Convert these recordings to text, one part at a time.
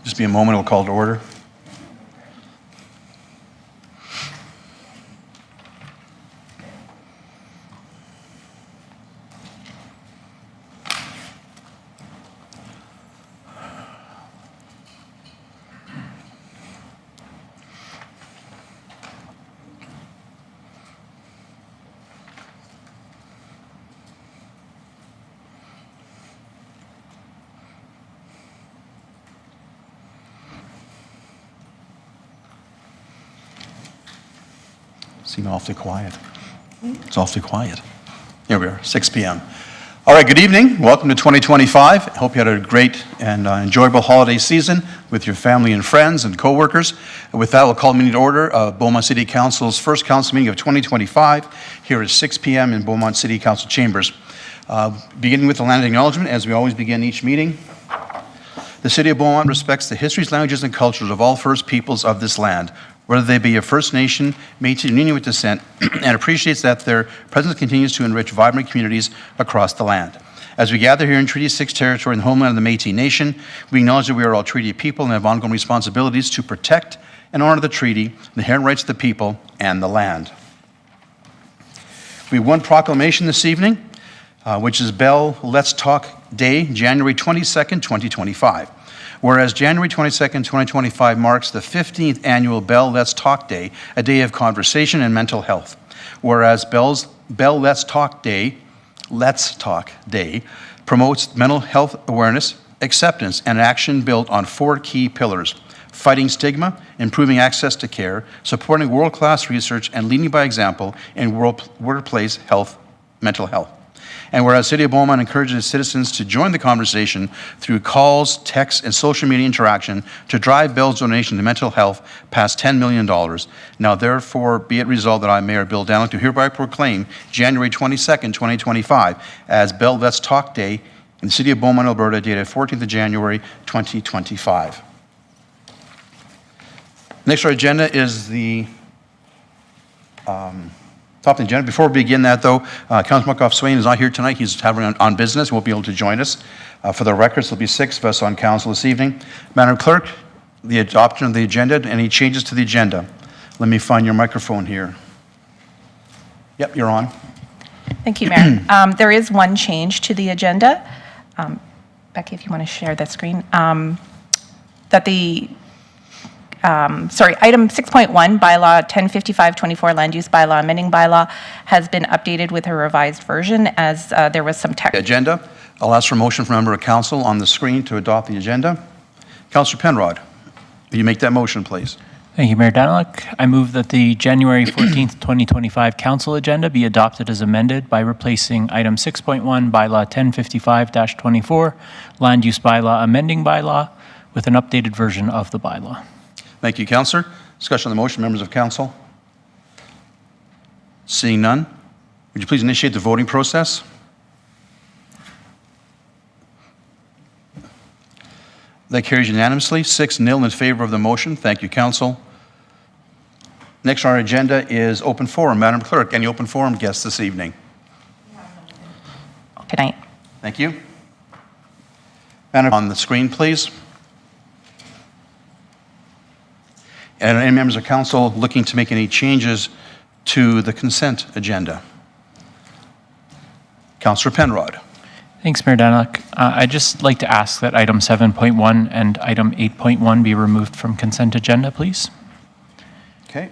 Just be a moment, we'll call to order. Seem awfully quiet. It's awfully quiet. Here we are, 6 p.m. All right, good evening. Welcome to 2025. I hope you had a great and enjoyable holiday season with your family and friends and co-workers. And with that, we'll call the meeting to order. Beaumont City Council's first council meeting of 2025 here at 6 p.m. in Beaumont City Council chambers. Beginning with the land acknowledgement, as we always begin each meeting. The City of Beaumont respects the histories, languages, and cultures of all First Peoples of this land, whether they be a First Nation, Métis, or Inuit descent, and appreciates that their presence continues to enrich vibrant communities across the land. As we gather here in Treaty 6 territory in the homeland of the Métis Nation, we acknowledge that we are all treaty people and have ongoing responsibilities to protect and honor the treaty, the inherent rights of the people, and the land. We have one proclamation this evening, which is Bell Let's Talk Day, January 22nd, 2025. Whereas January 22nd, 2025 marks the 15th annual Bell Let's Talk Day, a day of conversation and mental health. Whereas Bell Let's Talk Day promotes mental health awareness, acceptance, and action built on 4 key pillars: fighting stigma, improving access to care, supporting world-class research, and leading by example in workplace health, mental health. And whereas City of Beaumont encourages citizens to join the conversation through calls, texts, and social media interaction to drive Bell's donation to mental health past $10 million, now therefore be it resolved that I, Mayor Bill Danyluk, do hereby proclaim January 22nd, 2025 as Bell Let's Talk Day in the City of Beaumont, Alberta, dated 14th of January, 2025. Next on our agenda is the top of the agenda. Before we begin that, though, Councilor Markoff-Swain is not here tonight. He's traveling on business. He won't be able to join us. For the records, there'll be 6 of us on council this evening. Madam Clerk, the adoption of the agenda. Any changes to the agenda? Let me find your microphone here. Yep, you're on. Thank you, Mayor. There is one change to the agenda. Becky, if you want to share that screen. Item 6.1, bylaw 1055-24 land use bylaw amending bylaw has been updated with a revised version as there was some text. Agenda. I'll ask for a motion from a member of council on the screen to adopt the agenda. Councillor Penrod, will you make that motion, please? Thank you, Mayor Danyluk. I move that the January 14th, 2025 council agenda be adopted as amended by replacing item 6.1, bylaw 1055-24 land use bylaw amending bylaw with an updated version of the bylaw. Thank you, Councillor. Discussion on the motion, members of council. Seeing none, would you please initiate the voting process? That carries unanimously, 6-0 in favor of the motion. Thank you, council. Next on our agenda is open forum. Madam Clerk, any open forum guests this evening? Good night. Thank you. Madam, on the screen, please. And any members of council looking to make any changes to the consent agenda? Councillor Penrod. Thanks, Mayor Danyluk. I'd just like to ask that item 7.1 and item 8.1 be removed from consent agenda, please. Okay.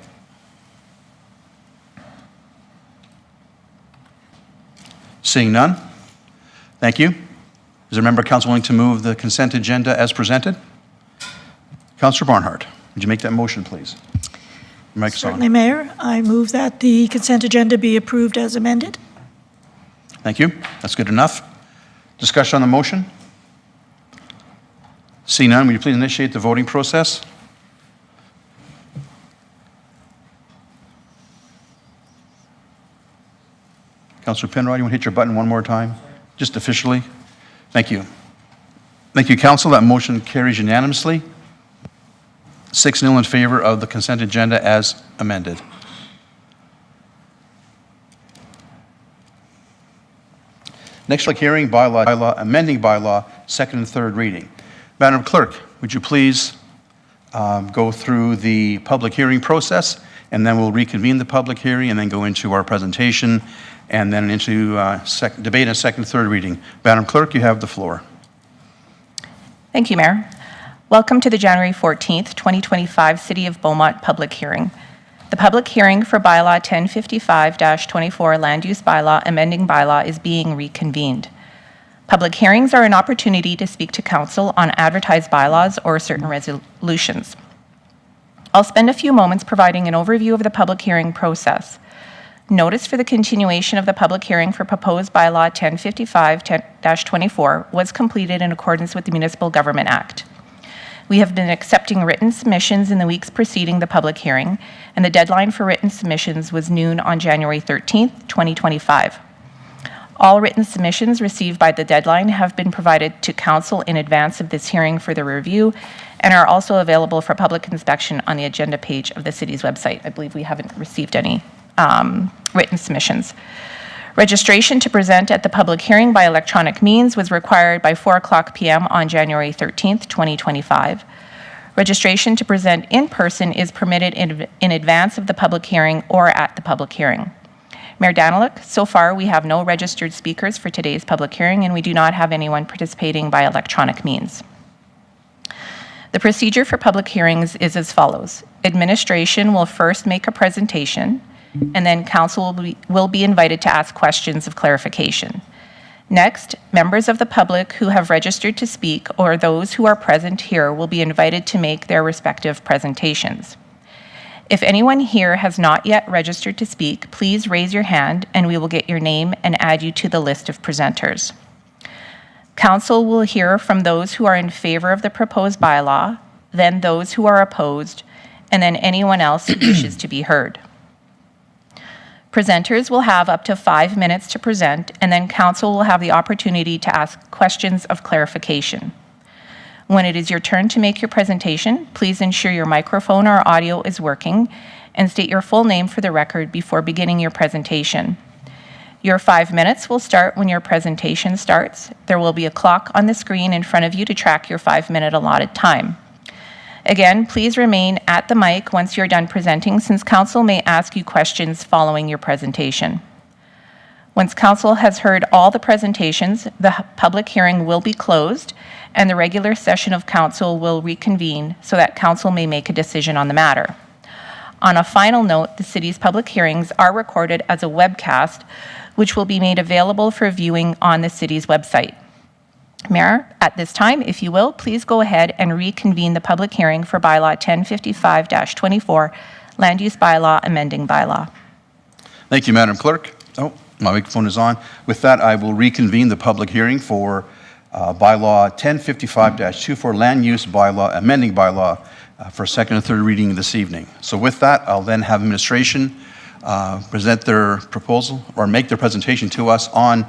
Seeing none, thank you. Is there a member of council willing to move the consent agenda as presented? Councillor Barnhart. Would you make that motion, please? Mic's on. Certainly, Mayor. I move that the consent agenda be approved as amended. Thank you. That's good enough. Discussion on the motion? Seeing none, will you please initiate the voting process? Councillor Penrod, you want to hit your button one more time? Just officially? Thank you. Thank you, council. That motion carries unanimously. 6-0 in favor of the consent agenda as amended. Next, hearing bylaw amending bylaw, second and third reading. Madam Clerk, would you please go through the public hearing process, and then we'll reconvene the public hearing and then go into our presentation and then into debate and second, third reading. Madam Clerk, you have the floor. Thank you, Mayor. Welcome to the January 14th, 2025 City of Beaumont public hearing. The public hearing for Bylaw 1055-24 Land Use Bylaw amending bylaw is being reconvened. Public hearings are an opportunity to speak to council on advertised bylaws or certain resolutions. I'll spend a few moments providing an overview of the public hearing process. Notice for the continuation of the public hearing for proposed bylaw 1055-24 was completed in accordance with the Municipal Government Act. We have been accepting written submissions in the weeks preceding the public hearing, and the deadline for written submissions was noon on January 13th, 2025. All written submissions received by the deadline have been provided to council in advance of this hearing for their review and are also available for public inspection on the agenda page of the city's website. I believe we haven't received any written submissions. Registration to present at the public hearing by electronic means was required by 4:00 p.m. on January 13th, 2025. Registration to present in person is permitted in advance of the public hearing or at the public hearing. Mayor Daniluk, so far we have no registered speakers for today's public hearing, and we do not have anyone participating by electronic means. The procedure for public hearings is as follows. Administration will first make a presentation, and then council will be invited to ask questions of clarification. Next, members of the public who have registered to speak or those who are present here will be invited to make their respective presentations. If anyone here has not yet registered to speak, please raise your hand and we will get your name and add you to the list of presenters. Council will hear from those who are in favor of the proposed bylaw, then those who are opposed, and then anyone else who wishes to be heard. Presenters will have up to 5 minutes to present, and then council will have the opportunity to ask questions of clarification. When it is your turn to make your presentation, please ensure your microphone or audio is working and state your full name for the record before beginning your presentation. Your 5 minutes will start when your presentation starts. There will be a clock on the screen in front of you to track your 5-minute allotted time. Again, please remain at the mic once you're done presenting, since council may ask you questions following your presentation. Once council has heard all the presentations, the public hearing will be closed and the regular session of council will reconvene so that council may make a decision on the matter. On a final note, the city's public hearings are recorded as a webcast, which will be made available for viewing on the city's website. Mayor, at this time, if you will, please go ahead and reconvene the public hearing for bylaw 1055-24, Land Use Bylaw amending bylaw. Thank you, Madam Clerk. Oh, my microphone is on. With that, I will reconvene the public hearing for bylaw 1055-24, Land Use Bylaw amending bylaw for second and third reading this evening. So with that, I'll then have administration present their proposal or make their presentation to us on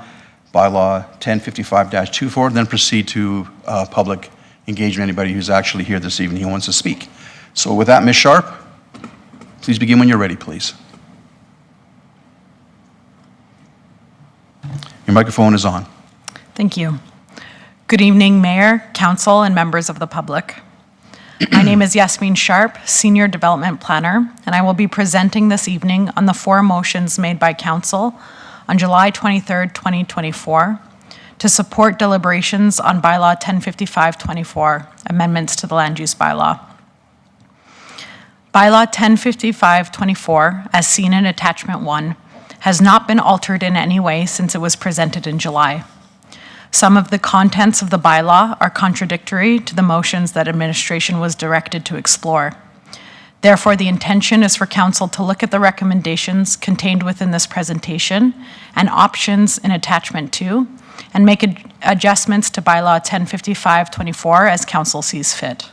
bylaw 1055-24, then proceed to public engagement, anybody who's actually here this evening who wants to speak. So with that, Ms. Sharp, please begin when you're ready, please. Your microphone is on. Thank you. Good evening, Mayor, Council, and members of the public. My name is Yasmin Sharp, Senior Development Planner, and I will be presenting this evening on the 4 motions made by Council on July 23rd, 2024, to support deliberations on bylaw 1055-24, amendments to the land use bylaw. Bylaw 1055-24, as seen in attachment 1, has not been altered in any way since it was presented in July. Some of the contents of the bylaw are contradictory to the motions that administration was directed to explore. Therefore, the intention is for council to look at the recommendations contained within this presentation and options in attachment 2 and make adjustments to bylaw 1055-24 as council sees fit.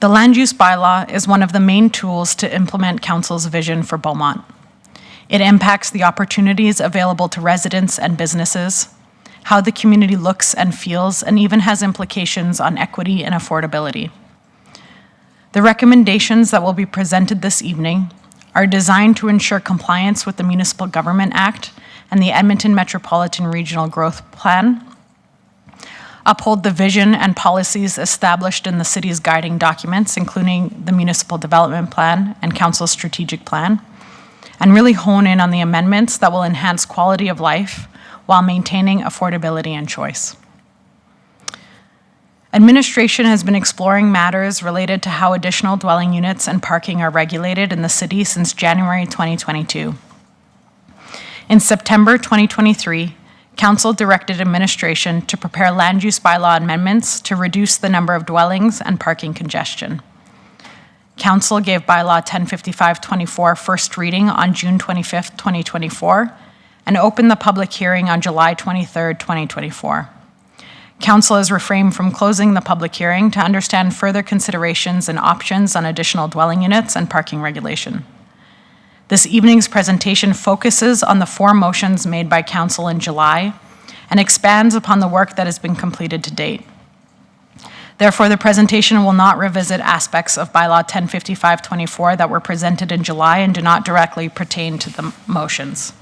The land use bylaw is one of the main tools to implement council's vision for Beaumont. It impacts the opportunities available to residents and businesses, how the community looks and feels, and even has implications on equity and affordability. The recommendations that will be presented this evening are designed to ensure compliance with the Municipal Government Act and the Edmonton Metropolitan Regional Growth Plan, uphold the vision and policies established in the city's guiding documents, including the Municipal Development Plan and Council's Strategic Plan, and really hone in on the amendments that will enhance quality of life while maintaining affordability and choice. Administration has been exploring matters related to how additional dwelling units and parking are regulated in the city since January 2022. In September 2023, Council directed administration to prepare land use bylaw amendments to reduce the number of dwellings and parking congestion. Council gave bylaw 1055-24 first reading on June 25th, 2024, and opened the public hearing on July 23rd, 2024. Council has refrained from closing the public hearing to understand further considerations and options on additional dwelling units and parking regulation. This evening's presentation focuses on the 4 motions made by Council in July and expands upon the work that has been completed to date. Therefore, the presentation will not revisit aspects of bylaw 1055-24 that were presented in July and do not directly pertain to the motions.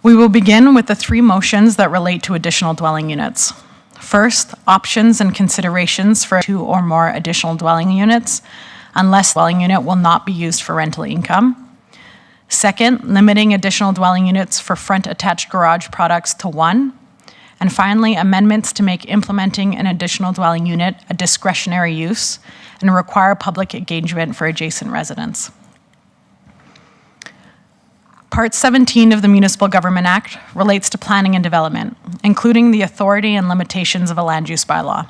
We will begin with the 3 motions that relate to additional dwelling units. First, options and considerations for 2 or more additional dwelling units, unless dwelling unit will not be used for rental income. Second, limiting additional dwelling units for front attached garage products to 1. And finally, amendments to make implementing an additional dwelling unit a discretionary use and require public engagement for adjacent residents. Part 17 of the Municipal Government Act relates to planning and development, including the authority and limitations of a land use bylaw.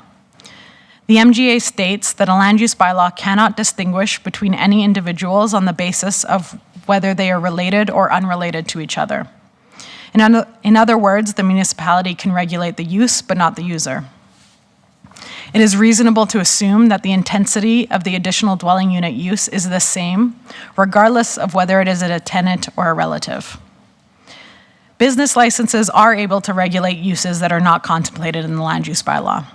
The MGA states that a land use bylaw cannot distinguish between any individuals on the basis of whether they are related or unrelated to each other. In other words, the municipality can regulate the use but not the user. It is reasonable to assume that the intensity of the additional dwelling unit use is the same, regardless of whether it is a tenant or a relative. Business licenses are able to regulate uses that are not contemplated in the land use bylaw.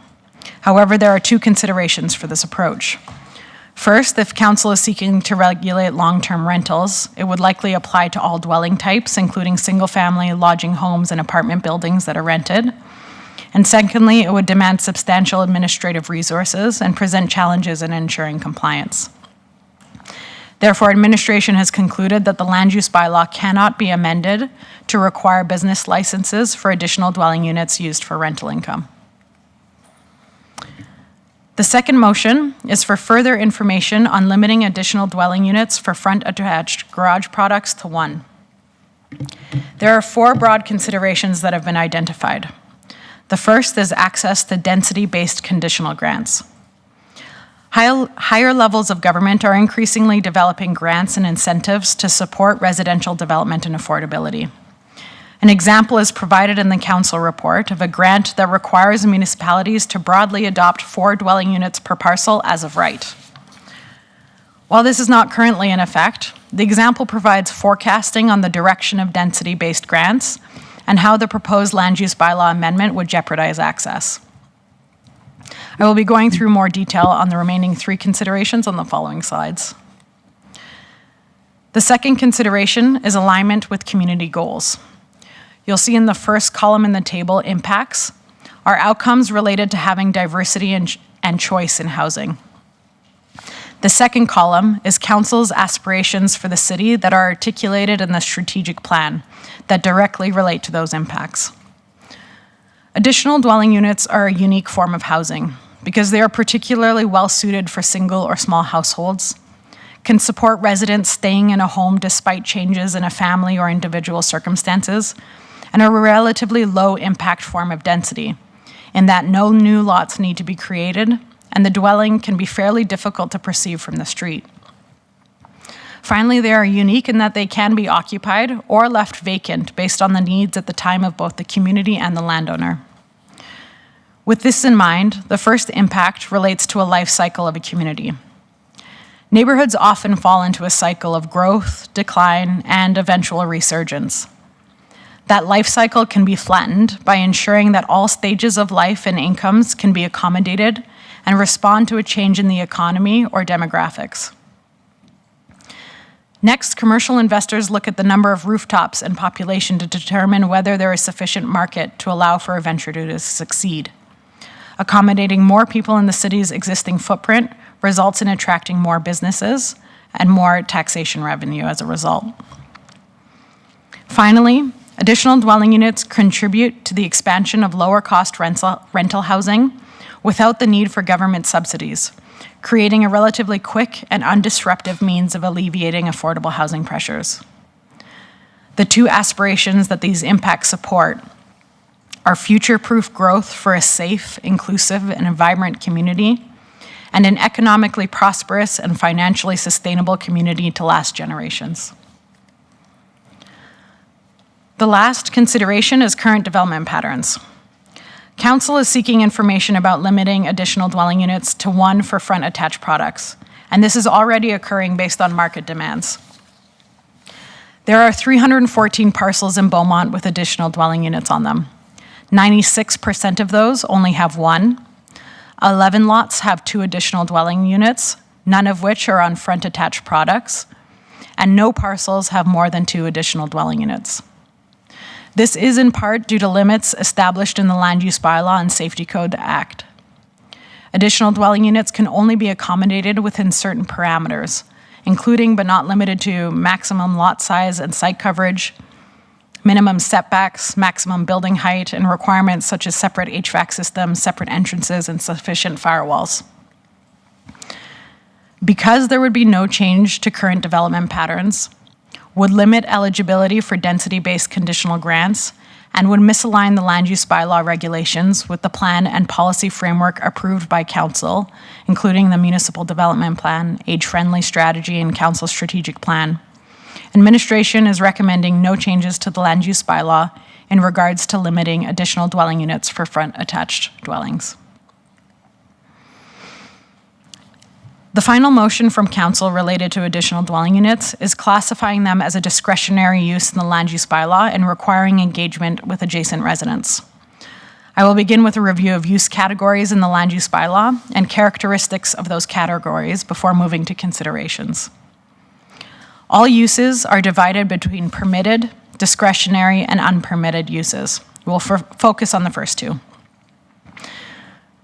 However, there are 2 considerations for this approach. First, if council is seeking to regulate long-term rentals, it would likely apply to all dwelling types, including single-family, lodging homes, and apartment buildings that are rented. And secondly, it would demand substantial administrative resources and present challenges in ensuring compliance. Therefore, administration has concluded that the land use bylaw cannot be amended to require business licenses for additional dwelling units used for rental income. The second motion is for further information on limiting additional dwelling units for front attached garage products to 1. There are 4 broad considerations that have been identified. The first is access to density-based conditional grants. Higher levels of government are increasingly developing grants and incentives to support residential development and affordability. An example is provided in the council report of a grant that requires municipalities to broadly adopt 4 dwelling units per parcel as of right. While this is not currently in effect, the example provides forecasting on the direction of density-based grants and how the proposed land use bylaw amendment would jeopardize access. I will be going through more detail on the remaining 3 considerations on the following slides. The second consideration is alignment with community goals. You'll see in the first column in the table, impacts, are outcomes related to having diversity and choice in housing. The second column is council's aspirations for the city that are articulated in the strategic plan that directly relate to those impacts. Additional dwelling units are a unique form of housing because they are particularly well suited for single or small households, can support residents staying in a home despite changes in a family or individual circumstances, and are a relatively low impact form of density in that no new lots need to be created and the dwelling can be fairly difficult to perceive from the street. Finally, they are unique in that they can be occupied or left vacant based on the needs at the time of both the community and the landowner. With this in mind, the first impact relates to a life cycle of a community. Neighborhoods often fall into a cycle of growth, decline, and eventual resurgence. That life cycle can be flattened by ensuring that all stages of life and incomes can be accommodated and respond to a change in the economy or demographics. Next, commercial investors look at the number of rooftops and population to determine whether there is sufficient market to allow for a venture to succeed. Accommodating more people in the city's existing footprint results in attracting more businesses and more taxation revenue as a result. Finally, additional dwelling units contribute to the expansion of lower-cost rental housing without the need for government subsidies, creating a relatively quick and undisruptive means of alleviating affordable housing pressures. The two aspirations that these impacts support are future-proof growth for a safe, inclusive, and vibrant community, and an economically prosperous and financially sustainable community to last generations. The last consideration is current development patterns. Council is seeking information about limiting additional dwelling units to one for front-attached products, and this is already occurring based on market demands. There are 314 parcels in Beaumont with additional dwelling units on them. 96% of those only have one. 11 lots have 2 additional dwelling units, none of which are on front-attached products, and no parcels have more than 2 additional dwelling units. This is in part due to limits established in the Land Use Bylaw and Safety Code Act. Additional dwelling units can only be accommodated within certain parameters, including but not limited to maximum lot size and site coverage, minimum setbacks, maximum building height, and requirements such as separate HVAC systems, separate entrances, and sufficient firewalls. Because there would be no change to current development patterns, would limit eligibility for density-based conditional grants, and would misalign the land use bylaw regulations with the plan and policy framework approved by council, including the municipal development plan, age-friendly strategy, and council strategic plan. Administration is recommending no changes to the land use bylaw in regards to limiting additional dwelling units for front-attached dwellings. The final motion from council related to additional dwelling units is classifying them as a discretionary use in the land use bylaw and requiring engagement with adjacent residents. I will begin with a review of use categories in the land use bylaw and characteristics of those categories before moving to considerations. All uses are divided between permitted, discretionary, and unpermitted uses. We'll focus on the first two.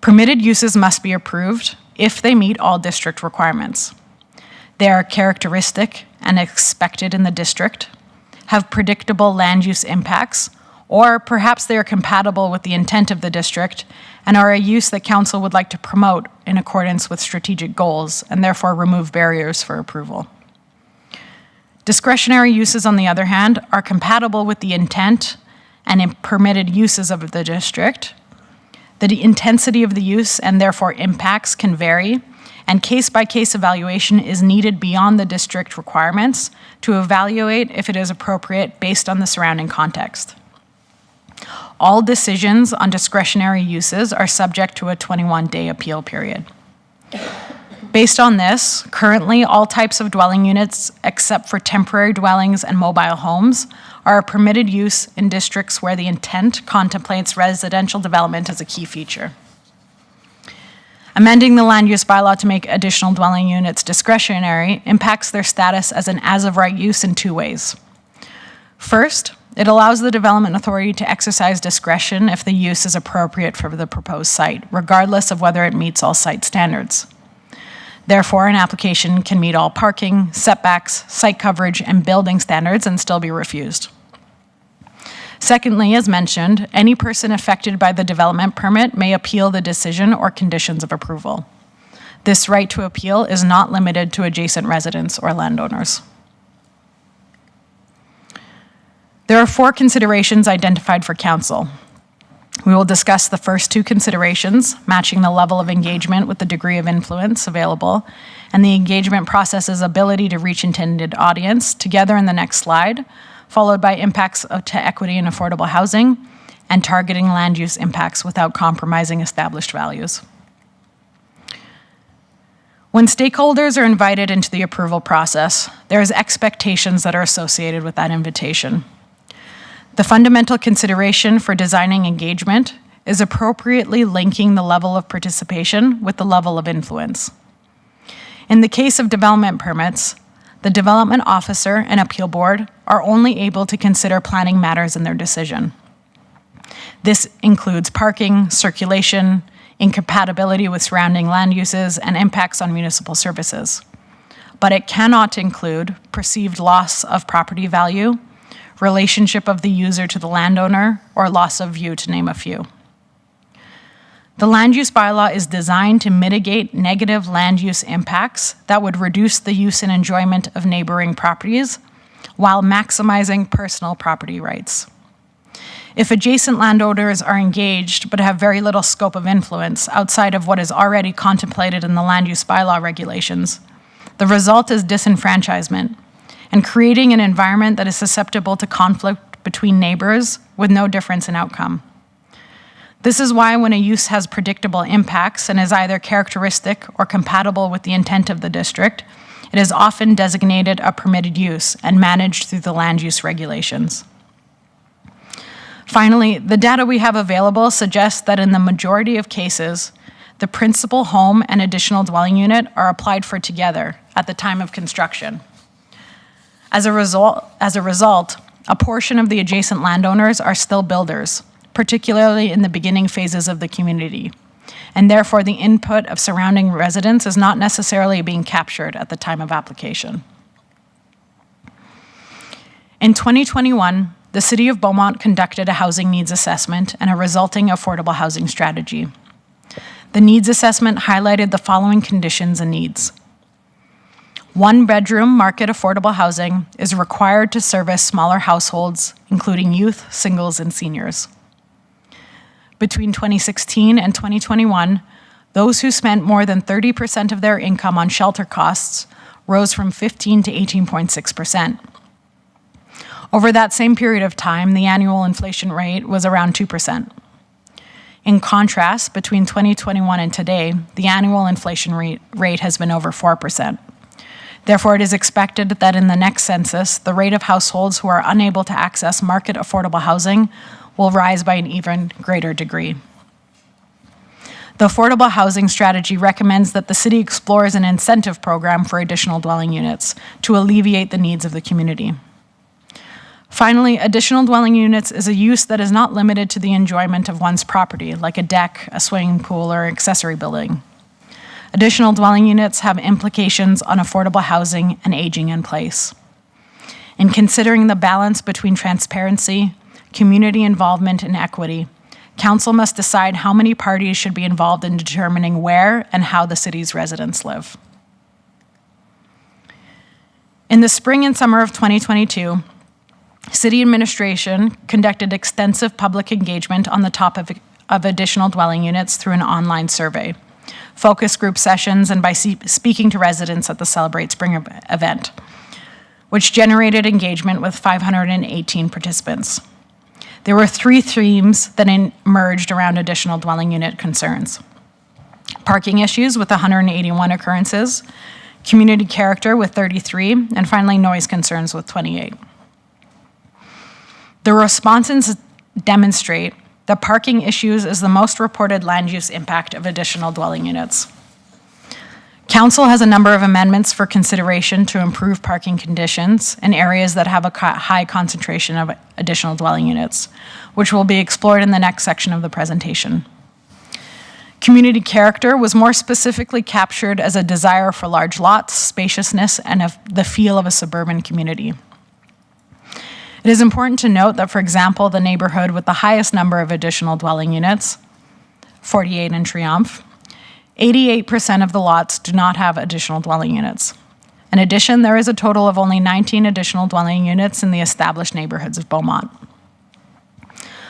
Permitted uses must be approved if they meet all district requirements. They are characteristic and expected in the district, have predictable land use impacts, or perhaps they are compatible with the intent of the district and are a use that council would like to promote in accordance with strategic goals and therefore remove barriers for approval. Discretionary uses, on the other hand, are compatible with the intent and permitted uses of the district. The intensity of the use and therefore impacts can vary, and case-by-case evaluation is needed beyond the district requirements to evaluate if it is appropriate based on the surrounding context. All decisions on discretionary uses are subject to a 21-day appeal period. Based on this, currently all types of dwelling units except for temporary dwellings and mobile homes are a permitted use in districts where the intent contemplates residential development as a key feature. Amending the land use bylaw to make additional dwelling units discretionary impacts their status as an as-of-right use in 2 ways. First, it allows the development authority to exercise discretion if the use is appropriate for the proposed site, regardless of whether it meets all site standards. Therefore, an application can meet all parking, setbacks, site coverage, and building standards and still be refused. Secondly, as mentioned, any person affected by the development permit may appeal the decision or conditions of approval. This right to appeal is not limited to adjacent residents or landowners. There are 4 considerations identified for council. We will discuss the first 2 considerations, matching the level of engagement with the degree of influence available, and the engagement process's ability to reach intended audience, together in the next slide, followed by impacts to equity and affordable housing, and targeting land use impacts without compromising established values. When stakeholders are invited into the approval process, there is expectations that are associated with that invitation. The fundamental consideration for designing engagement is appropriately linking the level of participation with the level of influence. In the case of development permits, the development officer and appeal board are only able to consider planning matters in their decision. This includes parking, circulation, incompatibility with surrounding land uses, and impacts on municipal services. But it cannot include perceived loss of property value, relationship of the user to the landowner, or loss of view, to name a few. The land use bylaw is designed to mitigate negative land use impacts that would reduce the use and enjoyment of neighboring properties while maximizing personal property rights. If adjacent landowners are engaged but have very little scope of influence outside of what is already contemplated in the land use bylaw regulations, the result is disenfranchisement and creating an environment that is susceptible to conflict between neighbors with no difference in outcome. This is why when a use has predictable impacts and is either characteristic or compatible with the intent of the district, it is often designated a permitted use and managed through the land use regulations. Finally, the data we have available suggests that in the majority of cases, the principal home and additional dwelling unit are applied for together at the time of construction. As a result, a portion of the adjacent landowners are still builders, particularly in the beginning phases of the community, and therefore the input of surrounding residents is not necessarily being captured at the time of application. In 2021, the City of Beaumont conducted a housing needs assessment and a resulting affordable housing strategy. The needs assessment highlighted the following conditions and needs. One-bedroom market affordable housing is required to service smaller households, including youth, singles, and seniors. Between 2016 and 2021, those who spent more than 30% of their income on shelter costs rose from 15 to 18.6%. Over that same period of time, the annual inflation rate was around 2%. In contrast, between 2021 and today, the annual inflation rate has been over 4%. Therefore, it is expected that in the next census, the rate of households who are unable to access market affordable housing will rise by an even greater degree. The affordable housing strategy recommends that the city explores an incentive program for additional dwelling units to alleviate the needs of the community. Finally, additional dwelling units is a use that is not limited to the enjoyment of one's property, like a deck, a swimming pool, or accessory building. Additional dwelling units have implications on affordable housing and aging in place. In considering the balance between transparency, community involvement, and equity, Council must decide how many parties should be involved in determining where and how the city's residents live. In the spring and summer of 2022, City administration conducted extensive public engagement on the topic of additional dwelling units through an online survey, focus group sessions, and by speaking to residents at the Celebrate Spring event, which generated engagement with 518 participants. There were 3 themes that emerged around additional dwelling unit concerns: parking issues with 181 occurrences, community character with 33, and finally noise concerns with 28. The responses demonstrate that parking issues is the most reported land use impact of additional dwelling units. Council has a number of amendments for consideration to improve parking conditions in areas that have a high concentration of additional dwelling units, which will be explored in the next section of the presentation. Community character was more specifically captured as a desire for large lots, spaciousness, and the feel of a suburban community. It is important to note that, for example, the neighborhood with the highest number of additional dwelling units, 48 in Triumph, 88% of the lots do not have additional dwelling units. In addition, there is a total of only 19 additional dwelling units in the established neighborhoods of Beaumont.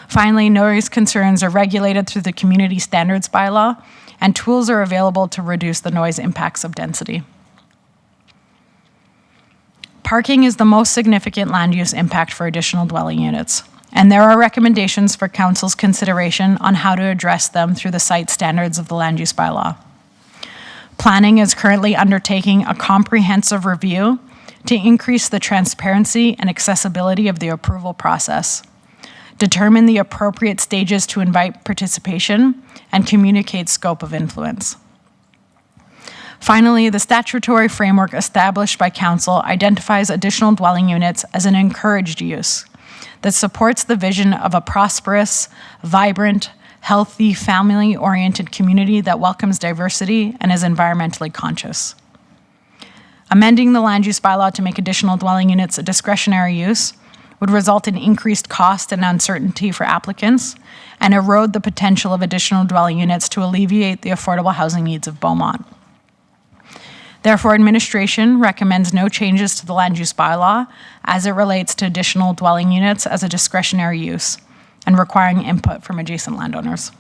Finally, noise concerns are regulated through the Community Standards Bylaw, and tools are available to reduce the noise impacts of density. Parking is the most significant land use impact for additional dwelling units, and there are recommendations for Council's consideration on how to address them through the site standards of the land use bylaw. Planning is currently undertaking a comprehensive review to increase the transparency and accessibility of the approval process, determine the appropriate stages to invite participation, and communicate scope of influence. Finally, the statutory framework established by Council identifies additional dwelling units as an encouraged use that supports the vision of a prosperous, vibrant, healthy, family-oriented community that welcomes diversity and is environmentally conscious. Amending the land use bylaw to make additional dwelling units a discretionary use would result in increased cost and uncertainty for applicants and erode the potential of additional dwelling units to alleviate the affordable housing needs of Beaumont. Therefore, administration recommends no changes to the land use bylaw as it relates to additional dwelling units as a discretionary use and requiring input from adjacent landowners.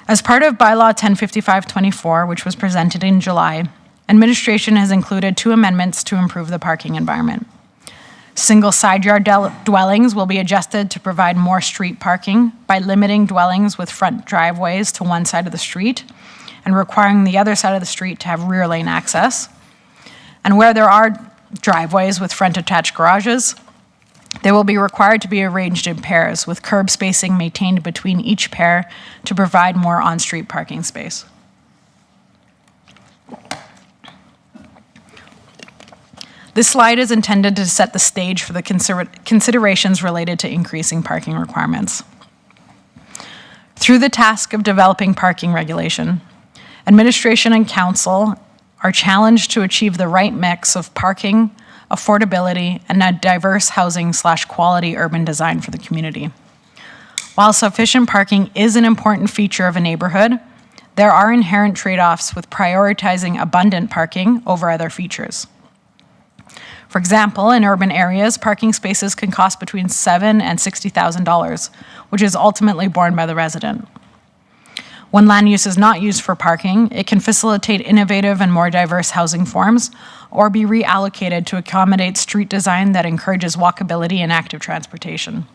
As part of bylaw 1055-24, which was presented in July, administration has included 2 amendments to improve the parking environment. Single side yard dwellings will be adjusted to provide more street parking by limiting dwellings with front driveways to one side of the street and requiring the other side of the street to have rear lane access. And where there are driveways with front attached garages, they will be required to be arranged in pairs with curb spacing maintained between each pair to provide more on-street parking space. This slide is intended to set the stage for the considerations related to increasing parking requirements. Through the task of developing parking regulation, administration and council are challenged to achieve the right mix of parking, affordability, and a diverse housing/quality urban design for the community. While sufficient parking is an important feature of a neighborhood, there are inherent trade-offs with prioritizing abundant parking over other features. For example, in urban areas, parking spaces can cost between $7,000 and $60,000, which is ultimately borne by the resident. When land use is not used for parking, it can facilitate innovative and more diverse housing forms or be reallocated to accommodate street design that encourages walkability and active transportation.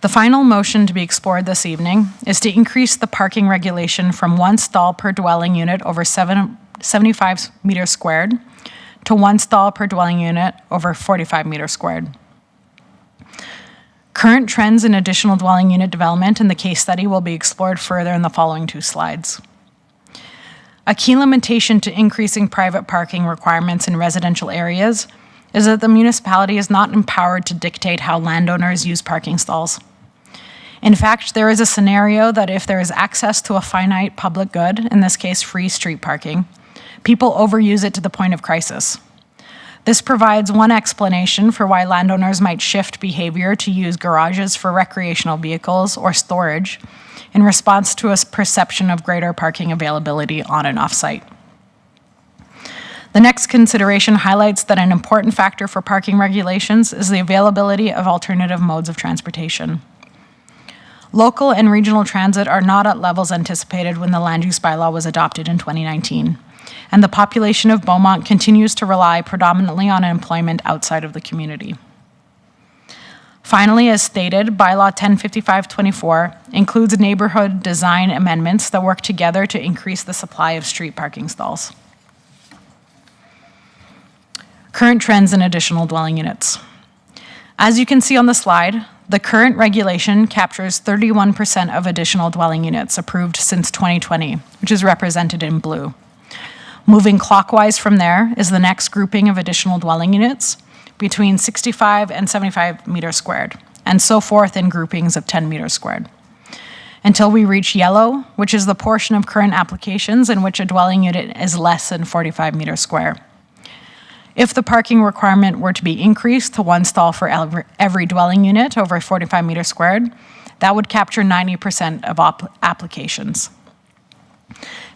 The final motion to be explored this evening is to increase the parking regulation from 1 stall per dwelling unit over 75 meters squared to 1 stall per dwelling unit over 45 meters squared. Current trends in additional dwelling unit development in the case study will be explored further in the following 2 slides. A key limitation to increasing private parking requirements in residential areas is that the municipality is not empowered to dictate how landowners use parking stalls. In fact, there is a scenario that if there is access to a finite public good, in this case free street parking, people overuse it to the point of crisis. This provides one explanation for why landowners might shift behavior to use garages for recreational vehicles or storage in response to a perception of greater parking availability on and off-site. The next consideration highlights that an important factor for parking regulations is the availability of alternative modes of transportation. Local and regional transit are not at levels anticipated when the land use bylaw was adopted in 2019. And the population of Beaumont continues to rely predominantly on employment outside of the community. Finally, as stated, bylaw 1055-24 includes neighborhood design amendments that work together to increase the supply of street parking stalls. Current trends in additional dwelling units. As you can see on the slide, the current regulation captures 31% of additional dwelling units approved since 2020, which is represented in blue. Moving clockwise from there is the next grouping of additional dwelling units between 65 and 75 meters squared, and so forth in groupings of 10 meters squared. Until we reach yellow, which is the portion of current applications in which a dwelling unit is less than 45 meters square. If the parking requirement were to be increased to 1 stall for every dwelling unit over 45 meters squared, that would capture 90% of applications.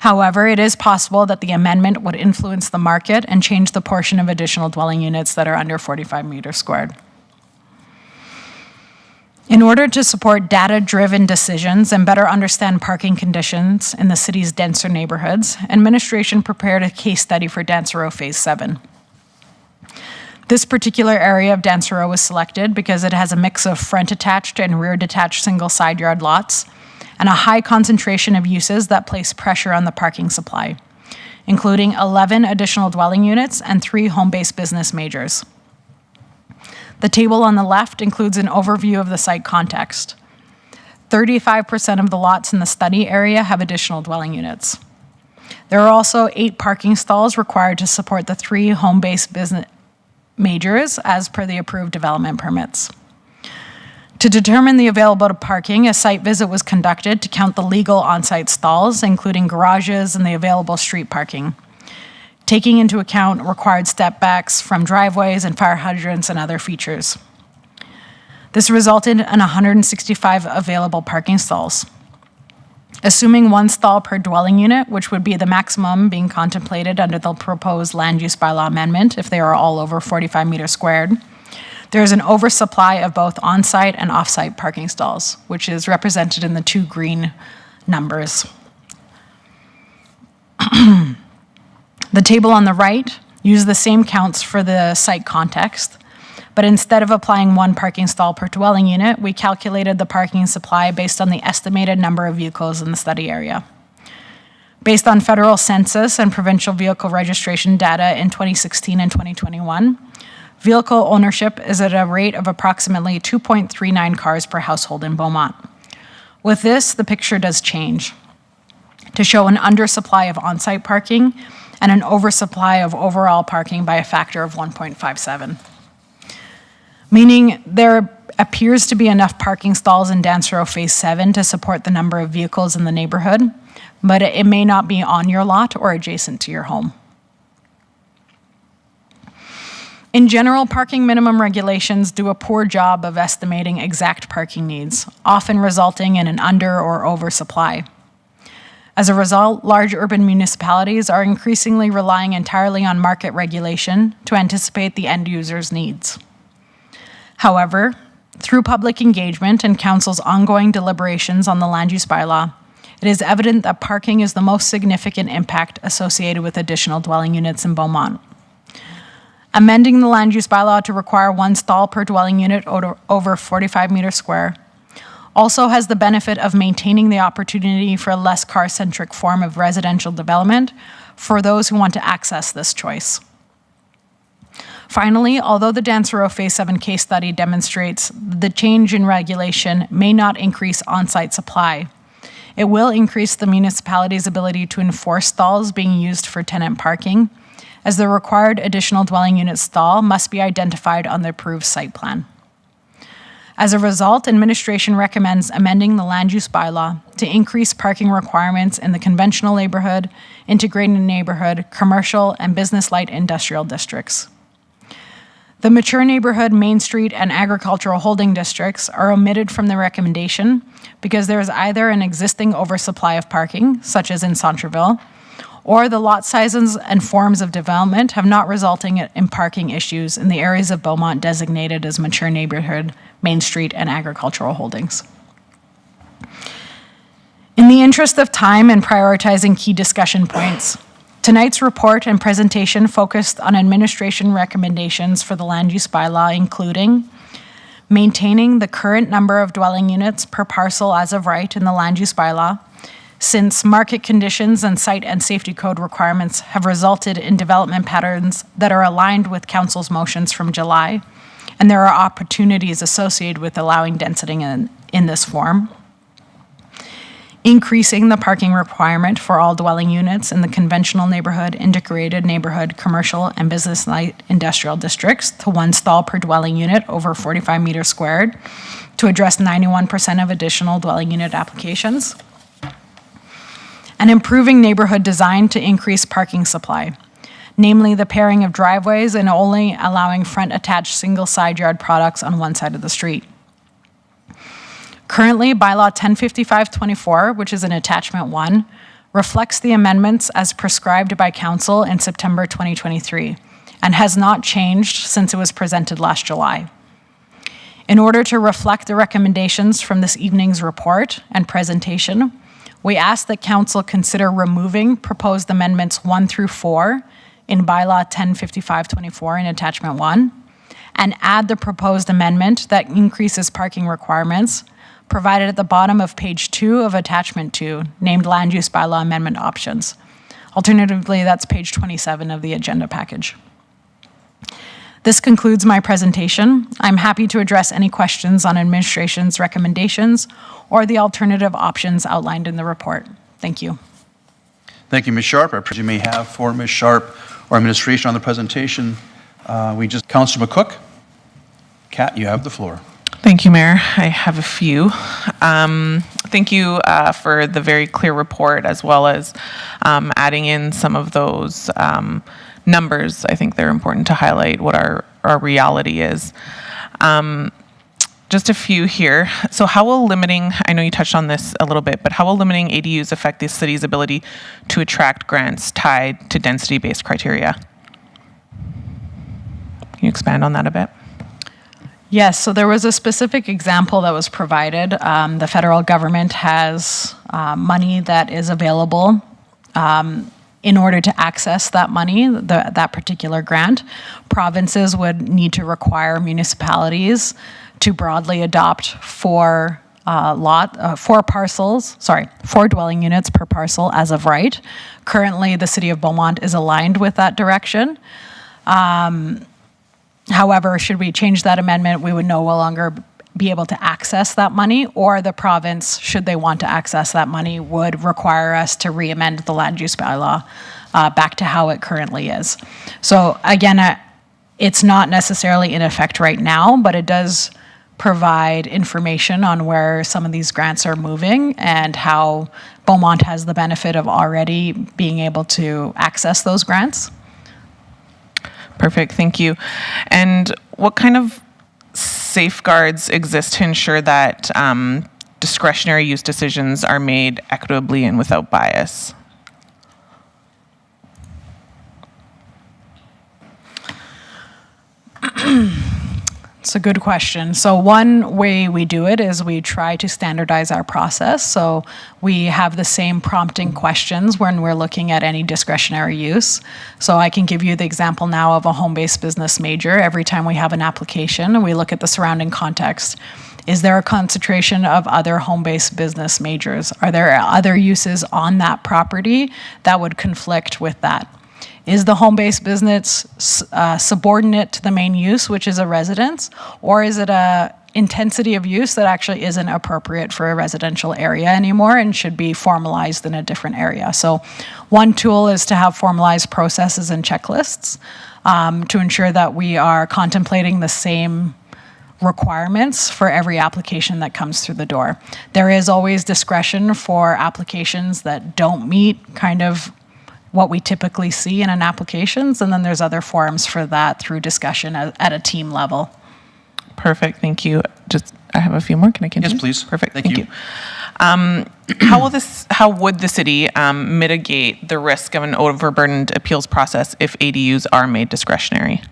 However, it is possible that the amendment would influence the market and change the portion of additional dwelling units that are under 45 meters squared. In order to support data-driven decisions and better understand parking conditions in the city's denser neighborhoods, administration prepared a case study for Dancero Phase 7. This particular area of Dancero was selected because it has a mix of front-attached and rear-detached single side yard lots and a high concentration of uses that place pressure on the parking supply, including 11 additional dwelling units and 3 home-based business majors. The table on the left includes an overview of the site context. 35% of the lots in the study area have additional dwelling units. There are also 8 parking stalls required to support the 3 home-based business majors as per the approved development permits. To determine the available parking, a site visit was conducted to count the legal on-site stalls, including garages and the available street parking, taking into account required step backs from driveways and fire hydrants and other features. This resulted in 165 available parking stalls. Assuming 1 stall per dwelling unit, which would be the maximum being contemplated under the proposed land use bylaw amendment if they are all over 45 meters squared, there is an oversupply of both on-site and off-site parking stalls, which is represented in the 2 green numbers. The table on the right uses the same counts for the site context, but instead of applying 1 parking stall per dwelling unit, we calculated the parking supply based on the estimated number of vehicles in the study area. Based on federal census and provincial vehicle registration data in 2016 and 2021, vehicle ownership is at a rate of approximately 2.39 cars per household in Beaumont. With this, the picture does change to show an undersupply of on-site parking and an oversupply of overall parking by a factor of 1.57. Meaning there appears to be enough parking stalls in Dance Row Phase 7 to support the number of vehicles in the neighborhood, but it may not be on your lot or adjacent to your home. In general, parking minimum regulations do a poor job of estimating exact parking needs, often resulting in an under or oversupply. As a result, large urban municipalities are increasingly relying entirely on market regulation to anticipate the end user's needs. However, through public engagement and Council's ongoing deliberations on the land use bylaw, it is evident that parking is the most significant impact associated with additional dwelling units in Beaumont. Amending the land use bylaw to require 1 stall per dwelling unit over 45 meters square also has the benefit of maintaining the opportunity for a less car-centric form of residential development for those who want to access this choice. Finally, although the Dance Row Phase 7 case study demonstrates the change in regulation may not increase on-site supply, it will increase the municipality's ability to enforce stalls being used for tenant parking, as the required additional dwelling unit stall must be identified on the approved site plan. As a result, administration recommends amending the land use bylaw to increase parking requirements in the conventional neighborhood, integrated neighborhood, commercial, and business light industrial districts. The mature neighborhood, Main Street, and agricultural holding districts are omitted from the recommendation because there is either an existing oversupply of parking, such as in Centreville, or the lot sizes and forms of development have not resulting in parking issues in the areas of Beaumont designated as mature neighborhood, Main Street, and agricultural holdings. In the interest of time and prioritizing key discussion points, tonight's report and presentation focused on administration recommendations for the land use bylaw, including maintaining the current number of dwelling units per parcel as of right in the land use bylaw, since market conditions and site and safety code requirements have resulted in development patterns that are aligned with Council's motions from July, and there are opportunities associated with allowing density in this form. Increasing the parking requirement for all dwelling units in the conventional neighborhood, integrated neighborhood, commercial, and business light industrial districts to 1 stall per dwelling unit over 45 meters squared to address 91% of additional dwelling unit applications. And improving neighborhood design to increase parking supply, namely the pairing of driveways and only allowing front attached single side yard products on one side of the street. Currently, Bylaw 1055-24, which is in Attachment 1, reflects the amendments as prescribed by Council in September 2023 and has not changed since it was presented last July. In order to reflect the recommendations from this evening's report and presentation, we ask that Council consider removing proposed amendments 1 through 4 in Bylaw 1055-24 in Attachment 1 and add the proposed amendment that increases parking requirements provided at the bottom of page 2 of Attachment 2, named Land Use Bylaw Amendment Options. Alternatively, that's page 27 of the agenda package. This concludes my presentation. I'm happy to address any questions on administration's recommendations or the alternative options outlined in the report. Thank you. Thank you, Ms. Sharp. I presume you may have for Ms. Sharp or administration on the presentation. Councillor McCook. Kat, you have the floor. Thank you, Mayor. I have a few. Thank you for the very clear report, as well as adding in some of those numbers. I think they're important to highlight what our reality is. Just a few here. So how will limiting, I know you touched on this a little bit, but how will limiting ADUs affect the city's ability to attract grants tied to density-based criteria? Can you expand on that a bit? Yes, so there was a specific example that was provided. The federal government has money that is available in order to access that money, that particular grant. Provinces would need to require municipalities to broadly adopt four dwelling units per parcel as of right. Currently, the City of Beaumont is aligned with that direction. However, should we change that amendment, we would no longer be able to access that money, or the province, should they want to access that money, would require us to re-amend the land use bylaw back to how it currently is. So again, it's not necessarily in effect right now, but it does provide information on where some of these grants are moving and how Beaumont has the benefit of already being able to access those grants. Perfect, thank you. And what kind of safeguards exist to ensure that discretionary use decisions are made equitably and without bias? It's a good question. So one way we do it is we try to standardize our process. So we have the same prompting questions when we're looking at any discretionary use. So I can give you the example now of a home-based business major. Every time we have an application, we look at the surrounding context. Is there a concentration of other home-based business majors? Are there other uses on that property that would conflict with that? Is the home-based business subordinate to the main use, which is a residence, or is it a intensity of use that actually isn't appropriate for a residential area anymore and should be formalized in a different area? So one tool is to have formalized processes and checklists to ensure that we are contemplating the same requirements for every application that comes through the door. There is always discretion for applications that don't meet kind of what we typically see in an applications, and then there's other forums for that through discussion at a team level. Perfect, thank you. I have a few more, can I continue? Yes, please. Perfect, Thank you. How would the city mitigate the risk of an overburdened appeals process if ADUs are made discretionary?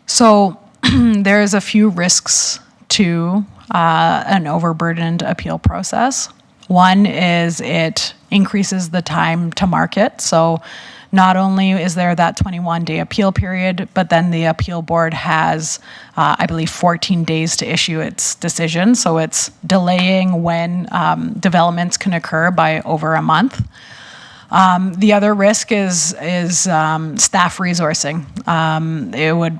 So there's a few risks to an overburdened appeal process. One is it increases the time to market. So not only is there that 21-day appeal period, but then the appeal board has, I believe, 14 days to issue its decision. So it's delaying when developments can occur by over a month. The other risk is staff resourcing. It would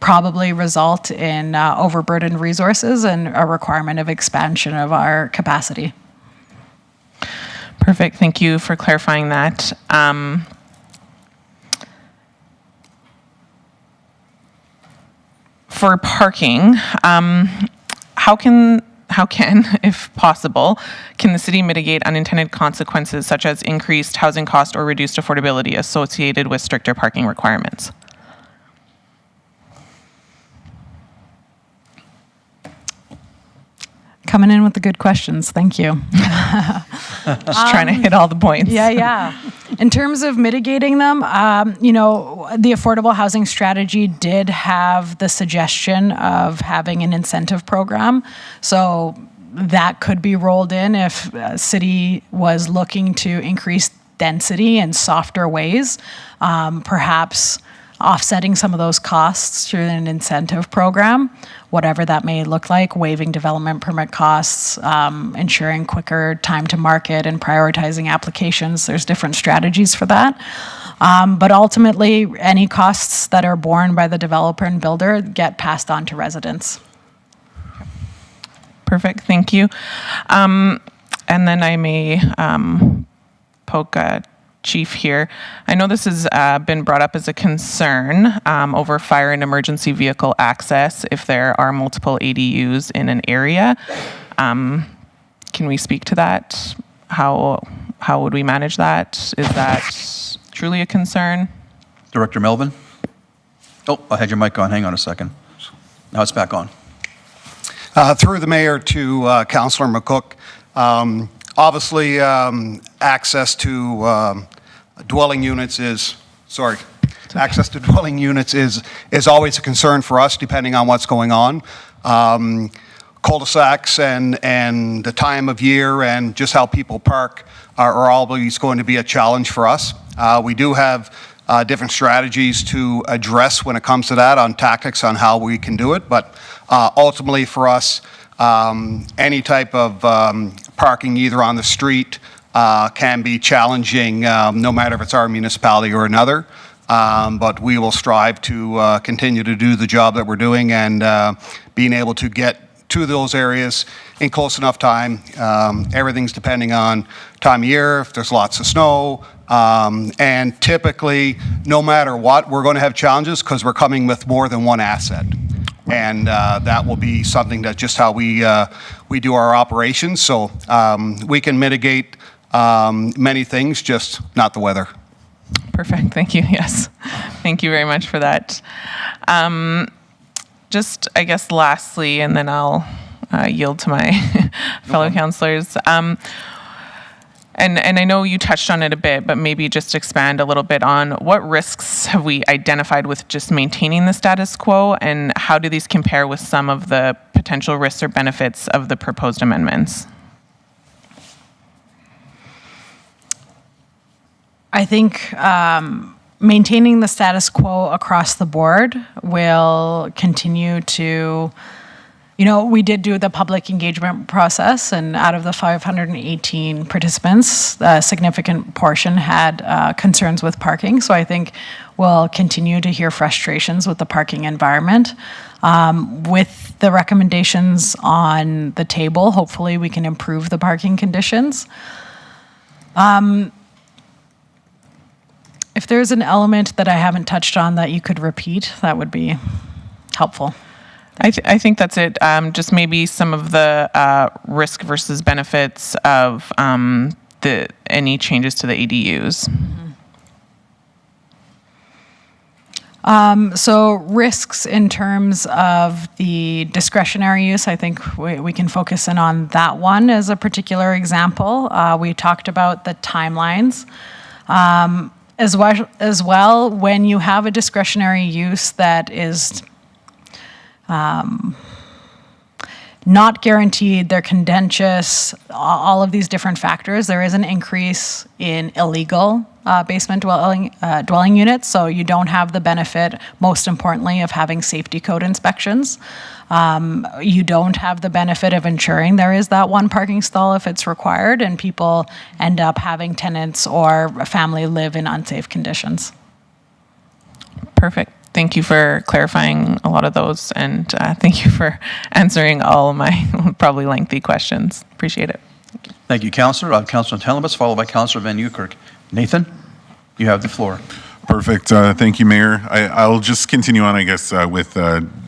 probably result in overburdened resources and a requirement of expansion of our capacity. Perfect, thank you for clarifying that. For parking, how can, if possible, can the city mitigate unintended consequences such as increased housing cost or reduced affordability associated with stricter parking requirements? Coming in with the good questions, thank you. Just trying to hit all the points. Yeah. In terms of mitigating them, the affordable housing strategy did have the suggestion of having an incentive program. So that could be rolled in if a city was looking to increase density in softer ways. Perhaps offsetting some of those costs through an incentive program, whatever that may look like, waiving development permit costs, ensuring quicker time to market and prioritizing applications. There's different strategies for that. But ultimately, any costs that are borne by the developer and builder get passed on to residents. Perfect, thank you. And then I may poke Chief here. I know this has been brought up as a concern over fire and emergency vehicle access if there are multiple ADUs in an area. Can we speak to that? How would we manage that? Is that truly a concern? Director Melvin? Oh, I had your mic on. Hang on a second. Now it's back on. Through the mayor to Councillor McCook, obviously access to dwelling units is always a concern for us depending on what's going on. Cul-de-sacs and the time of year and just how people park are always going to be a challenge for us. We do have different strategies to address when it comes to that, on tactics on how we can do it, but ultimately for us, any type of parking either on the street can be challenging, no matter if it's our municipality or another. But we will strive to continue to do the job that we're doing and being able to get to those areas in close enough time. Everything's depending on time of year, if there's lots of snow. And typically, no matter what, we're going to have challenges because we're coming with more than one asset. And that will be something that just how we do our operations. So we can mitigate many things, just not the weather. Perfect, thank you, yes. Thank you very much for that. Just, I guess, lastly, and then I'll yield to my fellow councillors. And I know you touched on it a bit, but maybe just expand a little bit on what risks have we identified with just maintaining the status quo, and how do these compare with some of the potential risks or benefits of the proposed amendments? I think maintaining the status quo across the board will continue to, we did do the public engagement process, and out of the 518 participants, a significant portion had concerns with parking. So I think we'll continue to hear frustrations with the parking environment. With the recommendations on the table, hopefully we can improve the parking conditions. If there's an element that I haven't touched on that you could repeat, that would be helpful. I think that's it. Just maybe some of the risk versus benefits of any changes to the ADUs. So risks in terms of the discretionary use, I think we can focus in on that one as a particular example. We talked about the timelines. As well, when you have a discretionary use that is not guaranteed, they're contentious, all of these different factors, there is an increase in illegal basement dwelling units, so you don't have the benefit, most importantly, of having safety code inspections. You don't have the benefit of ensuring there is that one parking stall if it's required, and people end up having tenants or a family live in unsafe conditions. Perfect. Thank you for clarifying a lot of those, and thank you for answering all my probably lengthy questions. Appreciate it. Thank you, Councillor. Councillor Telembus, followed by Councillor Van Nieuwkerk. Nathan, you have the floor. Perfect. Thank you, Mayor. I'll just continue on, I guess, with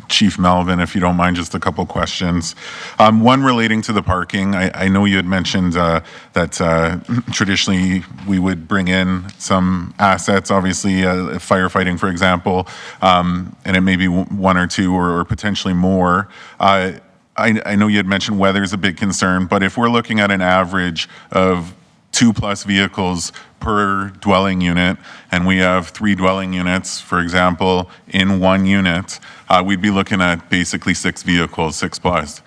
Chief Melvin, if you don't mind, just a couple questions. One relating to the parking. I know you had mentioned that traditionally we would bring in some assets, obviously firefighting, for example, and it may be one or two or potentially more. I know you had mentioned weather is a big concern, but if we're looking at an average of 2+ vehicles per dwelling unit, and we have 3 dwelling units, for example, in one unit, we'd be looking at basically 6 vehicles, 6+.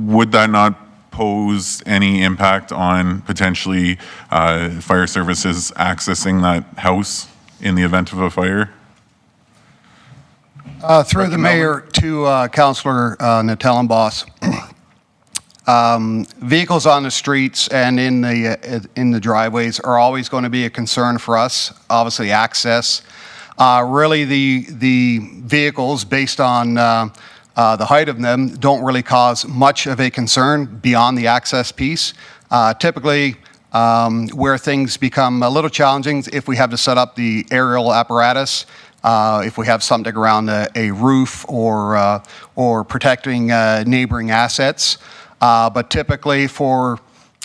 Would that not pose any impact on potentially fire services accessing that house in the event of a fire? Through the mayor to Councillor Natellenboss. Vehicles on the streets and in the driveways are always going to be a concern for us. Obviously, access. Really, the vehicles, based on the height of them, don't really cause much of a concern beyond the access piece. Typically, where things become a little challenging if we have to set up the aerial apparatus, if we have something around a roof or protecting neighboring assets. But typically for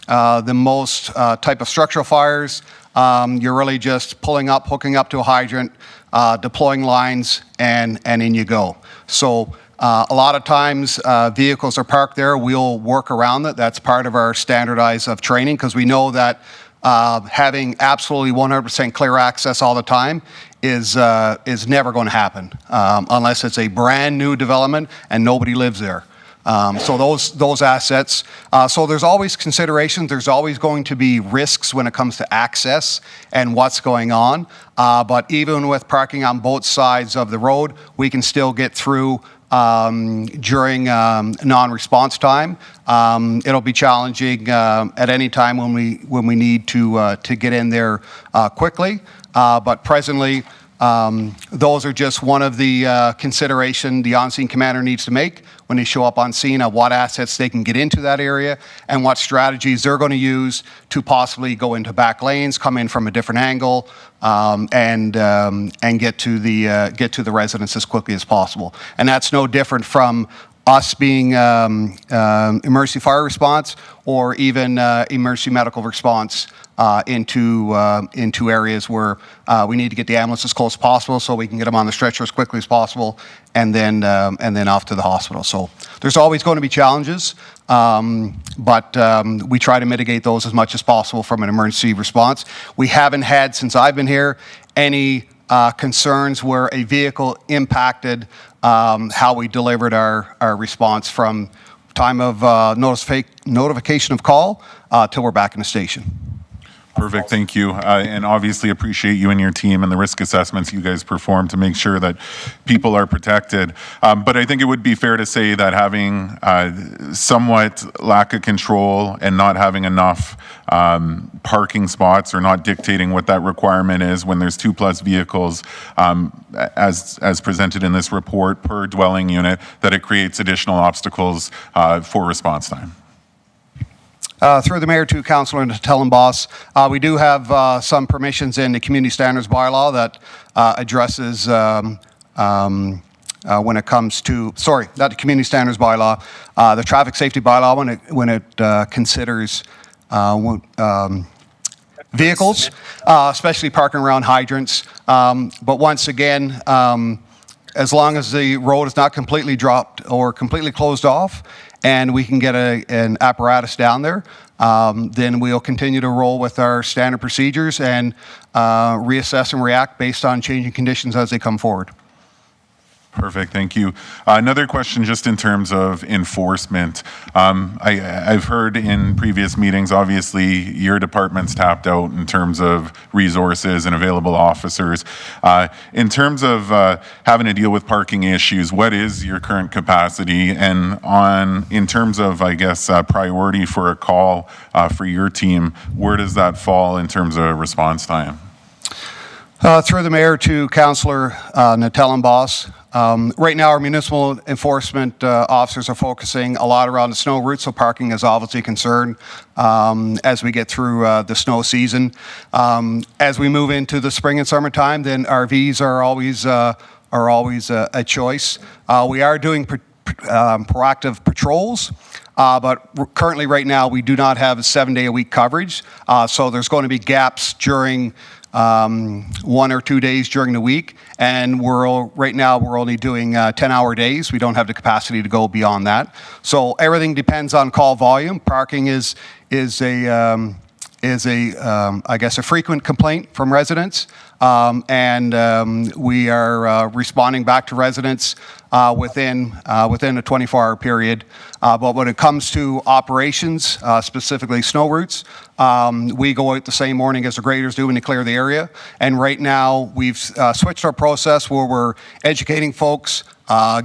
the most type of structural fires, you're really just pulling up, hooking up to a hydrant, deploying lines, and in you go. So a lot of times vehicles are parked there. We'll work around it. That's part of our standardized of training because we know that having absolutely 100% clear access all the time is never going to happen unless it's a brand new development and nobody lives there. So those assets. So there's always consideration. There's always going to be risks when it comes to access and what's going on. But even with parking on both sides of the road, we can still get through during non-response time. It'll be challenging at any time when we need to get in there quickly. But presently, those are just one of the consideration the on-scene commander needs to make when they show up on scene of what assets they can get into that area and what strategies they're going to use to possibly go into back lanes, come in from a different angle, and get to the residents as quickly as possible. And that's no different from us being emergency fire response or even emergency medical response into areas where we need to get the ambulance as close as possible so we can get them on the stretcher as quickly as possible and then off to the hospital. So there's always going to be challenges, but we try to mitigate those as much as possible from an emergency response. We haven't had, since I've been here, any concerns where a vehicle impacted how we delivered our response from time of notification of call till we're back in the station. Perfect, thank you. And obviously appreciate you and your team and the risk assessments you guys perform to make sure that people are protected. But I think it would be fair to say that having somewhat lack of control and not having enough parking spots or not dictating what that requirement is when there's 2+ vehicles, as presented in this report, per dwelling unit, that it creates additional obstacles for response time. Through the mayor to Councillor Natellenboss, we do have some permissions in the community standards bylaw that addresses when it comes to, sorry, not the community standards bylaw, the traffic safety bylaw when it considers vehicles, especially parking around hydrants. But once again, as long as the road is not completely dropped or completely closed off, and we can get an apparatus down there, then we'll continue to roll with our standard procedures and reassess and react based on changing conditions as they come forward. Perfect, thank you. Another question just in terms of enforcement. I've heard in previous meetings, obviously, your department's tapped out in terms of resources and available officers. In terms of having to deal with parking issues, what is your current capacity? And in terms of, I guess, priority for a call for your team, where does that fall in terms of response time? Through the mayor to Councillor Natellenboss. Right now, our municipal enforcement officers are focusing a lot around the snow route, so parking is obviously a concern as we get through the snow season. As we move into the spring and summertime, then RVs are always a choice. We are doing proactive patrols. But currently, right now, we do not have a 7-day-a-week coverage, so there's going to be gaps during 1 or 2 days during the week, and right now we're only doing 10-hour days. We don't have the capacity to go beyond that. So everything depends on call volume. Parking is a I guess, a frequent complaint from residents, and we are responding back to residents within a 24-hour period. But when it comes to operations, specifically snow routes, we go out the same morning as the graders do and they clear the area. And right now, we've switched our process where we're educating folks,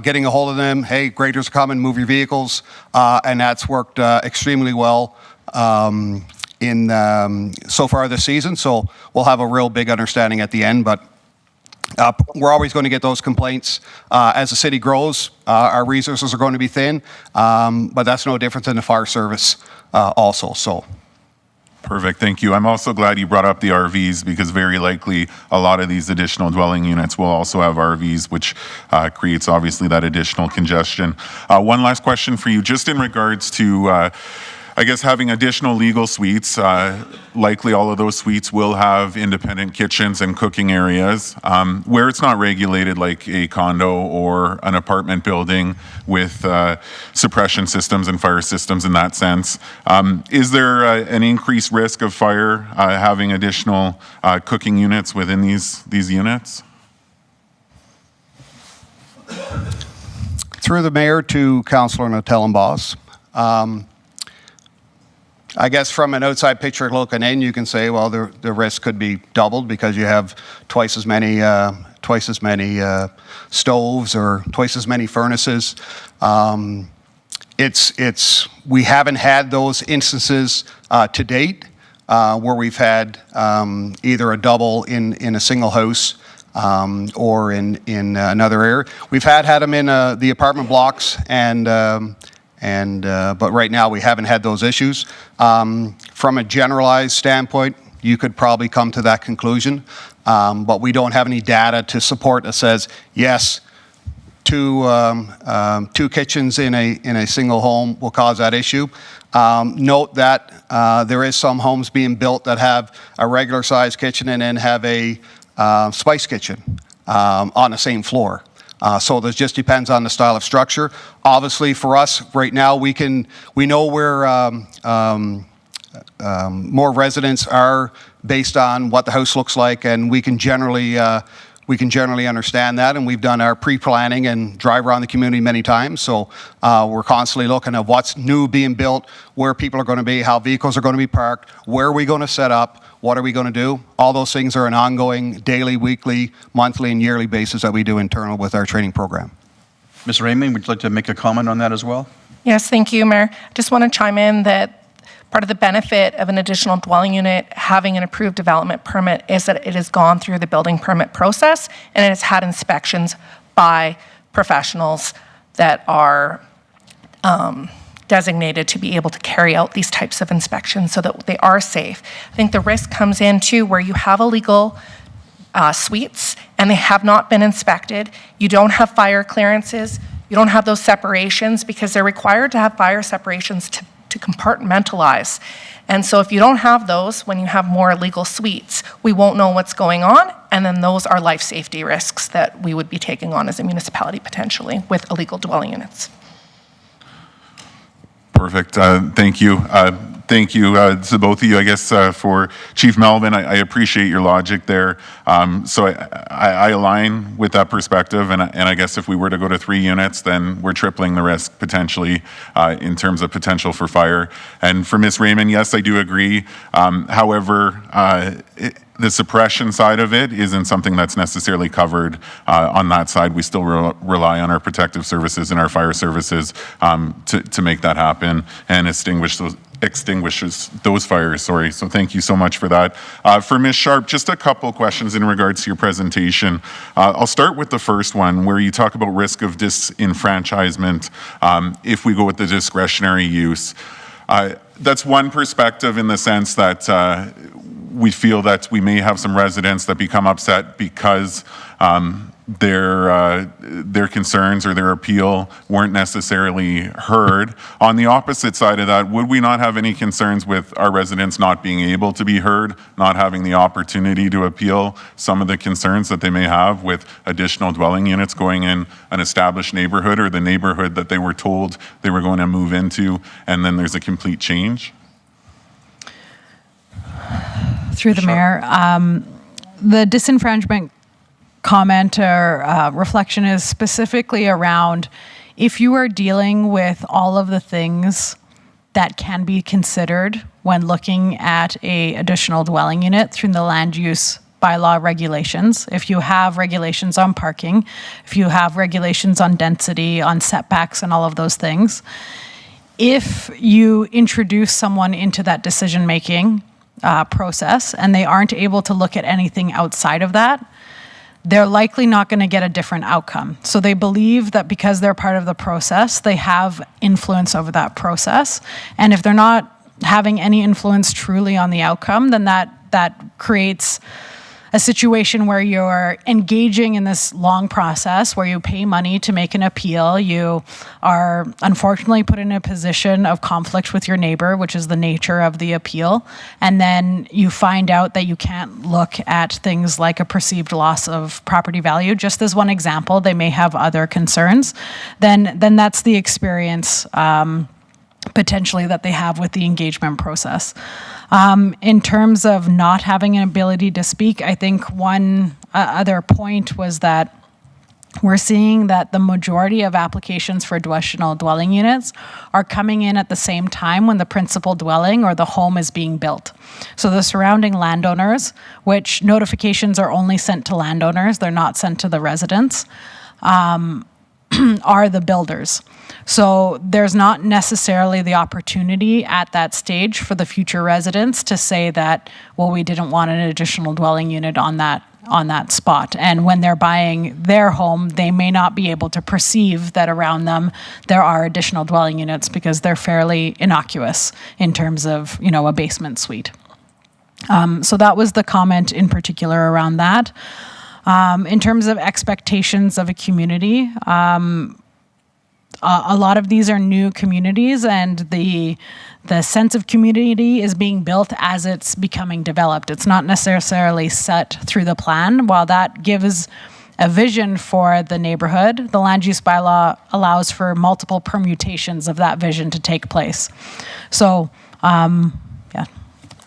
getting a hold of them. Hey, graders are coming, move your vehicles, and that's worked extremely well in so far this season. So we'll have a real big understanding at the end, but we're always going to get those complaints. As the city grows, our resources are going to be thin, but that's no different than the fire service also. So. Perfect, thank you. I'm also glad you brought up the RVs because very likely a lot of these additional dwelling units will also have RVs, which creates obviously that additional congestion. One last question for you, just in regards to I guess having additional legal suites, likely all of those suites will have independent kitchens and cooking areas. Where it's not regulated like a condo or an apartment building with suppression systems and fire systems in that sense, is there an increased risk of fire having additional cooking units within these units? Through the mayor to Councillor Natellenbos. I guess from an outside picture looking in, you can say, well, the risk could be doubled because you have twice as many stoves or twice as many furnaces. We haven't had those instances to date where we've had either a double in a single house or in another area. We've had them in the apartment blocks but right now we haven't had those issues. From a generalized standpoint, you could probably come to that conclusion, but we don't have any data to support that says, yes, two kitchens in a single home will cause that issue. Note that there is some homes being built that have a regular sized kitchen and then have a spice kitchen on the same floor. So this just depends on the style of structure. Obviously, for us right now, we know where more residents are based on what the house looks like, and we can generally understand that. And we've done our pre-planning and drive around the community many times. So we're constantly looking at what's new being built, where people are going to be, how vehicles are going to be parked, where are we going to set up. What are we going to do? All those things are an ongoing daily, weekly, monthly, and yearly basis that we do internal with our training program. Ms. Raymond, would you like to make a comment on that as well? Yes, thank you, Mayor. I just want to chime in that part of the benefit of an additional dwelling unit having an approved development permit is that it has gone through the building permit process and it has had inspections by professionals that are designated to be able to carry out these types of inspections so that they are safe. I think the risk comes into where you have illegal suites and they have not been inspected. You don't have fire clearances. You don't have those separations because they're required to have fire separations to compartmentalize. And so if you don't have those, when you have more illegal suites, we won't know what's going on. And then those are life safety risks that we would be taking on as a municipality potentially with illegal dwelling units. Perfect. Thank you. Thank you to both of you. I guess for Chief Melvin, I appreciate your logic there. So I align with that perspective, and I guess if we were to go to 3 units, then we're tripling the risk potentially in terms of potential for fire. And for Ms. Raymond, yes, I do agree. However, the suppression side of it isn't something that's necessarily covered on that side. We still rely on our protective services and our fire services to make that happen and extinguishes those fires, sorry. So thank you so much for that. For Ms. Sharp, just a couple questions in regards to your presentation. I'll start with the first one where you talk about risk of disenfranchisement if we go with the discretionary use. That's one perspective in the sense that we feel that we may have some residents that become upset because their concerns or their appeal weren't necessarily heard. On the opposite side of that, would we not have any concerns with our residents not being able to be heard, not having the opportunity to appeal some of the concerns that they may have with additional dwelling units going in an established neighborhood or the neighborhood that they were told they were going to move into, and then there's a complete change? Through the mayor, the disenfranchisement comment or reflection is specifically around if you are dealing with all of the things that can be considered when looking at a additional dwelling unit through the land use bylaw regulations. If you have regulations on parking, if you have regulations on density, on setbacks and all of those things, if you introduce someone into that decision-making process and they aren't able to look at anything outside of that, they're likely not going to get a different outcome. So they believe that because they're part of the process, they have influence over that process. And if they're not having any influence truly on the outcome, then that creates a situation where you're engaging in this long process where you pay money to make an appeal. You are unfortunately put in a position of conflict with your neighbor, which is the nature of the appeal. And then you find out that you can't look at things like a perceived loss of property value. Just as one example, they may have other concerns. Then that's the experience potentially that they have with the engagement process. In terms of not having an ability to speak, I think one other point was that we're seeing that the majority of applications for additional dwelling units are coming in at the same time when the principal dwelling or the home is being built. So the surrounding landowners, which notifications are only sent to landowners, they're not sent to the residents, are the builders. So there's not necessarily the opportunity at that stage for the future residents to say that, well, we didn't want an additional dwelling unit on that spot. And when they're buying their home, they may not be able to perceive that around them there are additional dwelling units because they're fairly innocuous in terms of, a basement suite. So that was the comment in particular around that. In terms of expectations of a community, a lot of these are new communities, and the sense of community is being built as it's becoming developed. It's not necessarily set through the plan. While that gives a vision for the neighborhood, the land use bylaw allows for multiple permutations of that vision to take place. So,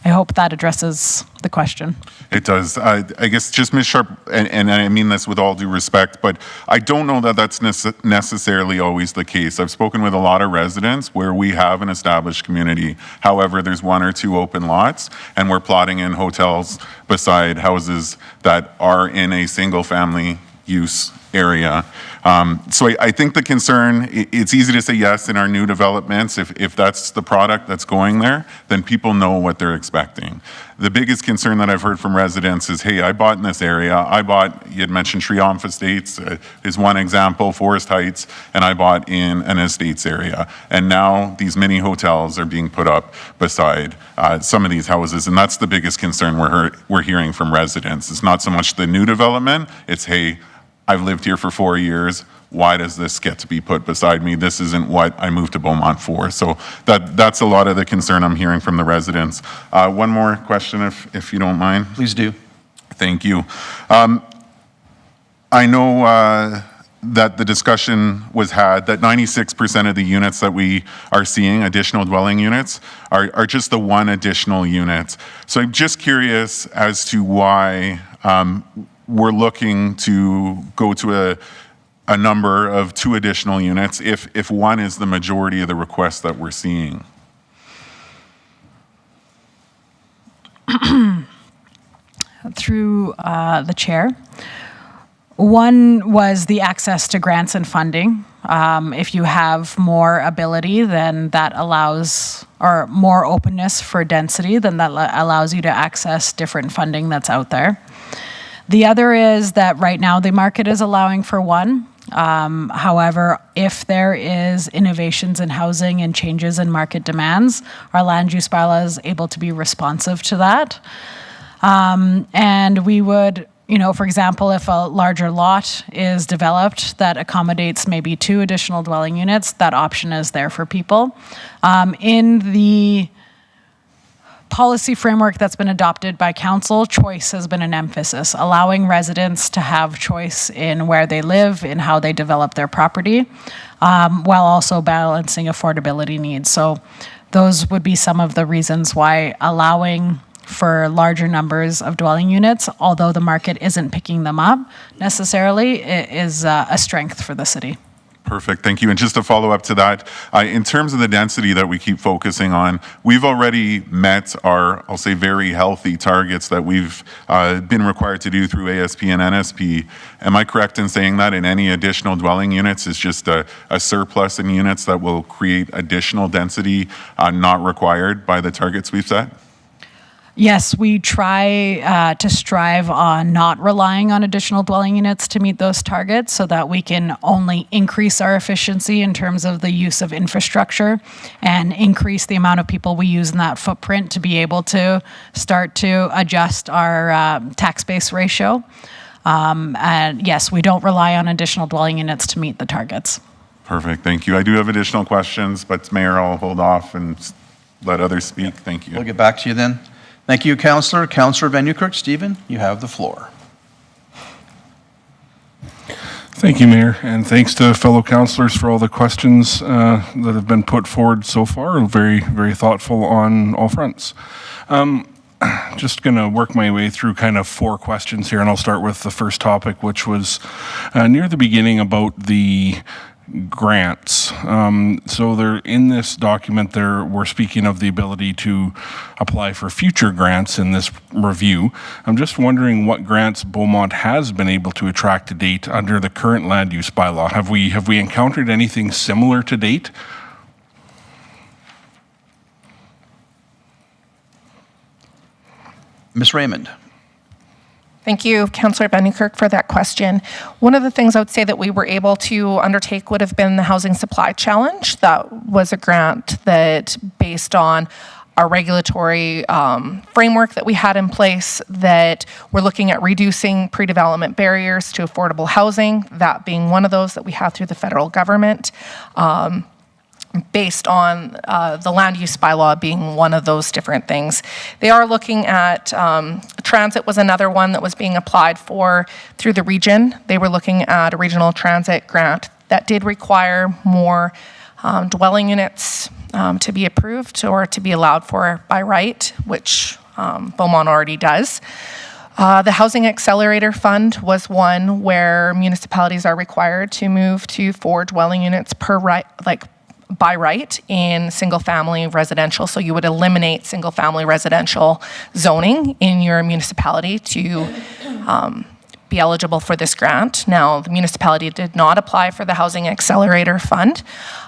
I hope that addresses the question. It does. I guess just Ms. Sharp, and I mean this with all due respect, but I don't know that that's necessarily always the case. I've spoken with a lot of residents where we have an established community. However, there's one or two open lots, and we're plotting in hotels beside houses that are in a single family use area. So I think the concern, it's easy to say yes in our new developments. If that's the product that's going there, then people know what they're expecting. The biggest concern that I've heard from residents is, hey, I bought in this area. You had mentioned Triumph Estates is one example, Forest Heights, and I bought in an estates area. And now these mini hotels are being put up beside some of these houses. And that's the biggest concern we're hearing from residents. It's not so much the new development, it's, hey, I've lived here for 4 years. Why does this get to be put beside me? This isn't what I moved to Beaumont for. So that's a lot of the concern I'm hearing from the residents. One more question, if you don't mind. Please do. Thank you. I know that the discussion was had that 96% of the units that we are seeing, additional dwelling units, are just the one additional unit. So I'm just curious as to why we're looking to go to a number of 2 additional units if one is the majority of the requests that we're seeing. Through the chair. One was the access to grants and funding. If you have more ability, then that allows, or more openness for density, then that allows you to access different funding that's out there. The other is that right now the market is allowing for one. However, if there is innovations in housing and changes in market demands, our land use bylaw is able to be responsive to that. And we would, for example, if a larger lot is developed that accommodates maybe 2 additional dwelling units, that option is there for people. In the policy framework that's been adopted by council, choice has been an emphasis, allowing residents to have choice in where they live, in how they develop their property, while also balancing affordability needs. So those would be some of the reasons why allowing for larger numbers of dwelling units, although the market isn't picking them up necessarily, it is a strength for the city. Perfect, thank you. And just to follow up to that, in terms of the density that we keep focusing on, we've already met our, I'll say, very healthy targets that we've been required to do through ASP and NSP. Am I correct in saying that? And any additional dwelling units is just a surplus in units that will create additional density not required by the targets we've set? Yes, we try to strive on not relying on additional dwelling units to meet those targets so that we can only increase our efficiency in terms of the use of infrastructure and increase the amount of people we use in that footprint to be able to start to adjust our tax base ratio. And yes, we don't rely on additional dwelling units to meet the targets. Perfect, thank you. I do have additional questions, but Mayor, I'll hold off and let others speak. Thank you. We'll get back to you then. Thank you, Councillor. Councillor Van Newkirk, Stephen, you have the floor. Thank you, Mayor, and thanks to fellow councillors for all the questions that have been put forward so far. Very, very thoughtful on all fronts. Just going to work my way through kind of 4 questions here, and I'll start with the first topic, which was near the beginning about the grants. So there, in this document, we're speaking of the ability to apply for future grants in this review. I'm just wondering what grants Beaumont has been able to attract to date under the current land use bylaw. Have we encountered anything similar to date? Ms. Raymond. Thank you, Councillor Van Newkirk, for that question. One of the things I would say that we were able to undertake would have been the Housing Supply Challenge. That was a grant that, based on our regulatory framework that we had in place, that we're looking at reducing pre-development barriers to affordable housing, that being one of those that we have through the federal government. Based on the land use bylaw being one of those different things. They are looking at, transit was another one that was being applied for through the region. They were looking at a regional transit grant that did require more dwelling units to be approved or to be allowed for by right, which Beaumont already does. The Housing Accelerator Fund was one where municipalities are required to move to 4 dwelling units per right, by right in single-family residential. So you would eliminate single-family residential zoning in your municipality to be eligible for this grant. Now, the municipality did not apply for the Housing Accelerator Fund,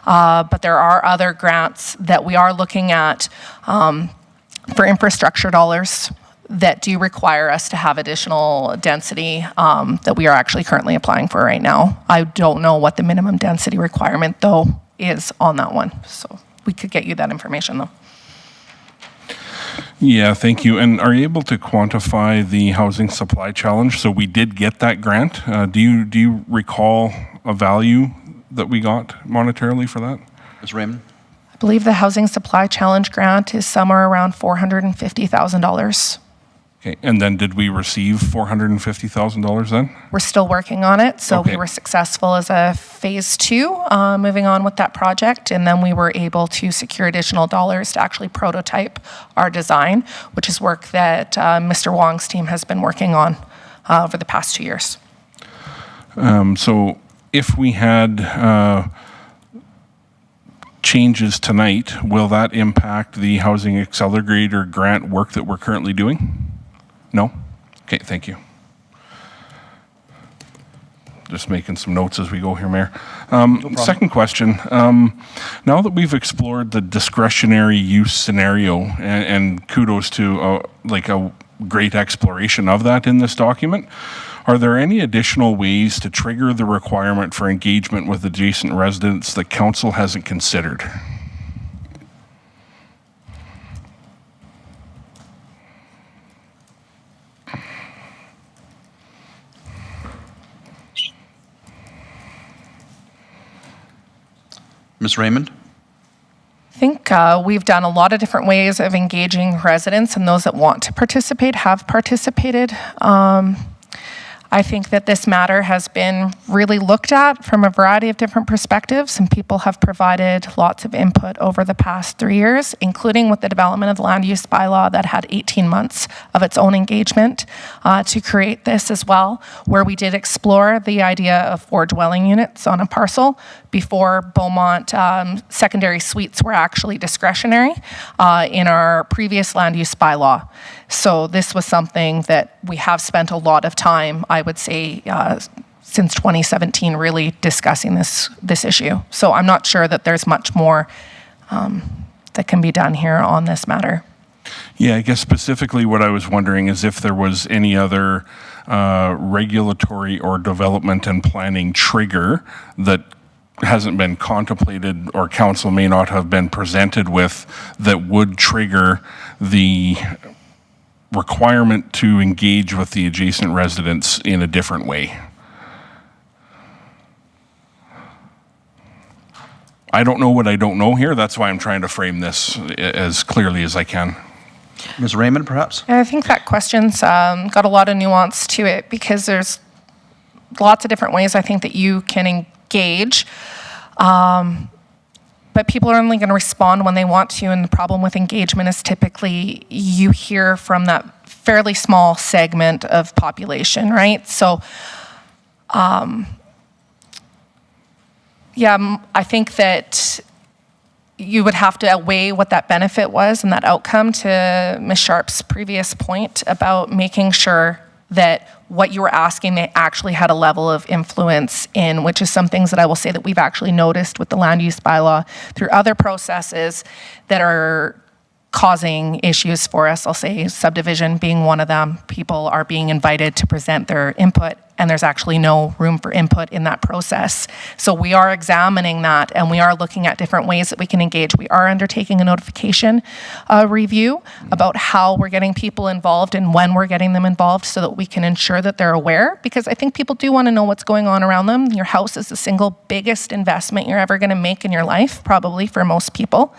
but there are other grants that we are looking at for infrastructure dollars that do require us to have additional density that we are actually currently applying for right now. I don't know what the minimum density requirement, though, is on that one. So we could get you that information, though. Yeah, thank you. And are you able to quantify the Housing Supply Challenge? So we did get that grant. Do you recall a value that we got monetarily for that? Ms. Raymond. I believe the Housing Supply Challenge grant is somewhere around $450,000. Okay, and then did we receive $450,000 then? We're still working on it, so Okay. we were successful as a phase 2, moving on with that project, and then we were able to secure additional dollars to actually prototype our design, which is work that Mr. Wong's team has been working on over the past 2 years. So if we had changes tonight, will that impact the Housing Accelerator grant work that we're currently doing? No? Okay, thank you. Just making some notes as we go here, Mayor. Second question. Now that we've explored the discretionary use scenario, and kudos to a great exploration of that in this document, are there any additional ways to trigger the requirement for engagement with adjacent residents that council hasn't considered? Ms. Raymond. I think we've done a lot of different ways of engaging residents, and those that want to participate have participated. I think that this matter has been really looked at from a variety of different perspectives, and people have provided lots of input over the past 3 years, including with the development of the land use bylaw that had 18 months of its own engagement to create this as well, where we did explore the idea of 4 dwelling units on a parcel before Beaumont secondary suites were actually discretionary in our previous land use bylaw. So this was something that we have spent a lot of time, I would say, since 2017, really discussing this issue. So I'm not sure that there's much more that can be done here on this matter. Yeah, I guess specifically what I was wondering is if there was any other regulatory or development and planning trigger that hasn't been contemplated or council may not have been presented with that would trigger the requirement to engage with the adjacent residents in a different way. I don't know what I don't know here. That's why I'm trying to frame this as clearly as I can. Ms. Raymond, perhaps? And I think that question's got a lot of nuance to it because there's lots of different ways I think that you can engage. But people are only going to respond when they want to, and the problem with engagement is typically you hear from that fairly small segment of population, right? So, yeah, I think that you would have to weigh what that benefit was and that outcome to Ms. Sharp's previous point about making sure that what you were asking they actually had a level of influence in, which is some things that I will say that we've actually noticed with the land use bylaw through other processes that are causing issues for us. I'll say subdivision being one of them. People are being invited to present their input, and there's actually no room for input in that process. So we are examining that, and we are looking at different ways that we can engage. We are undertaking a notification review about how we're getting people involved and when we're getting them involved so that we can ensure that they're aware, because I think people do want to know what's going on around them. Your house is the single biggest investment you're ever going to make in your life, probably for most people.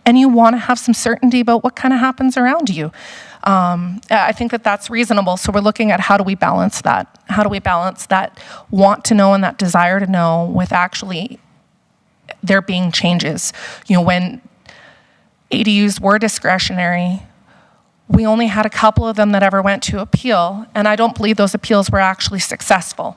And you want to have some certainty about what kind of happens around you. I think that that's reasonable. So we're looking at how do we balance that? How do we balance that want to know and that desire to know with actually there being changes? You know, when ADUs were discretionary, we only had a couple of them that ever went to appeal, and I don't believe those appeals were actually successful.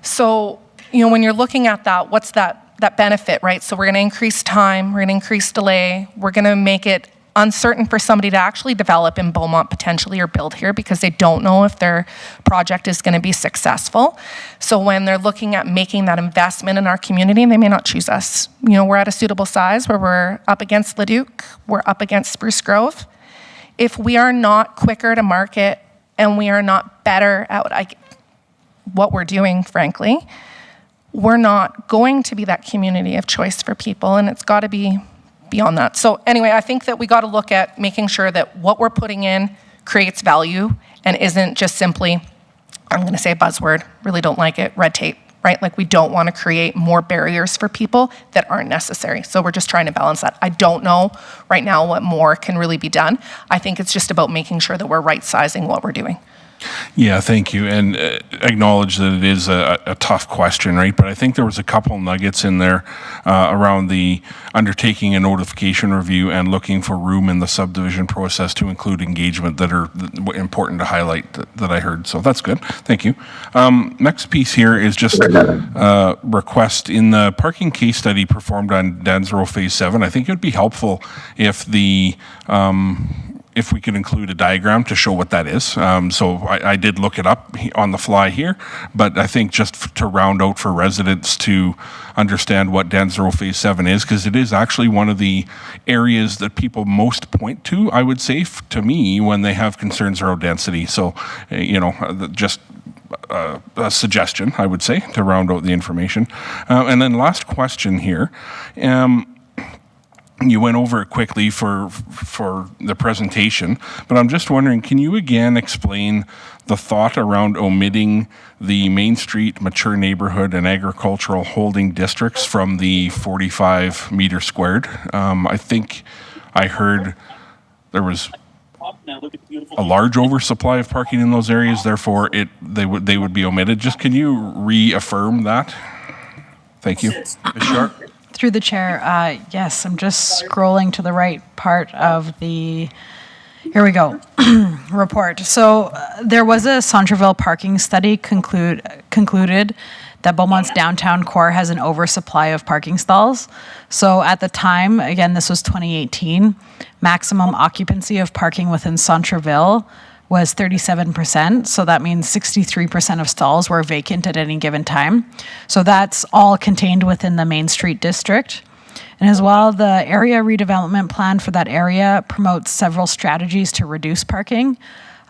So, you know, when you're looking at that, what's that benefit, right? So we're going to increase time, we're going to increase delay, we're going to make it uncertain for somebody to actually develop in Beaumont potentially or build here because they don't know if their project is going to be successful. So when they're looking at making that investment in our community, they may not choose us. You know, we're at a suitable size where we're up against Leduc, we're up against Spruce Grove. If we are not quicker to market and we are not better at what we're doing, frankly, we're not going to be that community of choice for people, and it's got to be beyond that. So anyway, I think that we got to look at making sure that what we're putting in creates value and isn't just simply, I'm going to say a buzzword, really don't like it, red tape, right? Like we don't want to create more barriers for people that aren't necessary. So we're just trying to balance that. I don't know right now what more can really be done. I think it's just about making sure that we're right-sizing what we're doing. Yeah, thank you. And acknowledge that it is a tough question, right? But I think there was a couple nuggets in there around the undertaking a notification review and looking for room in the subdivision process to include engagement that are important to highlight that I heard. So that's good. Thank you. Next piece here is just request in the parking case study performed on Dansborough Phase 7. I think it would be helpful if the if we could include a diagram to show what that is. So I did look it up on the fly here, but I think just to round out for residents to understand what Dansborough Phase 7 is, because it is actually one of the areas that people most point to, I would say, to me, when they have concerns around density. So, you know, just a suggestion, I would say, to round out the information. And then last question here. You went over it quickly for the presentation, but I'm just wondering, can you again explain the thought around omitting the Main Street, mature neighborhood, and agricultural holding districts from the 45 meter squared? I think I heard there was a large oversupply of parking in those areas, therefore they would be omitted. Just can you reaffirm that? Thank you. Ms. Sharp? Through the chair, yes, I'm just scrolling to the right part of the, here we go, report. So there was a Centreville parking study concluded that Beaumont's downtown core has an oversupply of parking stalls. So at the time, again, this was 2018, maximum occupancy of parking within Centreville was 37%. So that means 63% of stalls were vacant at any given time. So that's all contained within the Main Street district. And as well, the area redevelopment plan for that area promotes several strategies to reduce parking,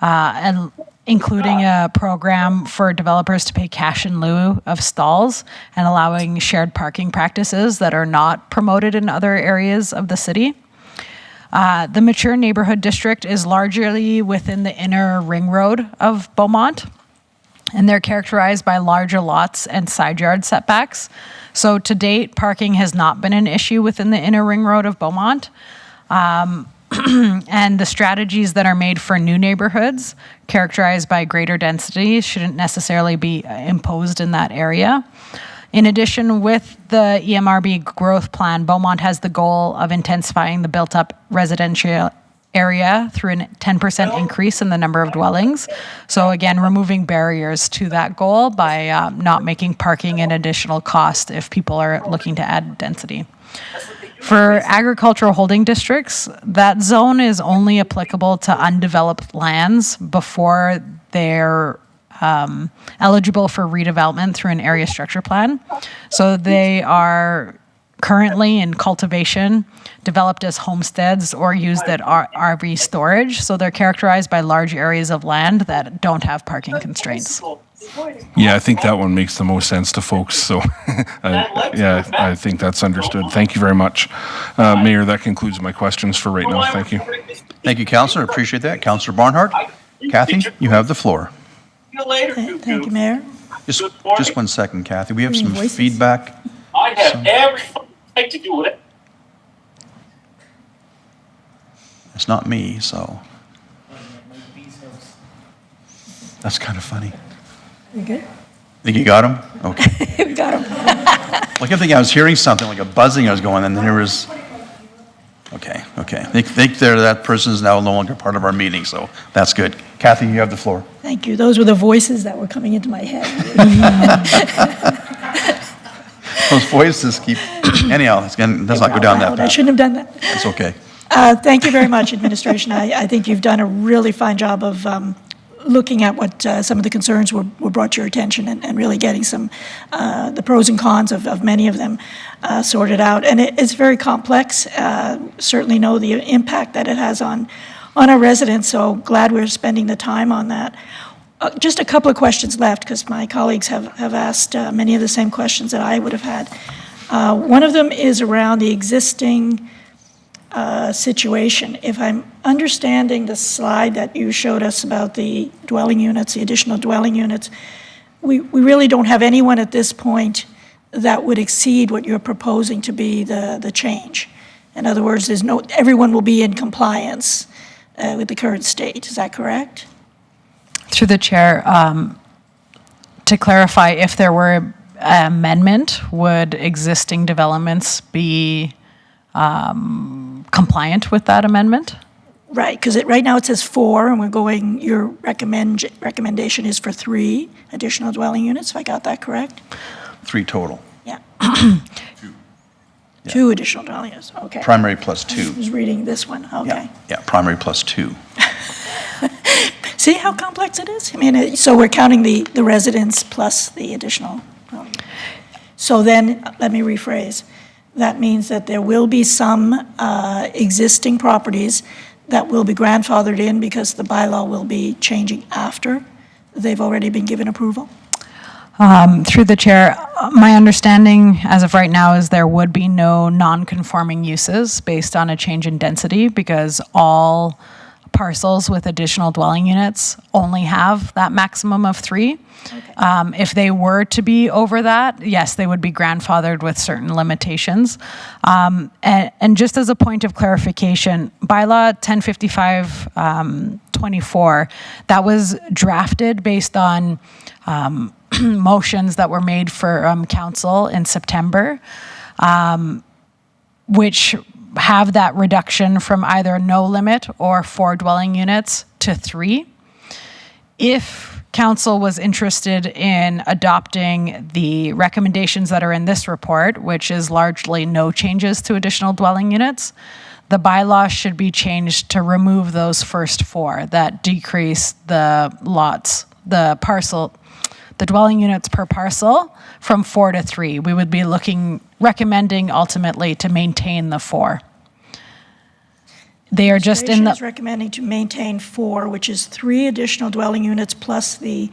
and including a program for developers to pay cash in lieu of stalls and allowing shared parking practices that are not promoted in other areas of the city. The mature neighborhood district is largely within the inner ring road of Beaumont, and they're characterized by larger lots and side yard setbacks. So to date, parking has not been an issue within the inner ring road of Beaumont. And the strategies that are made for new neighborhoods characterized by greater density shouldn't necessarily be imposed in that area. In addition, with the EMRB growth plan, Beaumont has the goal of intensifying the built-up residential area through a 10% increase in the number of dwellings. So again, removing barriers to that goal by not making parking an additional cost if people are looking to add density. For agricultural holding districts, that zone is only applicable to undeveloped lands before they're eligible for redevelopment through an area structure plan. So they are currently in cultivation, developed as homesteads, or used at RV storage. So they're characterized by large areas of land that don't have parking constraints. Yeah, I think that one makes the most sense to folks. So, yeah, I think that's understood. Thank you very much. Mayor, that concludes my questions for right now. Thank you. Thank you, Councillor. Appreciate that. Councillor Barnhart? Kathy, you have the floor. Thank you, Mayor. Just 1 second, Kathy. We have some voices. feedback. I have every right to do it. It's not me, so. That's kind of funny. You good? Think you got him? Okay. We got him. Like I think I was hearing something, like a buzzing I was going, and then there was, okay. Think that person is now no longer part of our meeting, so that's good. Kathy, you have the floor. Thank you. Those were the voices that were coming into my head. Those voices keep, anyhow, let's not go down that I path. shouldn't have done that. It's okay. Thank you very much, administration. I think you've done a really fine job of looking at what some of the concerns were brought to your attention and really getting some, the pros and cons of many of them sorted out. And it's very complex. Certainly know the impact that it has on our residents, so glad we're spending the time on that. Just a couple of questions left, because my colleagues have asked many of the same questions that I would have had. One of them is around the existing situation. If I'm understanding the slide that you showed us about the dwelling units, the additional dwelling units, we really don't have anyone at this point that would exceed what you're proposing to be the change. In other words, everyone will be in compliance with the current state. Is that correct? Through the chair, to clarify, if there were an amendment, would existing developments be compliant with that amendment? Right, because right now it says 4, and we're going, your recommendation is for 3 additional dwelling units, if I got that correct? 3 total. Yeah. 2 additional dwelling units, okay. Primary plus 2. I was reading this one, okay. Yeah, primary plus 2. See how complex it is? I mean, so we're counting the residents plus the additional. So then, let me rephrase. That means that there will be some existing properties that will be grandfathered in because the bylaw will be changing after they've already been given approval? Through the chair, my understanding as of right now is there would be no non-conforming uses based on a change in density because all parcels with additional dwelling units only have that maximum of 3. If they were to be over that, yes, they would be grandfathered with certain limitations. And just as a point of clarification, bylaw 1055-24, that was drafted based on motions that were made for council in September, which have that reduction from either no limit or 4 dwelling units to 3. If council was interested in adopting the recommendations that are in this report, which is largely no changes to additional dwelling units, the bylaw should be changed to remove those first 4 that decrease the lots, the dwelling units per parcel from 4 to 3. We would be recommending ultimately to maintain the 4. They are just in Administration is the, recommending to maintain 4, which is 3 additional dwelling units plus the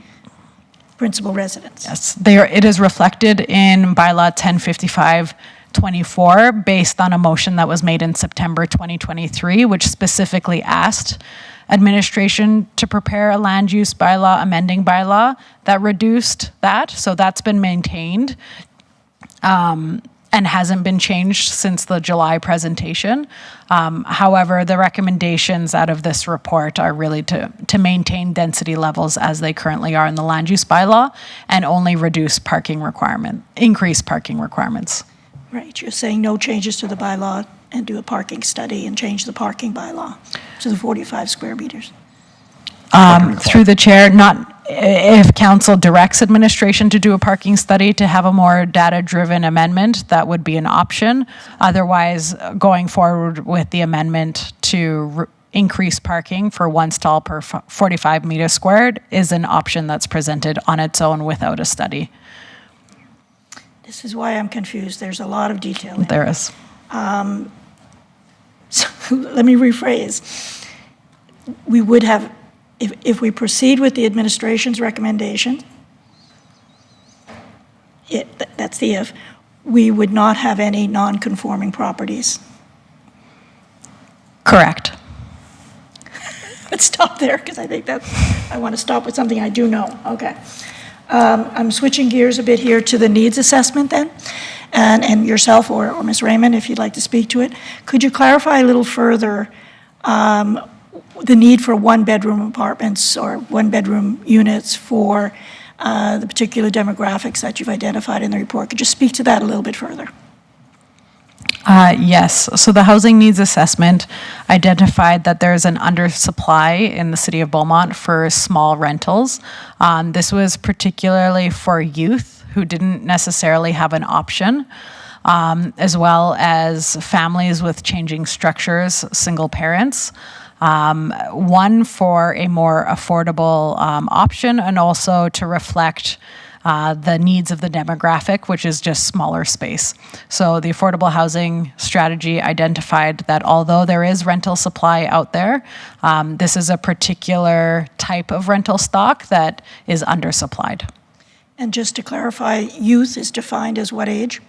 principal residence. yes, it is reflected in bylaw 1055-24 based on a motion that was made in September 2023, which specifically asked administration to prepare a land use bylaw, amending bylaw that reduced that. So that's been maintained. And hasn't been changed since the July presentation. However, the recommendations out of this report are really to maintain density levels as they currently are in the land use bylaw and only increase parking requirements. Right, you're saying no changes to the bylaw and do a parking study and change the parking bylaw to the 45 square meters. Through the chair, not if council directs administration to do a parking study to have a more data-driven amendment, that would be an option. Otherwise, going forward with the amendment to increase parking for 1 stall per 45 meters squared is an option that's presented on its own without a study. This is why I'm confused. There's a lot of detail in There is. So let me rephrase. We would have, if we proceed with the administration's recommendation, that's the if, we would not have any non-conforming properties. Correct. Let's stop there, because I think I want to stop with something I do know. Okay. I'm switching gears a bit here to the needs assessment then, and yourself or Ms. Raymond, if you'd like to speak to it. Could you clarify a little further the need for 1-bedroom apartments or 1-bedroom units for the particular demographics that you've identified in the report? Could you speak to that a little bit further? Yes. So the housing needs assessment identified that there's an undersupply in the city of Beaumont for small rentals. This was particularly for youth who didn't necessarily have an option, as well as families with changing structures, single parents. One for a more affordable option, and also to reflect the needs of the demographic, which is just smaller space. So the affordable housing strategy identified that although there is rental supply out there, this is a particular type of rental stock that is undersupplied. And just to clarify, youth is defined as what age?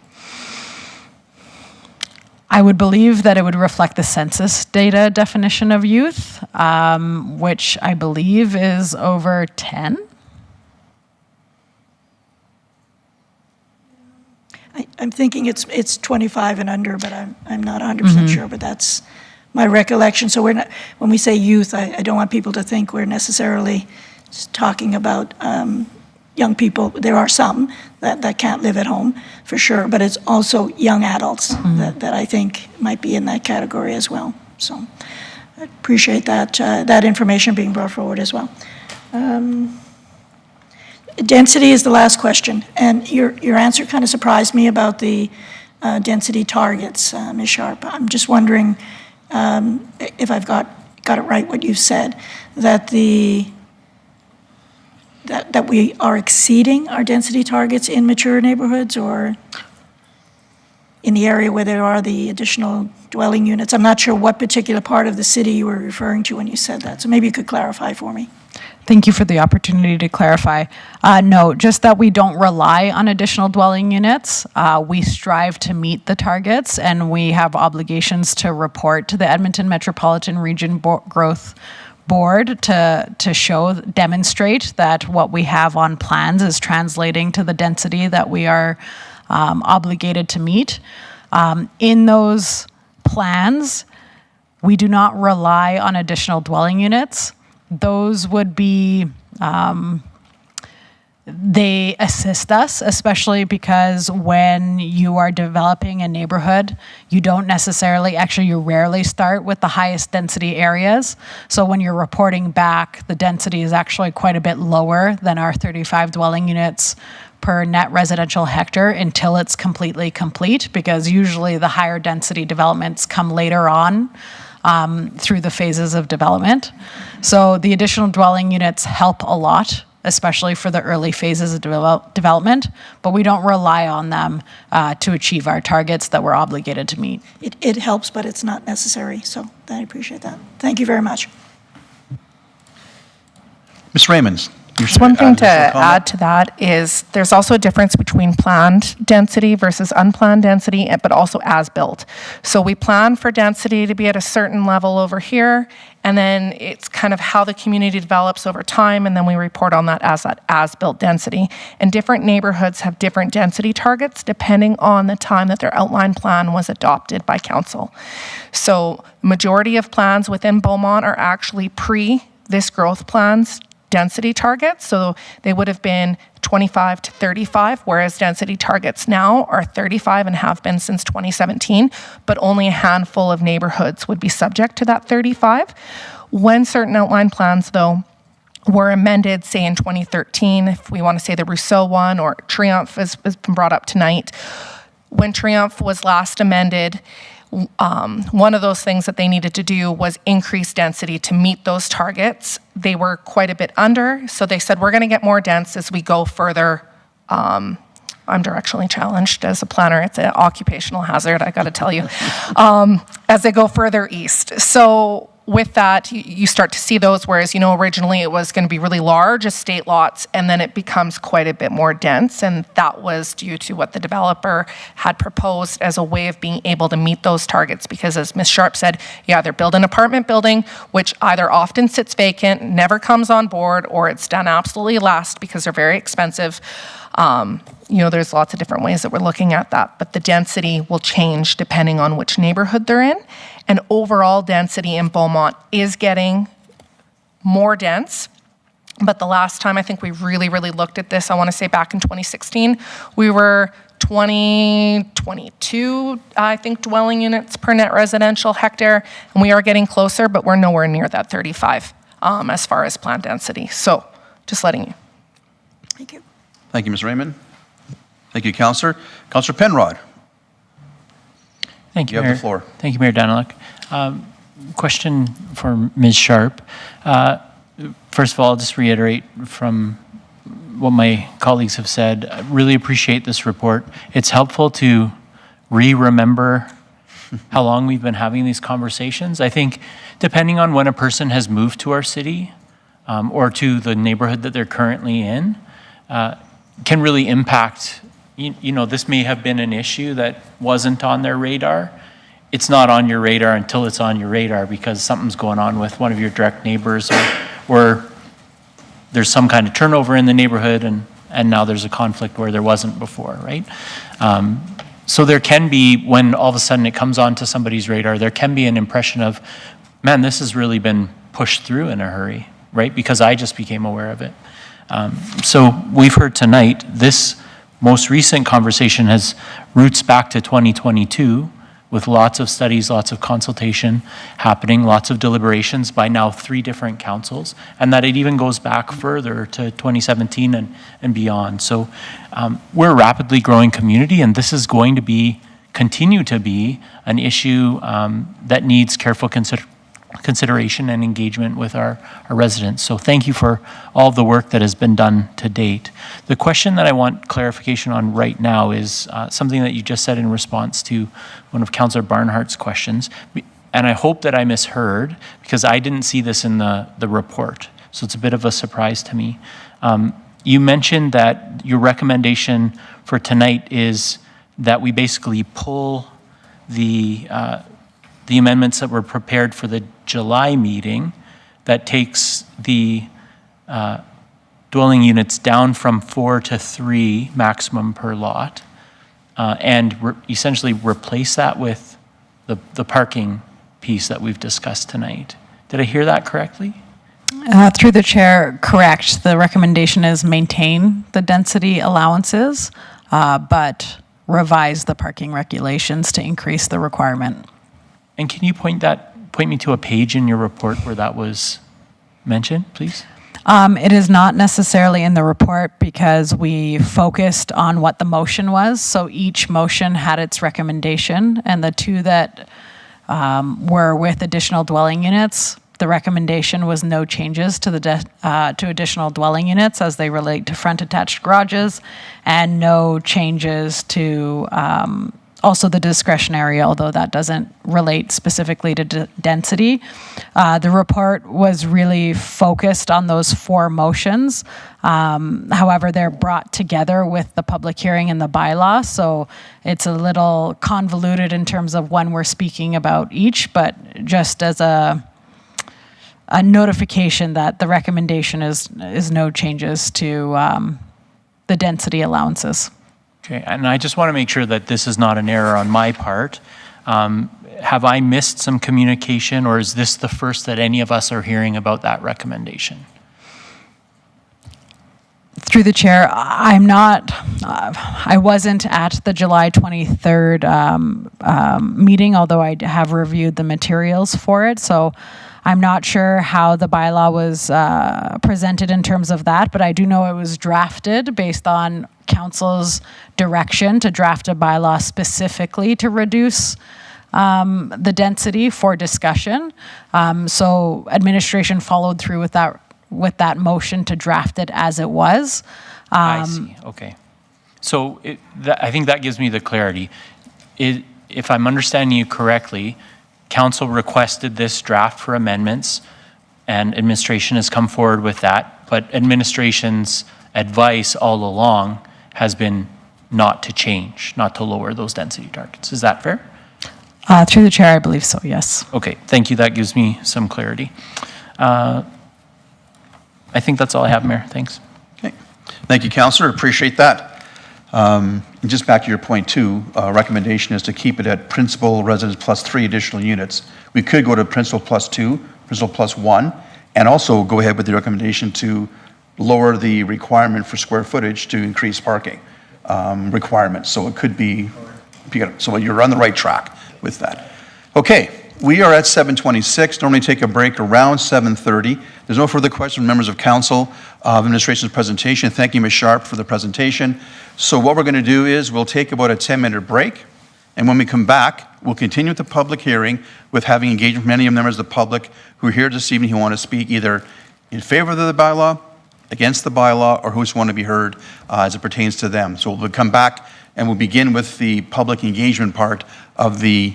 I would believe that it would reflect the census data definition of youth, which I believe is over 10. I'm thinking it's 25 and under, but I'm not 100% sure, but that's my recollection. So we're not, when we say youth, I don't want people to think we're necessarily just talking about young people. There are some that can't live at home, for sure, but it's also young adults that I think might be in that category as well. So I appreciate that information being brought forward as well. Density is the last question, and your answer kind of surprised me about the density targets, Ms. Sharp. I'm just wondering if I've got it right, what you've said, that that we are exceeding our density targets in mature neighborhoods or in the area where there are the additional dwelling units. I'm not sure what particular part of the city you were referring to when you said that, so maybe you could clarify for me. Thank you for the opportunity to clarify. No, just that we don't rely on additional dwelling units. We strive to meet the targets, and we have obligations to report to the Edmonton Metropolitan Region Growth Board to demonstrate that what we have on plans is translating to the density that we are obligated to meet. In those plans, we do not rely on additional dwelling units. Those would be, they assist us, especially because when you are developing a neighborhood, you don't necessarily, actually you rarely start with the highest density areas. So when you're reporting back, the density is actually quite a bit lower than our 35 dwelling units per net residential hectare until it's completely complete, because usually the higher density developments come later on through the phases of development. So the additional dwelling units help a lot, especially for the early phases of development, but we don't rely on them to achieve our targets that we're obligated to meet. It helps, but it's not necessary, so I appreciate that. Thank you very much. Ms. Raymond. Just one thing to add to that is there's also a difference between planned density versus unplanned density, but also as-built. So we plan for density to be at a certain level over here, and then it's kind of how the community develops over time, and then we report on that as-built density. And different neighborhoods have different density targets depending on the time that their outline plan was adopted by council. So majority of plans within Beaumont are actually this growth plan's density targets, so they would have been 25 to 35, whereas density targets now are 35 and have been since 2017, but only a handful of neighborhoods would be subject to that 35. When certain outline plans, though, were amended, say in 2013, if we want to say the Rousseau one, or Triumph has been brought up tonight, when Triumph was last amended, one of those things that they needed to do was increase density to meet those targets. They were quite a bit under, so they said, we're going to get more dense as we go further. I'm directionally challenged as a planner. It's an occupational hazard, I got to tell you, as they go further east. So with that, you start to see those, whereas, originally it was going to be really large estate lots, and then it becomes quite a bit more dense, and that was due to what the developer had proposed as a way of being able to meet those targets, because as Ms. Sharp said, you either build an apartment building, which either often sits vacant, never comes on board, or it's done absolutely last because they're very expensive. There's lots of different ways that we're looking at that, but the density will change depending on which neighborhood they're in. And overall density in Beaumont is getting more dense. But the last time I think we really, really looked at this, I want to say back in 2016, we were 22, I think, dwelling units per net residential hectare. And we are getting closer, but we're nowhere near that 35 as far as planned density. So just letting you. Thank you. Thank you, Ms. Raymond. Thank you, Councillor. Councillor Penrod. Thank you, You have Mayor. the floor. Thank you, Mayor Daniluk. Question for Ms. Sharp. First of all, I'll just reiterate from what my colleagues have said. I really appreciate this report. It's helpful to remember how long we've been having these conversations. I think depending on when a person has moved to our city or to the neighborhood that they're currently in, can really impact. This may have been an issue that wasn't on their radar. It's not on your radar until it's on your radar because something's going on with one of your direct neighbors, or there's some kind of turnover in the neighborhood, and now there's a conflict where there wasn't before, right? So there can be, when all of a sudden it comes onto somebody's radar, there can be an impression of, man, this has really been pushed through in a hurry, right? Because I just became aware of it. So we've heard tonight, this most recent conversation has roots back to 2022 with lots of studies, lots of consultation happening, lots of deliberations by now 3 different councils, and that it even goes back further to 2017 and beyond. So we're a rapidly growing community, and this is going to continue to be an issue that needs careful consideration and engagement with our residents. So thank you for all of the work that has been done to date. The question that I want clarification on right now is something that you just said in response to one of Councillor Barnhart's questions. And I hope that I misheard because I didn't see this in the report. so it's a bit of a surprise to me. You mentioned that your recommendation for tonight is that we basically pull the amendments that were prepared for the July meeting that takes the dwelling units down from 4 to 3 maximum per lot, and essentially replace that with the parking piece that we've discussed tonight. Did I hear that correctly? Through the chair, correct. The recommendation is maintain the density allowances, but revise the parking regulations to increase the requirement. And can you point me to a page in your report where that was mentioned, please? It is not necessarily in the report because we focused on what the motion was. So each motion had its recommendation, and the two that were with additional dwelling units, the recommendation was no changes to to additional dwelling units as they relate to front attached garages, and no changes to also the discretionary, although that doesn't relate specifically to density. The report was really focused on those 4 motions. However, they're brought together with the public hearing and the bylaw, so it's a little convoluted in terms of when we're speaking about each, but just as a notification that the recommendation is no changes to the density allowances. Okay, and I just want to make sure that this is not an error on my part. Have I missed some communication, or is this the first that any of us are hearing about that recommendation? Through the chair, I wasn't at the July 23rd meeting, although I have reviewed the materials for it. So I'm not sure how the bylaw was presented in terms of that, but I do know it was drafted based on council's direction to draft a bylaw specifically to reduce the density for discussion. So administration followed through with that motion to draft it as it was. I see, okay. So I think that gives me the clarity. If I'm understanding you correctly, council requested this draft for amendments, and administration has come forward with that, but administration's advice all along has been not to change, not to lower those density targets. Is that fair? Through the chair, I believe so, yes. Okay, thank you. That gives me some clarity. I think that's all I have, Mayor. Thanks. Okay. Thank you, Councillor. Appreciate that. And just back to your point too, recommendation is to keep it at principal residence plus 3 additional units. We could go to principal plus 2, principal plus 1, and also go ahead with the recommendation to lower the requirement for square footage to increase parking requirements. So it could be, so you're on the right track with that. Okay, we are at 7:26. Normally take a break around 7:30. There's no further questions from members of council of administration's presentation. Thank you, Ms. Sharp, for the presentation. So what we're going to do is we'll take about a 10-minute break, and when we come back, we'll continue with the public hearing with having engagement from many members of the public who are here this evening who want to speak either in favor of the bylaw, against the bylaw, or who just want to be heard as it pertains to them. So we'll come back and we'll begin with the public engagement part of the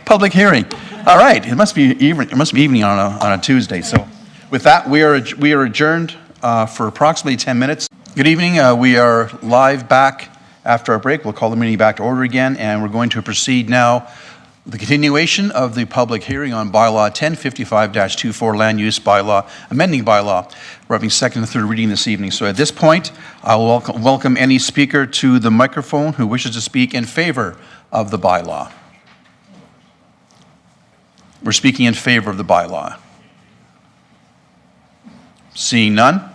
public hearing. All right, it must be evening on a Tuesday. So with that, we are adjourned for approximately 10 minutes. Good evening. We are live back after our break. We'll call the meeting back to order again, and we're going to proceed now the continuation of the public hearing on bylaw 1055-24 land use bylaw, amending bylaw. We're having second and third reading this evening. So at this point, I will welcome any speaker to the microphone who wishes to speak in favor of the bylaw. We're speaking in favor of the bylaw. Seeing none.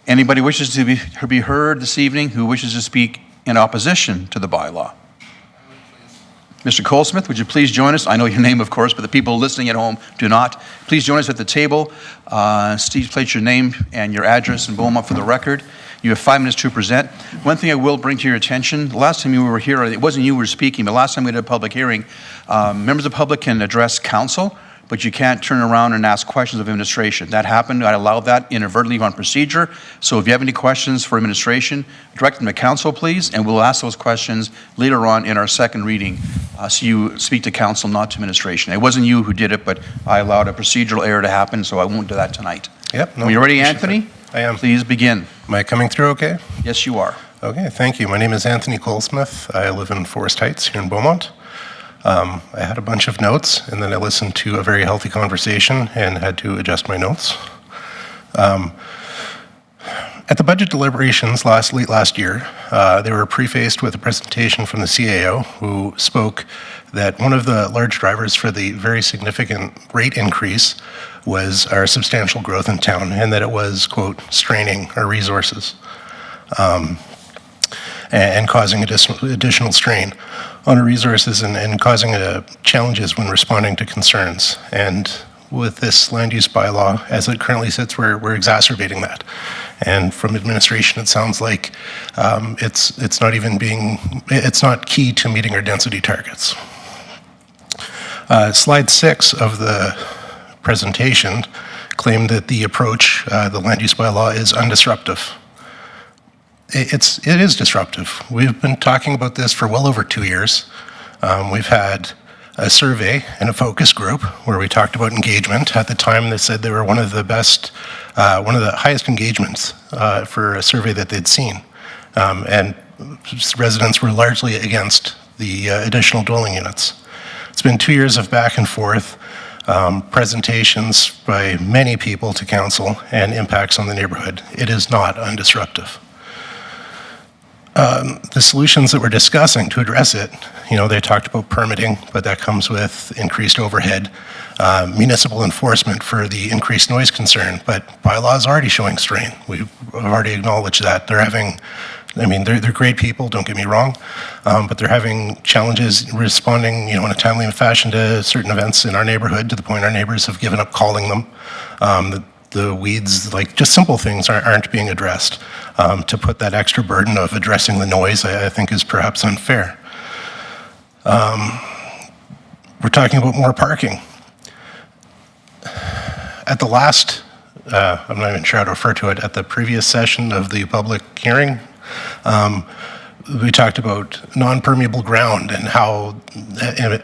Anybody wishes to be heard this evening who wishes to speak in opposition to the bylaw? Mr. Colesmith, would you please join us? I know your name, of course, but the people listening at home do not. Please join us at the table. Steve, place your name and your address and Beaumont for the record. You have 5 minutes to present. One thing I will bring to your attention, the last time you were here, it wasn't you who were speaking, but last time we did a public hearing, members of the public can address council but you can't turn around and ask questions of administration. That happened. I allowed that inadvertently on procedure. So if you have any questions for administration, direct them to council, please, and we'll ask those questions later on in our second reading. So you speak to council, not to administration. It wasn't you who did it, but I allowed a procedural error to happen, so I won't do that tonight. Yep. Are you ready, Anthony? I am. Please begin. Am I coming through okay? Yes, you are. Okay, thank you. My name is Anthony Colesmith. I live in Forest Heights here in Beaumont. I had a bunch of notes, and then I listened to a very healthy conversation and had to adjust my notes. At the budget deliberations late last year, they were prefaced with a presentation from the CAO, who spoke that one of the large drivers for the very significant rate increase was our substantial growth in town, and that it was, quote, straining our resources and causing additional strain on our resources and causing challenges when responding to concerns. And with this land use bylaw, as it currently sits, we're exacerbating that. And from administration, it sounds like it's not key to meeting our density targets. Slide 6 of the presentation claimed that the approach, the land use bylaw, is undisruptive. It is disruptive. We've been talking about this for well over 2 years. We've had a survey and a focus group where we talked about engagement. At the time, they said they were one of the highest engagements for a survey that they'd seen. And residents were largely against the additional dwelling units. It's been 2 years of back and forth, presentations by many people to council, and impacts on the neighborhood. It is not undisruptive. The solutions that we're discussing to address it, they talked about permitting, but that comes with increased overhead, municipal enforcement for the increased noise concern, but bylaw is already showing strain. We've already acknowledged that. They're great people, don't get me wrong, but they're having challenges responding, in a timely fashion to certain events in our neighborhood, to the point our neighbors have given up calling them. The weeds, like just simple things, aren't being addressed. To put that extra burden of addressing the noise, I think, is perhaps unfair. We're talking about more parking. At the last, I'm not even sure how to refer to it, at the previous session of the public hearing, we talked about non-permeable ground and how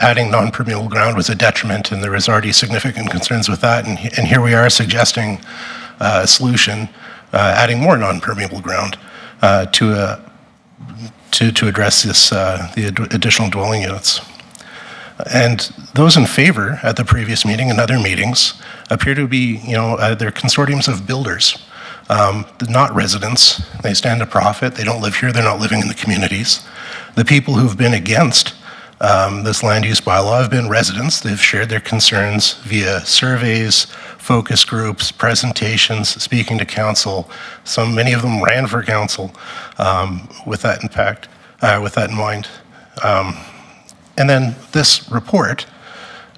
adding non-permeable ground was a detriment, and there was already significant concerns with that. And here we are suggesting a solution, adding more non-permeable ground to address this, the additional dwelling units. And those in favor at the previous meeting and other meetings appear to be, they're consortiums of builders. Not residents. They stand to profit. They don't live here. They're not living in the communities. The people who've been against this land use bylaw have been residents. They've shared their concerns via surveys, focus groups, presentations, speaking to council. Many of them ran for council with that in mind. And then this report,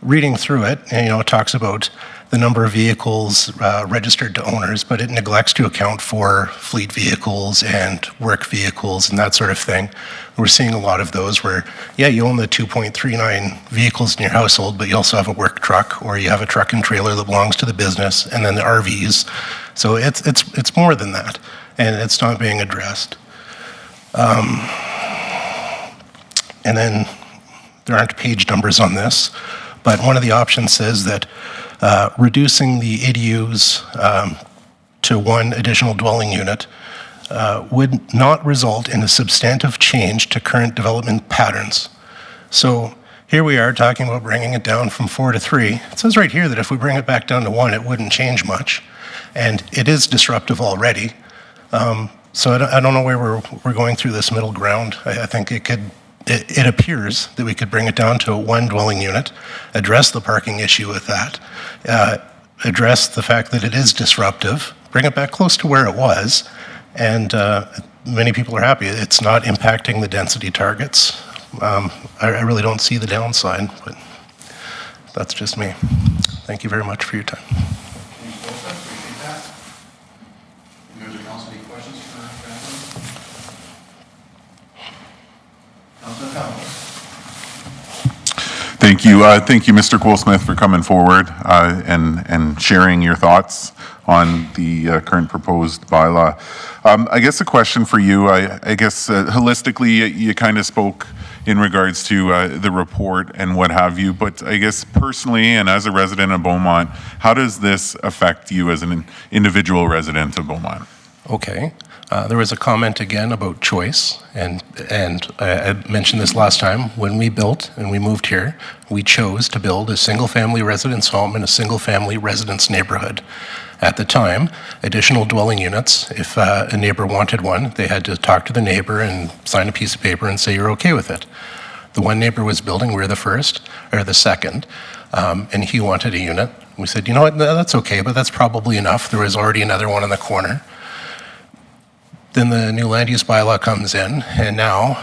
reading through it, it talks about the number of vehicles registered to owners, but it neglects to account for fleet vehicles and work vehicles and that sort of thing. We're seeing a lot of those where, you own the 2.39 vehicles in your household, but you also have a work truck, or you have a truck and trailer that belongs to the business, and then the RVs. So it's more than that, and it's not being addressed. And then there aren't page numbers on this, but one of the options says that reducing the ADUs to one additional dwelling unit would not result in a substantive change to current development patterns. So here we are talking about bringing it down from 4 to 3. It says right here that if we bring it back down to 1, it wouldn't change much. And it is disruptive already. So I don't know where we're going through this middle ground. I think it appears that we could bring it down to a one dwelling unit, address the parking issue with that, address the fact that it is disruptive, bring it back close to where it was, and many people are happy. It's not impacting the density targets. I really don't see the downside, but that's just me. Thank you very much for your time. Thank you. Thank you, Mr. Coolsmith, for coming forward and sharing your thoughts on the current proposed bylaw. I guess a question for you, I guess holistically, you kind of spoke in regards to the report and what have you, but I guess personally and as a resident of Beaumont, how does this affect you as an individual resident of Beaumont? Okay. There was a comment again about choice, and I mentioned this last time. When we built and we moved here, we chose to build a single-family residence home in a single-family residence neighborhood. At the time, additional dwelling units, if a neighbor wanted one, they had to talk to the neighbor and sign a piece of paper and say you're okay with it. The one neighbor was building, we were the first, or the second, and he wanted a unit. We said, you know what, that's okay, but that's probably enough. There was already another one in the corner. Then the new land use bylaw comes in, and now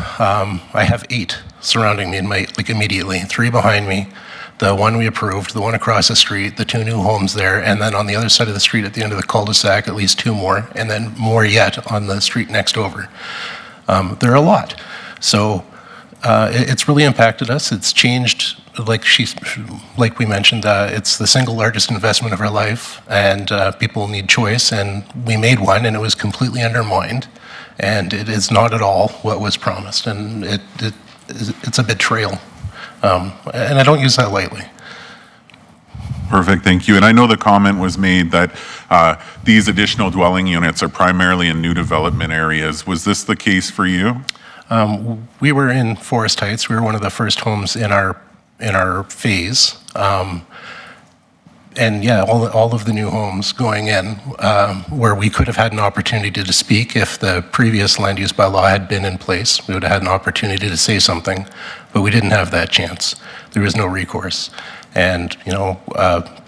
I have 8 surrounding me immediately, 3 behind me, the one we approved, the one across the street, the 2 new homes there, and then on the other side of the street at the end of the cul-de-sac, at least 2 more, and then more yet on the street next over. There are a lot. So it's really impacted us. It's changed, like we mentioned, it's the single largest investment of our life, and people need choice, and we made one, and it was completely undermined, and it is not at all what was promised, and it's a betrayal, and I don't use that lightly. Perfect, thank you. And I know the comment was made that these additional dwelling units are primarily in new development areas. Was this the case for you? We were in Forest Heights. We were one of the first homes in our phase. And yeah, all of the new homes going in, where we could have had an opportunity to speak if the previous land use bylaw had been in place. We would have had an opportunity to say something, but we didn't have that chance. There was no recourse. And, you know,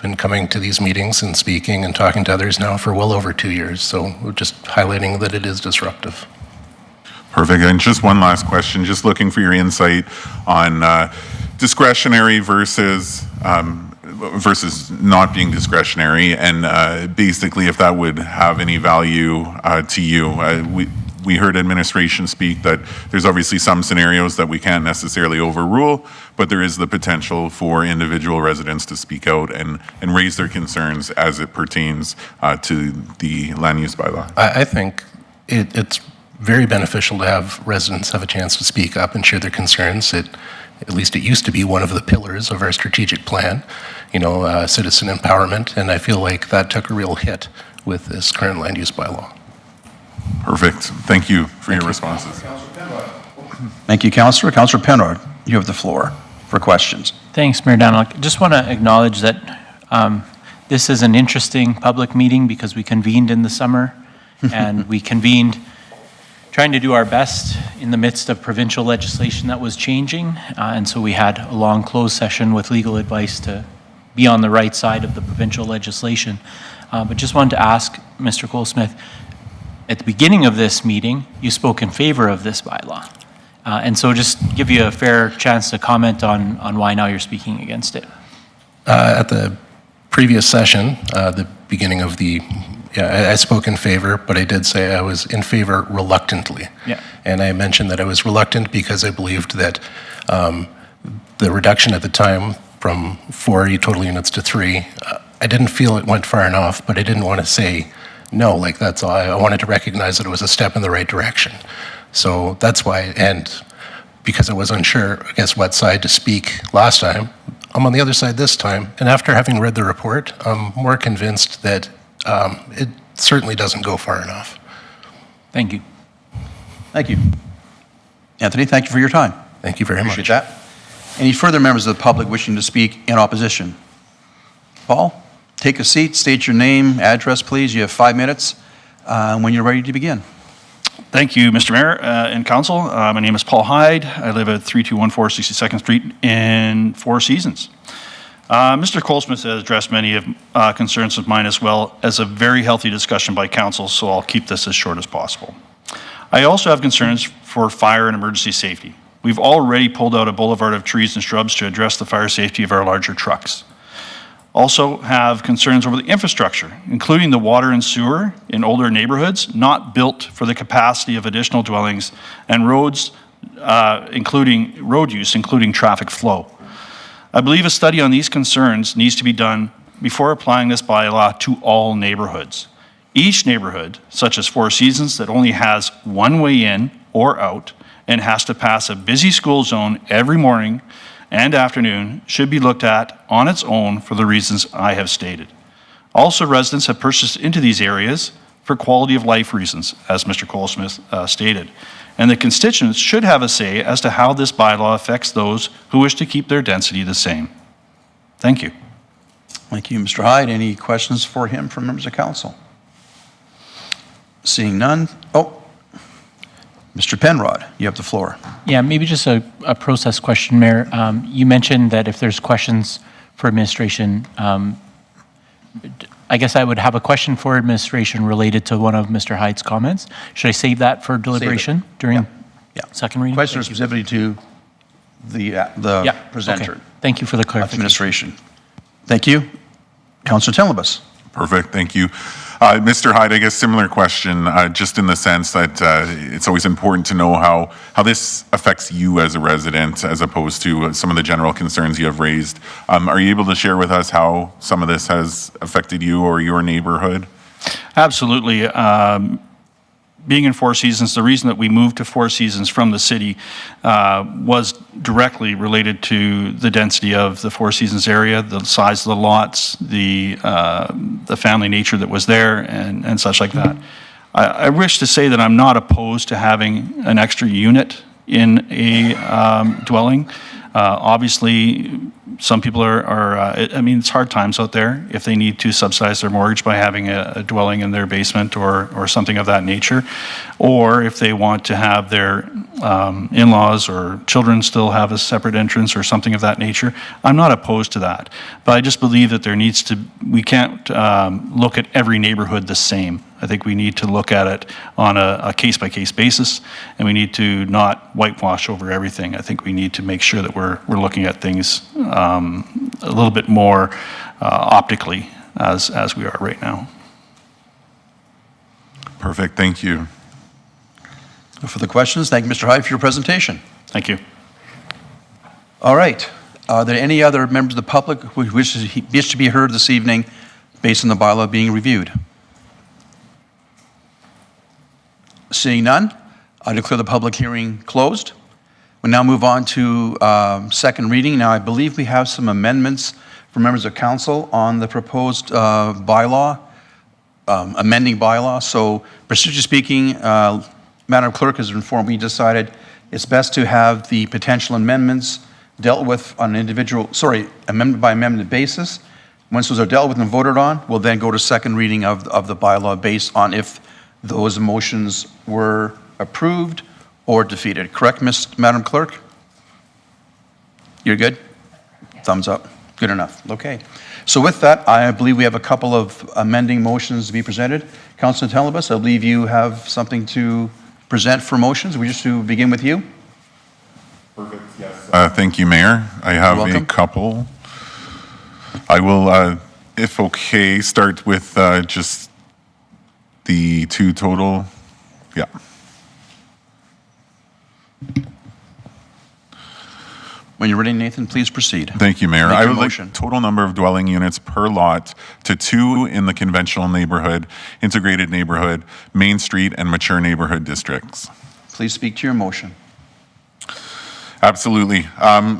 been coming to these meetings and speaking and talking to others now for well over 2 years. So we're just highlighting that it is disruptive. Perfect. And just one last question, just looking for your insight on discretionary versus not being discretionary, and basically if that would have any value to you. We heard administration speak that there's obviously some scenarios that we can't necessarily overrule, but there is the potential for individual residents to speak out and raise their concerns as it pertains to the land use bylaw. I think it's very beneficial to have residents have a chance to speak up and share their concerns. At least it used to be one of the pillars of our strategic plan, you know, citizen empowerment, and I feel like that took a real hit with this current land use bylaw. Perfect. Thank you for your responses. Thank you, Councillor. Councillor Penrod, you have the floor for questions. Thanks, Mayor Daniluk. Just want to acknowledge that this is an interesting public meeting because we convened in the summer and we convened trying to do our best in the midst of provincial legislation that was changing. And so we had a long closed session with legal advice to be on the right side of the provincial legislation. But just wanted to ask Mr. Coolsmith, at the beginning of this meeting, you spoke in favor of this bylaw. And so just give you a fair chance to comment on why now you're speaking against it. At the previous session, the beginning of the, I spoke in favor, but I did say I was in favor reluctantly. Yeah. And I mentioned that I was reluctant because I believed that the reduction at the time from 4 total units to 3, I didn't feel it went far enough, but I didn't want to say no, like that's all. I wanted to recognize that it was a step in the right direction. So that's why, and because I was unsure, I guess, what side to speak last time, I'm on the other side this time. And after having read the report, I'm more convinced that it certainly doesn't go far enough. Thank you. Thank you. Anthony, thank you for your time. Thank you very much. Appreciate that. Any further members of the public wishing to speak in opposition? Paul, take a seat, state your name, address, please. You have 5 minutes when you're ready to begin. Thank you, Mr. Mayor and Council. My name is Paul Hyde. I live at 3214 62nd Street in Four Seasons. Mr. Coolsmith has addressed many of concerns of mine, as well as a very healthy discussion by Council, so I'll keep this as short as possible. I also have concerns for fire and emergency safety. We've already pulled out a boulevard of trees and shrubs to address the fire safety of our larger trucks. Also have concerns over the infrastructure, including the water and sewer in older neighborhoods, not built for the capacity of additional dwellings, and roads, including road use, including traffic flow. I believe a study on these concerns needs to be done before applying this bylaw to all neighborhoods. Each neighborhood, such as Four Seasons, that only has one way in or out and has to pass a busy school zone every morning and afternoon, should be looked at on its own for the reasons I have stated. Also, residents have purchased into these areas for quality of life reasons, as Mr. Colesmith stated. And the constituents should have a say as to how this bylaw affects those who wish to keep their density the same. Thank you. Thank you, Mr. Hyde. Any questions for him from members of council? Seeing none. Oh, Mr. Penrod, you have the floor. Yeah, maybe just a process question, Mayor. You mentioned that if there's questions for administration, I guess I would have a question for administration related to one of Mr. Hyde's comments. Should I save that for deliberation during second reading? Question specifically to the presenter. Okay. Thank you for the clarification. Administration. Thank you. Councillor Telebus. Perfect, thank you. Mr. Hyde, I guess similar question, just in the sense that it's always important to know how this affects you as a resident as opposed to some of the general concerns you have raised. Are you able to share with us how some of this has affected you or your neighborhood? Absolutely. Being in Four Seasons, the reason that we moved to Four Seasons from the city was directly related to the density of the Four Seasons area, the size of the lots, the family nature that was there, and such like that. I wish to say that I'm not opposed to having an extra unit in a dwelling. Obviously, some people I mean, it's hard times out there if they need to subsidize their mortgage by having a dwelling in their basement or something of that nature, or if they want to have their in-laws or children still have a separate entrance or something of that nature. I'm not opposed to that, but I just believe that we can't look at every neighborhood the same. I think we need to look at it on a case-by-case basis, and we need to not whitewash over everything. I think we need to make sure that we're looking at things a little bit more optically as we are right now. Perfect, thank you. No further questions. Thank you, Mr. Hyde, for your presentation. Thank you. All right. Are there any other members of the public who wish to be heard this evening based on the bylaw being reviewed? Seeing none, I declare the public hearing closed. We'll now move on to second reading. Now, I believe we have some amendments from members of council on the proposed bylaw, amending bylaw. So, procedurally speaking, Madam Clerk has informed me decided it's best to have the potential amendments dealt with on an amendment by amendment basis. Once those are dealt with and voted on, we'll then go to second reading of the bylaw based on if those motions were approved or defeated. Correct, Madam Clerk? You're good? Thumbs up. Good enough. Okay. So with that, I believe we have a couple of amending motions to be presented. Councilor Telebus, I believe you have something to present for motions. We just to begin with you. Perfect, yes. Thank you, Mayor. I have a couple. I will, if okay, start with just the two total. Yeah. When you're ready, Nathan, please proceed. Thank you, Mayor. Make I your would motion. like total number of dwelling units per lot to 2 in the conventional neighborhood, integrated neighborhood, Main Street, and mature neighborhood districts. Please speak to your motion. Absolutely.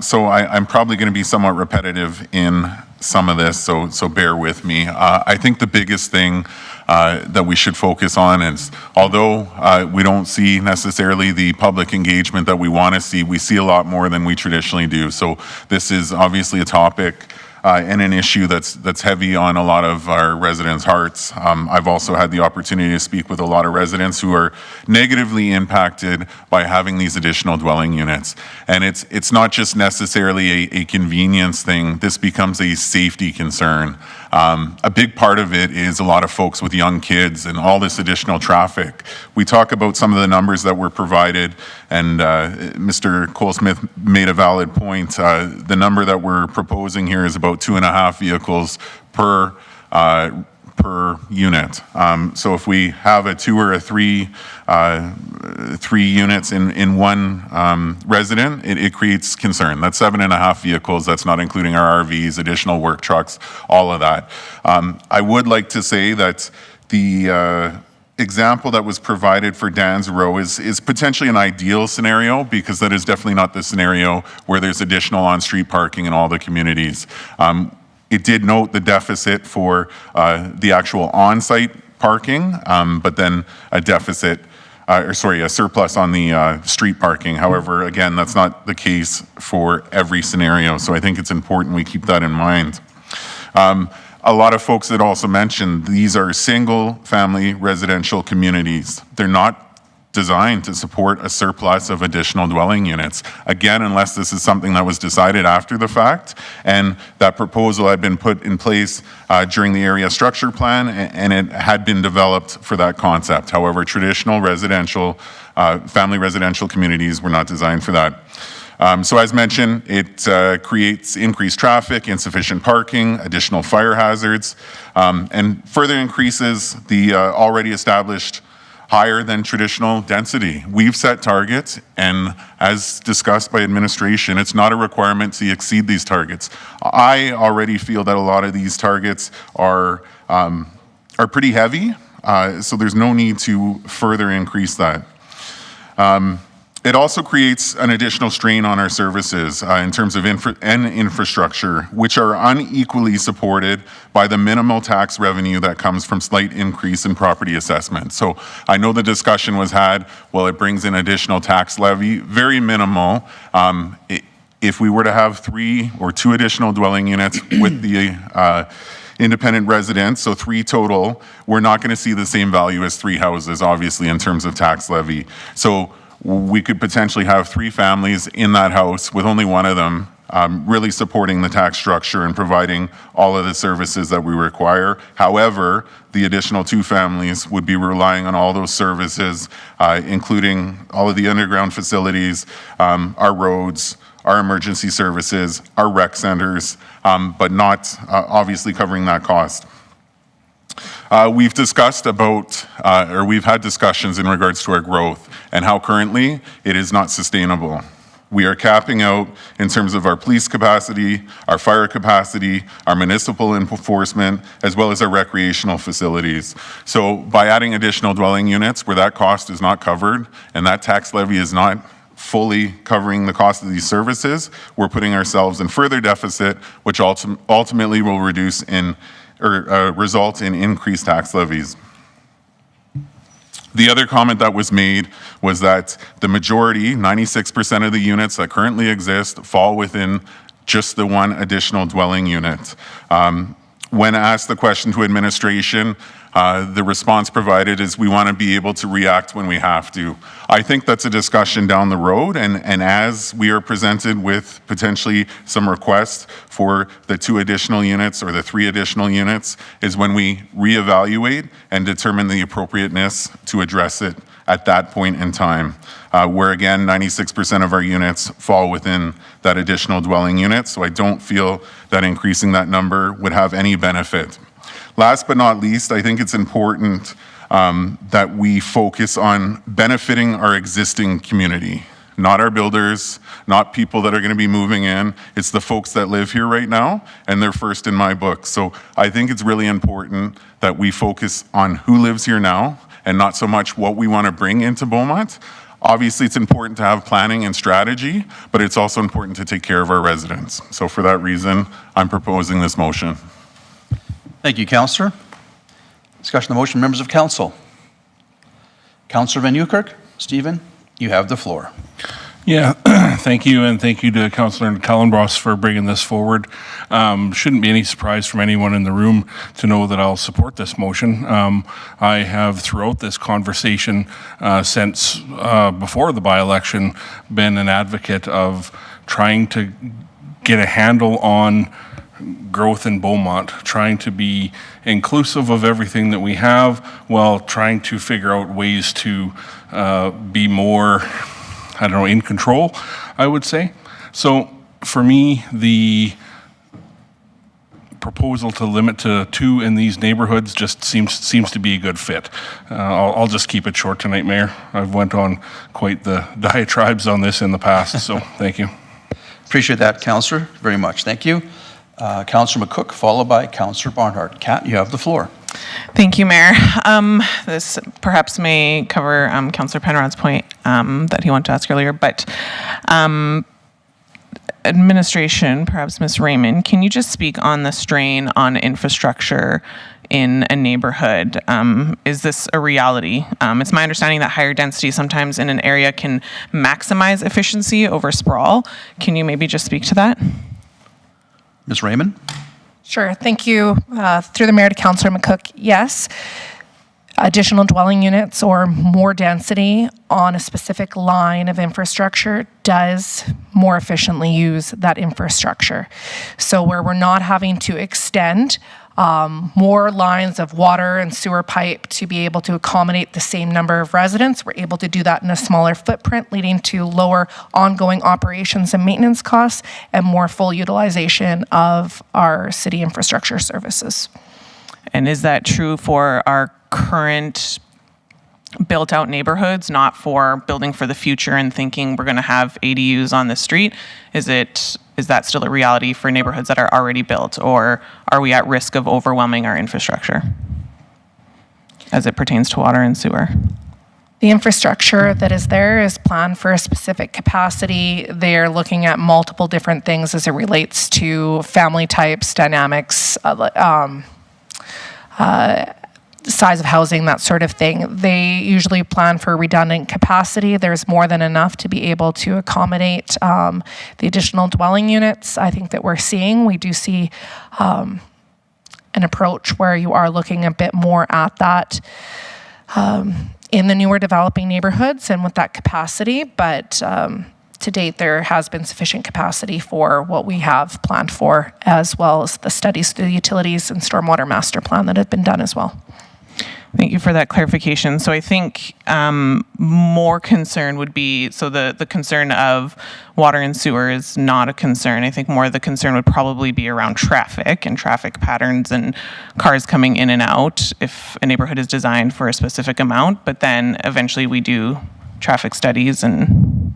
So I'm probably going to be somewhat repetitive in some of this, so bear with me. I think the biggest thing that we should focus on is, although we don't see necessarily the public engagement that we want to see, we see a lot more than we traditionally do. So this is obviously a topic and an issue that's heavy on a lot of our residents' hearts. I've also had the opportunity to speak with a lot of residents who are negatively impacted by having these additional dwelling units. And it's not just necessarily a convenience thing. This becomes a safety concern. A big part of it is a lot of folks with young kids and all this additional traffic. We talk about some of the numbers that were provided, and Mr. Colesmith made a valid point. The number that we're proposing here is about 2.5 vehicles per per unit. So if we have a 2 or a 3 units in one resident, it creates concern. That's 7.5 vehicles. That's not including our RVs, additional work trucks, all of that. I would like to say that the example that was provided for Dan's Row is potentially an ideal scenario, because that is definitely not the scenario where there's additional on-street parking in all the communities. It did note the deficit for the actual on-site parking, but then a surplus on the street parking. However, again, that's not the case for every scenario, so I think it's important we keep that in mind. A lot of folks had also mentioned these are single-family residential communities. They're not designed to support a surplus of additional dwelling units. Again, unless this is something that was decided after the fact, and that proposal had been put in place during the area structure plan, and it had been developed for that concept. However, traditional residential, family residential communities were not designed for that. So as mentioned, it creates increased traffic, insufficient parking, additional fire hazards, and further increases the already established higher than traditional density. We've set targets, and as discussed by administration, it's not a requirement to exceed these targets. I already feel that a lot of these targets are pretty heavy, so there's no need to further increase that. It also creates an additional strain on our services in terms of infrastructure, which are unequally supported by the minimal tax revenue that comes from slight increase in property assessment. So I know the discussion was had, well, it brings in additional tax levy, very minimal. If we were to have 3 or 2 additional dwelling units with the independent residents, so 3 total, we're not going to see the same value as 3 houses, obviously, in terms of tax levy. So we could potentially have 3 families in that house with only one of them really supporting the tax structure and providing all of the services that we require. However, the additional 2 families would be relying on all those services, including all of the underground facilities, our roads, our emergency services, our rec centers, but not obviously covering that cost. We've discussed about, or we've had discussions in regards to our growth and how currently it is not sustainable. We are capping out in terms of our police capacity, our fire capacity, our municipal enforcement, as well as our recreational facilities. So by adding additional dwelling units where that cost is not covered and that tax levy is not fully covering the cost of these services, we're putting ourselves in further deficit, which ultimately will reduce in or result in increased tax levies. The other comment that was made was that the majority, 96% of the units that currently exist, fall within just the one additional dwelling unit. When asked the question to administration, the response provided is we want to be able to react when we have to. I think that's a discussion down the road, and as we are presented with potentially some requests for the 2 additional units or the 3 additional units is when we reevaluate and determine the appropriateness to address it at that point in time, where again, 96% of our units fall within that additional dwelling unit, so I don't feel that increasing that number would have any benefit. Last but not least, I think it's important that we focus on benefiting our existing community, not our builders, not people that are going to be moving in. It's the folks that live here right now, and they're first in my book. So I think it's really important that we focus on who lives here now and not so much what we want to bring into Beaumont. Obviously, it's important to have planning and strategy, but it's also important to take care of our residents. So for that reason, I'm proposing this motion. Thank you, Councillor. Discussion of the motion, members of council. Councillor Van Nieuwkerk, Stephen, you have the floor. Yeah, thank you, and thank you to Councillor Callenbross for bringing this forward. Shouldn't be any surprise from anyone in the room to know that I'll support this motion. I have, throughout this conversation, since before the by-election, been an advocate of trying to get a handle on growth in Beaumont, trying to be inclusive of everything that we have while trying to figure out ways to be more, I don't know, in control, I would say. So for me, the proposal to limit to 2 in these neighborhoods just seems to be a good fit. I'll just keep it short tonight, Mayor. I've went on quite the diatribes on this in the past, so thank you. Appreciate that, Councillor, very much. Thank you. Councillor McCook, followed by Councillor Barnhart. Kat, you have the floor. Thank you, Mayor. This perhaps may cover Councillor Penrod's point that he wanted to ask earlier, but administration, perhaps Ms. Raymond, can you just speak on the strain on infrastructure in a neighborhood? Is this a reality? It's my understanding that higher density sometimes in an area can maximize efficiency over sprawl. Can you maybe just speak to that? Ms. Raymond? Sure, thank you. Through the mayor to Councillor McCook, yes. Additional dwelling units or more density on a specific line of infrastructure does more efficiently use that infrastructure. So where we're not having to extend more lines of water and sewer pipe to be able to accommodate the same number of residents, we're able to do that in a smaller footprint, leading to lower ongoing operations and maintenance costs and more full utilization of our city infrastructure services. And is that true for our current built-out neighborhoods, not for building for the future and thinking we're going to have ADUs on the street? Is that still a reality for neighborhoods that are already built, or are we at risk of overwhelming our infrastructure as it pertains to water and sewer? The infrastructure that is there is planned for a specific capacity. They're looking at multiple different things as it relates to family types, dynamics, size of housing, that sort of thing. They usually plan for redundant capacity. There's more than enough to be able to accommodate the additional dwelling units I think that we're seeing. We do see an approach where you are looking a bit more at that in the newer developing neighborhoods and with that capacity, but to date there has been sufficient capacity for what we have planned for, as well as the studies through the utilities and stormwater master plan that have been done as well. Thank you for that clarification. So I think more concern would be, so the concern of water and sewer is not a concern. I think more of the concern would probably be around traffic and traffic patterns and cars coming in and out if a neighborhood is designed for a specific amount, but then eventually we do traffic studies and...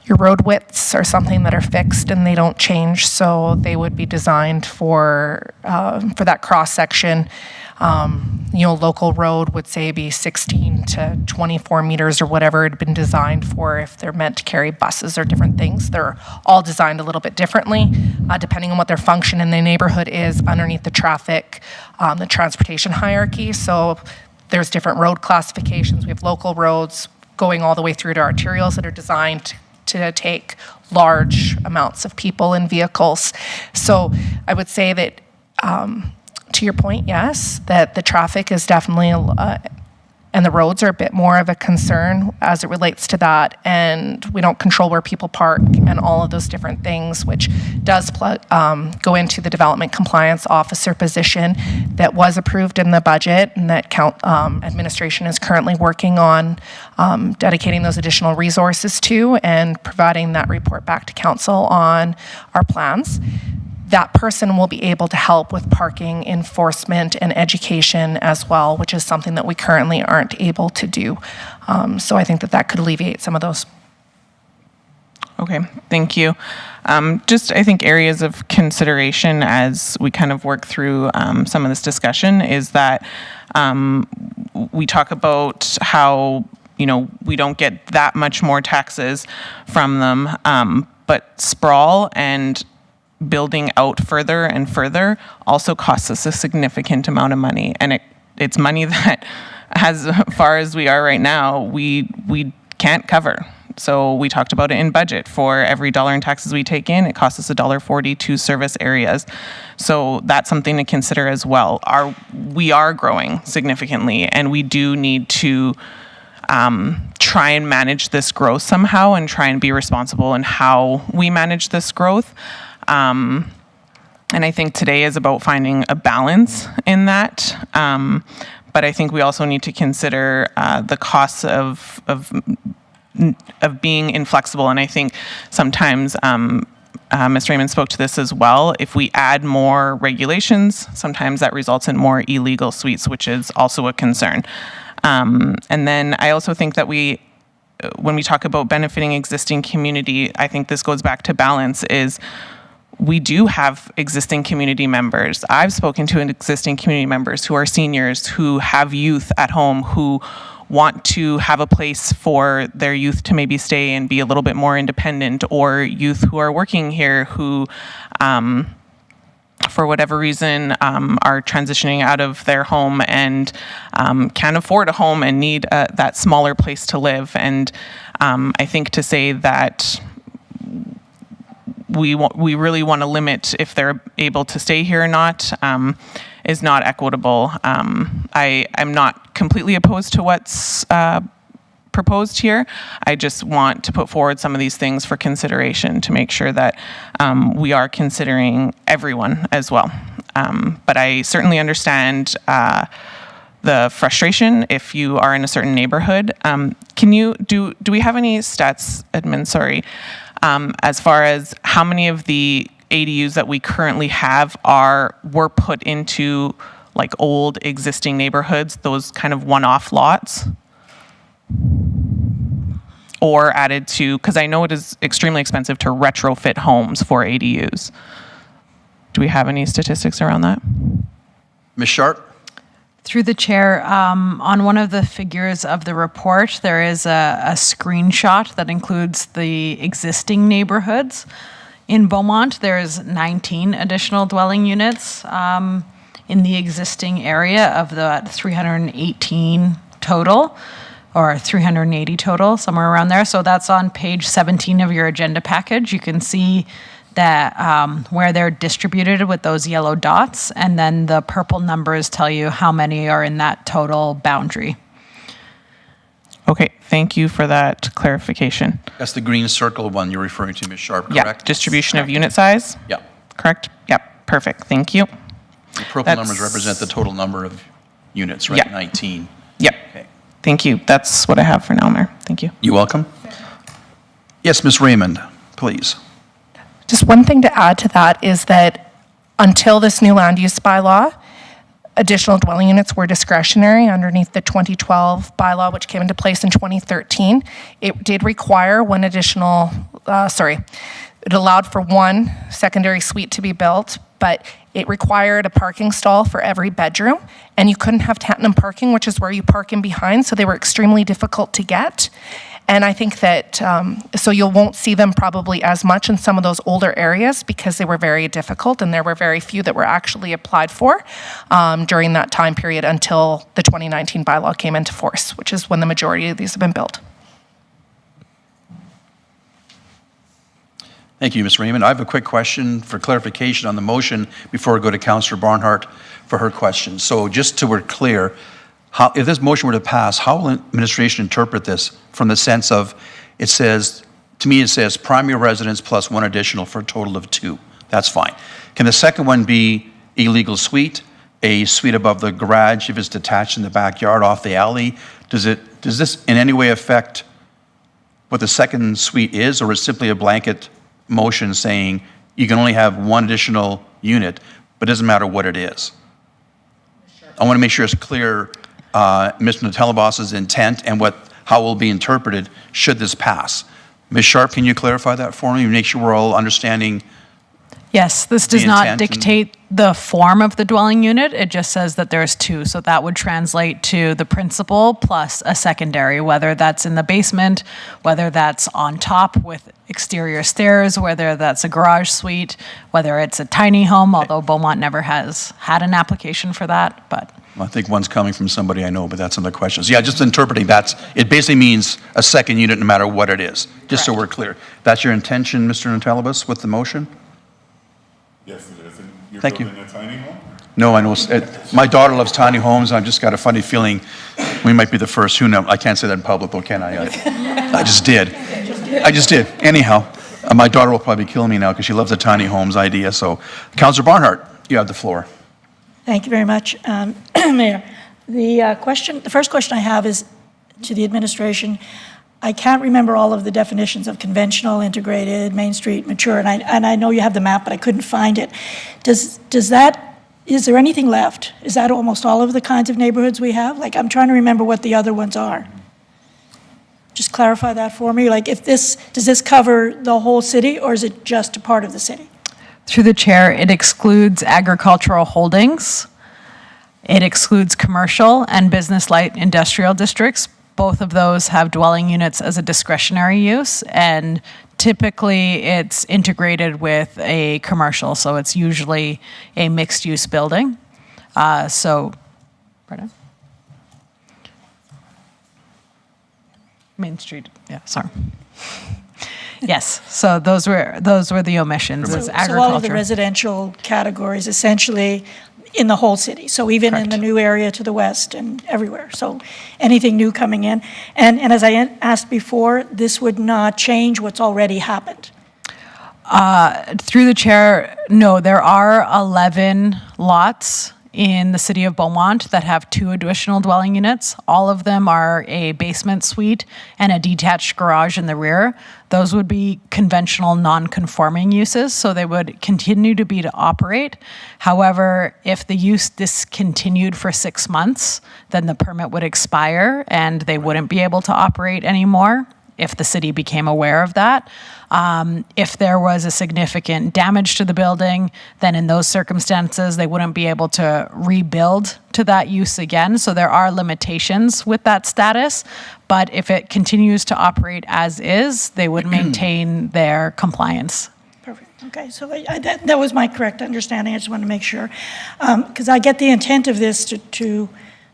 Your road widths are something that are fixed and they don't change, so they would be designed for that cross section. Local road would say be 16 to 24 meters or whatever it had been designed for if they're meant to carry buses or different things. They're all designed a little bit differently, depending on what their function in the neighborhood is underneath the traffic, the transportation hierarchy. So there's different road classifications. We have local roads going all the way through to arterials that are designed to take large amounts of people and vehicles. So I would say that, to your point, yes, that the traffic is definitely, and the roads are a bit more of a concern as it relates to that. And we don't control where people park and all of those different things, which does go into the development compliance officer position that was approved in the budget and that administration is currently working on dedicating those additional resources to and providing that report back to council on our plans. That person will be able to help with parking enforcement and education as well, which is something that we currently aren't able to do. So I think that could alleviate some of those. Okay, thank you. Just, I think, areas of consideration as we kind of work through some of this discussion is that we talk about how, we don't get that much more taxes from them, but sprawl and building out further and further also costs us a significant amount of money. And it's money that, as far as we are right now, we can't cover. So we talked about it in budget. For every dollar in taxes we take in, it costs us $1.40 to service areas. So that's something to consider as well. We are growing significantly, and we do need to try and manage this growth somehow and try and be responsible in how we manage this growth. And I think today is about finding a balance in that. But I think we also need to consider the costs of being inflexible. And I think sometimes Ms. Raymond spoke to this as well. If we add more regulations, sometimes that results in more illegal suites, which is also a concern. And then I also think that when we talk about benefiting existing community, I think this goes back to balance, is we do have existing community members. I've spoken to existing community members who are seniors, who have youth at home, who want to have a place for their youth to maybe stay and be a little bit more independent, or youth who are working here who, for whatever reason, are transitioning out of their home and can't afford a home and need that smaller place to live. And I think to say that we really want to limit if they're able to stay here or not is not equitable. I'm not completely opposed to what's proposed here. I just want to put forward some of these things for consideration to make sure that we are considering everyone as well. But I certainly understand the frustration if you are in a certain neighborhood. Do we have any stats, Edmund, sorry, as far as how many of the ADUs that we currently have were put into like old existing neighborhoods, those kind of one-off lots? Or added to, because I know it is extremely expensive to retrofit homes for ADUs. Do we have any statistics around that? Ms. Sharp? Through the chair, on one of the figures of the report, there is a screenshot that includes the existing neighborhoods. In Beaumont, there's 19 additional dwelling units in the existing area of the 318 total, or 380 total, somewhere around there. So that's on page 17 of your agenda package. You can see that where they're distributed with those yellow dots, and then the purple numbers tell you how many are in that total boundary. Okay, thank you for that clarification. That's the green circle one you're referring to, Ms. Sharp, Yeah, correct? distribution of unit size, Yeah. correct? Yep, perfect, thank you. The purple That's- numbers represent the total number of units, right? Yeah. 19. Yep, Okay. thank you. That's what I have for now, Mayor. Thank you. You're welcome. Yes, Ms. Raymond, please. Just one thing to add to that is that until this new land use bylaw, additional dwelling units were discretionary underneath the 2012 bylaw, which came into place in 2013. It did require one additional, it allowed for one secondary suite to be built, but it required a parking stall for every bedroom, and you couldn't have tandem parking, which is where you park in behind, so they were extremely difficult to get. And I think that, so you won't see them probably as much in some of those older areas because they were very difficult, and there were very few that were actually applied for during that time period until the 2019 bylaw came into force, which is when the majority of these have been built. Thank you, Ms. Raymond. I have a quick question for clarification on the motion before we go to Councillor Barnhart for her question. So just so we're clear, if this motion were to pass, how will administration interpret this from the sense of, it says, to me it says primary residence plus one additional for a total of 2. That's fine. Can the second one be illegal suite, a suite above the garage if it's detached in the backyard off the alley? Does this in any way affect what the second suite is, or is it simply a blanket motion saying you can only have one additional unit, but it doesn't matter what it is? I want to make sure it's clear Mr. Natelabos's intent and how it will be interpreted should this pass. Ms. Sharp, can you clarify that for me? Make sure we're all understanding. Yes, this does The not intent and- dictate the form of the dwelling unit. It just says that there's 2. So that would translate to the principal plus a secondary, whether that's in the basement, whether that's on top with exterior stairs, whether that's a garage suite, whether it's a tiny home, although Beaumont never has had an application for that, but. I think one's coming from somebody I know, but that's another question. So yeah, just interpreting that, it basically means a second unit no matter what it is, just so we're clear. That's your intention, Mr. Natalabas, with the motion? Yes, it is. And you're Thank building a tiny home? No, I know. My daughter loves tiny homes. I've just got a funny feeling we might be the first. Who knows? I can't say that in public, though, can I? I just did. I just did. Anyhow, my daughter will probably kill me now because she loves the tiny homes idea. So, Councillor Barnhart, you have the floor. Thank you very much, Mayor. The first question I have is to the administration. I can't remember all of the definitions of conventional, integrated, Main Street, mature, and I know you have the map, but I couldn't find it. Is there anything left? Is that almost all of the kinds of neighborhoods we have? Like, I'm trying to remember what the other ones are. Just clarify that for me. Like, does this cover the whole city, or is it just a part of the city? Through the chair, it excludes agricultural holdings. It excludes commercial and business light industrial districts. Both of those have dwelling units as a discretionary use, and typically it's integrated with a commercial, so it's usually a mixed-use building. Pardon? Main Street, yeah, sorry. Yes, so those were the omissions, is agriculture. So all of the residential categories essentially in the whole city, so even in the new area to the west and everywhere, so anything new coming in. And as I asked before, this would not change what's already happened. Through the chair, no, there are 11 lots in the city of Beaumont that have 2 additional dwelling units. All of them are a basement suite and a detached garage in the rear. Those would be conventional non-conforming uses, so they would continue to operate. However, if the use discontinued for 6 months, then the permit would expire and they wouldn't be able to operate anymore if the city became aware of that. If there was a significant damage to the building, then in those circumstances, they wouldn't be able to rebuild to that use again. So there are limitations with that status, but if it continues to operate as is, they would maintain their compliance. Perfect, okay, so that was my correct understanding. I just wanted to make sure. Because I get the intent of this to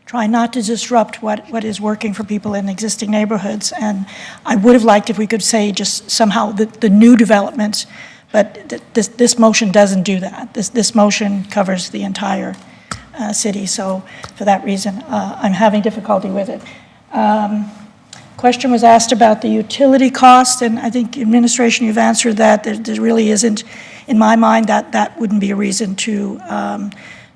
try not to disrupt what is working for people in existing neighborhoods. And I would have liked if we could say just somehow the new developments, but this motion doesn't do that. This motion covers the entire city. So for that reason, I'm having difficulty with it. Question was asked about the utility cost, and I think administration, you've answered that. There really isn't, in my mind, that wouldn't be a reason to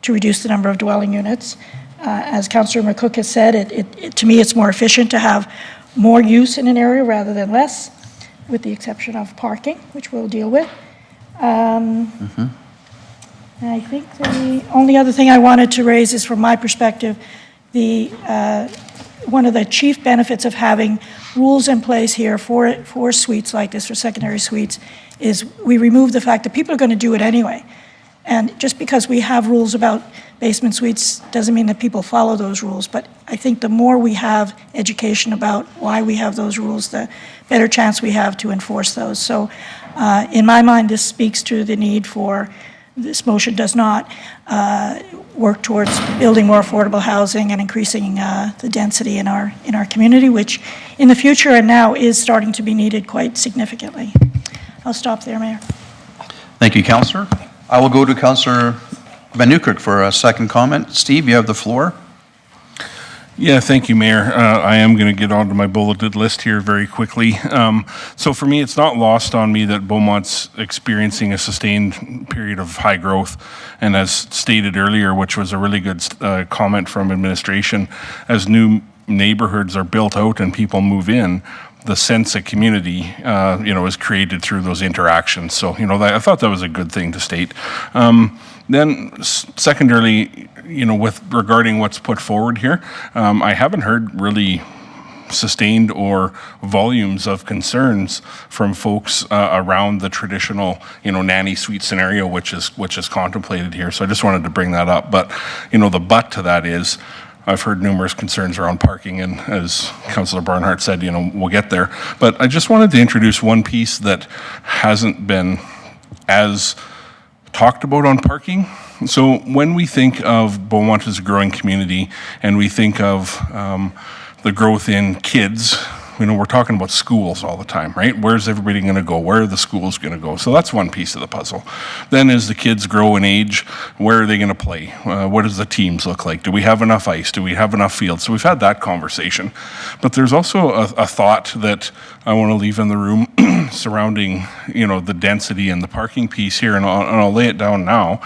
reduce the number of dwelling units. As Councillor McCook has said, to me, it's more efficient to have more use in an area rather than less, with the exception of parking, which we'll deal with. And I think the only other thing I wanted to raise is, from my perspective, one of the chief benefits of having rules in place here for suites like this, for secondary suites, is we remove the fact that people are going to do it anyway. And just because we have rules about basement suites doesn't mean that people follow those rules. But I think the more we have education about why we have those rules, the better chance we have to enforce those. So in my mind, this speaks to the need for, this motion does not work towards building more affordable housing and increasing the density in our community, which in the future and now is starting to be needed quite significantly. I'll stop there, Mayor. Thank you, Councillor. I will go to Councillor Van Newkirk for a second comment. Steve, you have the floor. Yeah, thank you, Mayor. I am going to get onto my bulleted list here very quickly. So for me, it's not lost on me that Beaumont's experiencing a sustained period of high growth. And as stated earlier, which was a really good comment from administration, as new neighborhoods are built out and people move in, the sense of community, is created through those interactions. So, I thought that was a good thing to state. Then secondarily, regarding what's put forward here, I haven't heard really sustained or volumes of concerns from folks around the traditional, nanny suite scenario, which is contemplated here. So I just wanted to bring that up. But, the but to that is, I've heard numerous concerns around parking, and as Councillor Barnhart said, we'll get there. But I just wanted to introduce one piece that hasn't been as talked about on parking. So when we think of Beaumont as a growing community, and we think of the growth in kids, we're talking about schools all the time, right? Where's everybody going to go? Where are the schools going to go? So that's one piece of the puzzle. Then as the kids grow in age, where are they going to play? What does the teams look like? Do we have enough ice? Do we have enough fields? So we've had that conversation. But there's also a thought that I want to leave in the room surrounding, the density and the parking piece here, and I'll lay it down now,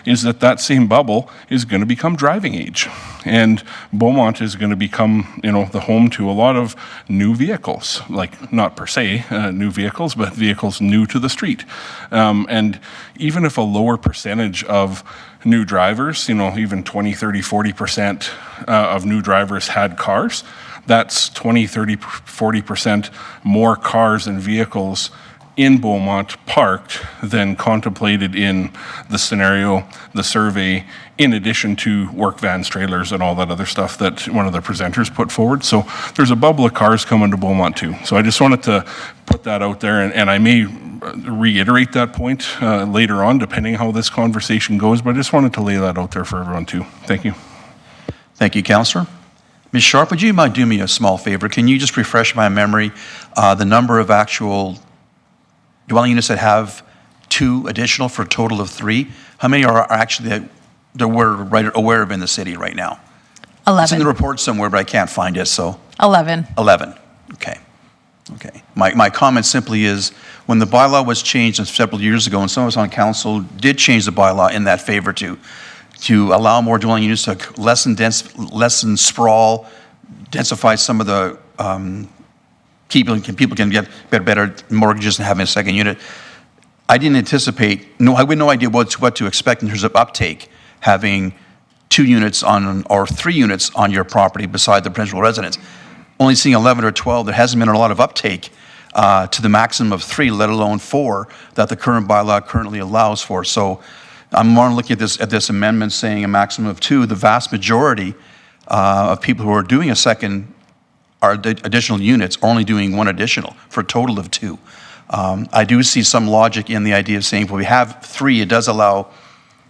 is that same bubble is going to become driving age. And Beaumont is going to become, the home to a lot of new vehicles, like not per se new vehicles, but vehicles new to the street. And even if a lower percentage of new drivers, even 20, 30, 40% of new drivers had cars, that's 20, 30, 40% more cars and vehicles in Beaumont parked than contemplated in the scenario, the survey, in addition to work vans, trailers, and all that other stuff that one of the presenters put forward. So there's a bubble of cars coming to Beaumont too. So I just wanted to put that out there, and I may reiterate that point later on, depending how this conversation goes, but I just wanted to lay that out there for everyone too. Thank you. Thank you, Councillor. Ms. Sharp, would you mind doing me a small favor? Can you just refresh my memory, the number of actual dwelling units that have 2 additional for a total of 3? How many are actually that we're right aware of in the city right now? 11. It's in the report somewhere, but I can't find it, so. 11. 11, okay. Okay. My comment simply is, when the bylaw was changed several years ago, and some of us on council did change the bylaw in that favor to allow more dwelling units to lessen sprawl, densify some of the people can get better mortgages and having a second unit. I didn't anticipate, I had no idea what to expect in terms of uptake, having 2 units or 3 units on your property beside the principal residence. Only seeing 11 or 12, there hasn't been a lot of uptake to the maximum of 3, let alone 4, that the current bylaw currently allows for. So I'm more looking at this amendment saying a maximum of 2. The vast majority of people who are doing additional units are only doing 1 additional for a total of 2. I do see some logic in the idea of saying, if we have 3, it does allow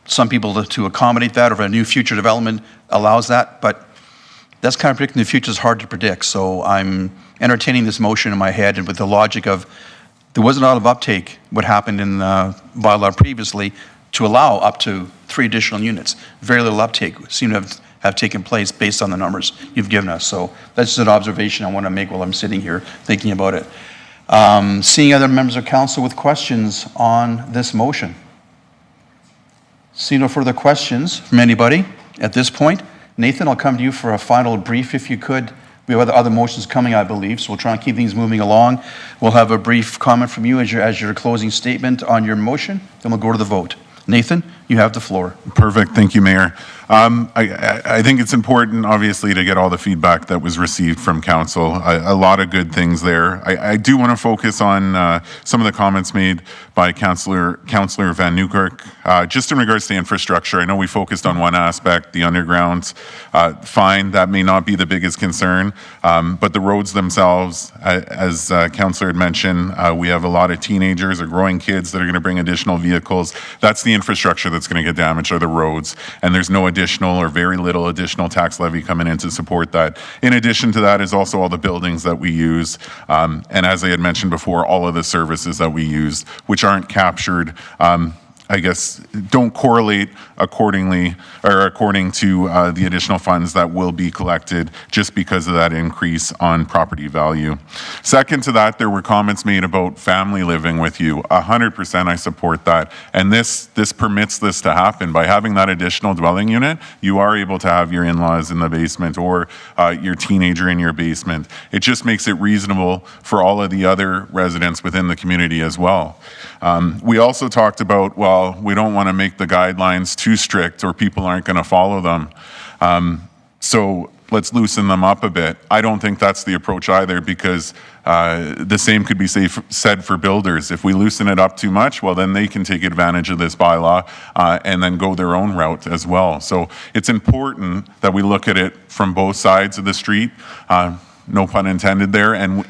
some people to accommodate that, or if a new future development allows that, but that's kind of predicting the future is hard to predict. So I'm entertaining this motion in my head, and with the logic of there wasn't a lot of uptake, what happened in the bylaw previously, to allow up to 3 additional units. Very little uptake seemed to have taken place based on the numbers you've given us. So that's just an observation I want to make while I'm sitting here thinking about it. Seeing other members of council with questions on this motion. See no further questions from anybody at this point. Nathan, I'll come to you for a final brief if you could. We have other motions coming, I believe, so we'll try and keep things moving along. We'll have a brief comment from you as your closing statement on your motion, then we'll go to the vote. Nathan, you have the floor. Perfect. Thank you, Mayor. I think it's important, obviously, to get all the feedback that was received from council. A lot of good things there. I do want to focus on some of the comments made by Councillor Van Newkirk. Just in regards to infrastructure, I know we focused on one aspect, the undergrounds. Fine, that may not be the biggest concern, but the roads themselves, as Councillor had mentioned, we have a lot of teenagers or growing kids that are going to bring additional vehicles. That's the infrastructure that's going to get damaged, are the roads, and there's no additional or very little additional tax levy coming in to support that. In addition to that is also all the buildings that we use, and as I had mentioned before, all of the services that we use, which aren't captured, I guess, don't correlate accordingly or according to the additional funds that will be collected just because of that increase on property value. Second to that, there were comments made about family living with you. 100% I support that. And this permits this to happen. By having that additional dwelling unit, you are able to have your in-laws in the basement or your teenager in your basement. It just makes it reasonable for all of the other residents within the community as well. We also talked about, well, we don't want to make the guidelines too strict or people aren't going to follow them. So let's loosen them up a bit. I don't think that's the approach either, because the same could be said for builders. If we loosen it up too much, well, then they can take advantage of this bylaw and then go their own route as well. So it's important that we look at it from both sides of the street. No pun intended there, and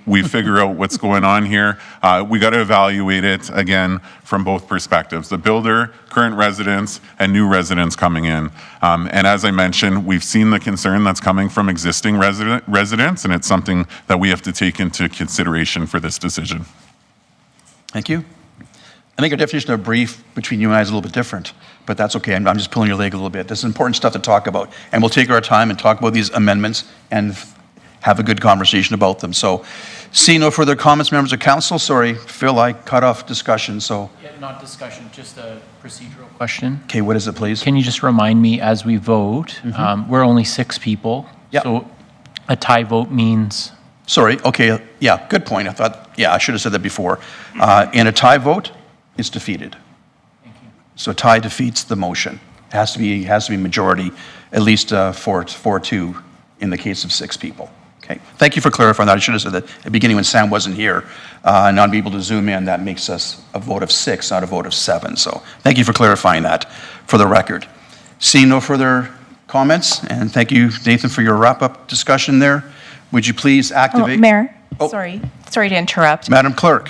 we figure out what's going on here. We got to evaluate it again from both perspectives: the builder, current residents, and new residents coming in. And as I mentioned, we've seen the concern that's coming from existing residents, and it's something that we have to take into consideration for this decision. Thank you. I think our definition of brief between you and I is a little bit different, but that's okay. I'm just pulling your leg a little bit. This is important stuff to talk about, and we'll take our time and talk about these amendments and have a good conversation about them. So, see no further comments, members of council. Sorry, Phil, I cut off discussion, so. Yeah, not discussion, just a procedural question. Okay, what is it, please? Can you just remind me as we vote, we're only 6 people. Yep. So a tie vote means Sorry, okay, yeah, good point. I thought, yeah, I should have said that before. In a tie vote, it's defeated. So a tie defeats the motion. It has to be majority, at least 4-2 in the case of 6 people. Okay, thank you for clarifying that. I should have said that at the beginning when Sam wasn't here, not be able to zoom in, that makes us a vote of 6, not a vote of 7. So thank you for clarifying that for the record. Seeing no further comments, and thank you, Nathan, for your wrap-up discussion there. Would you please activate? Mayor, Oh. sorry to interrupt. Madam Clerk,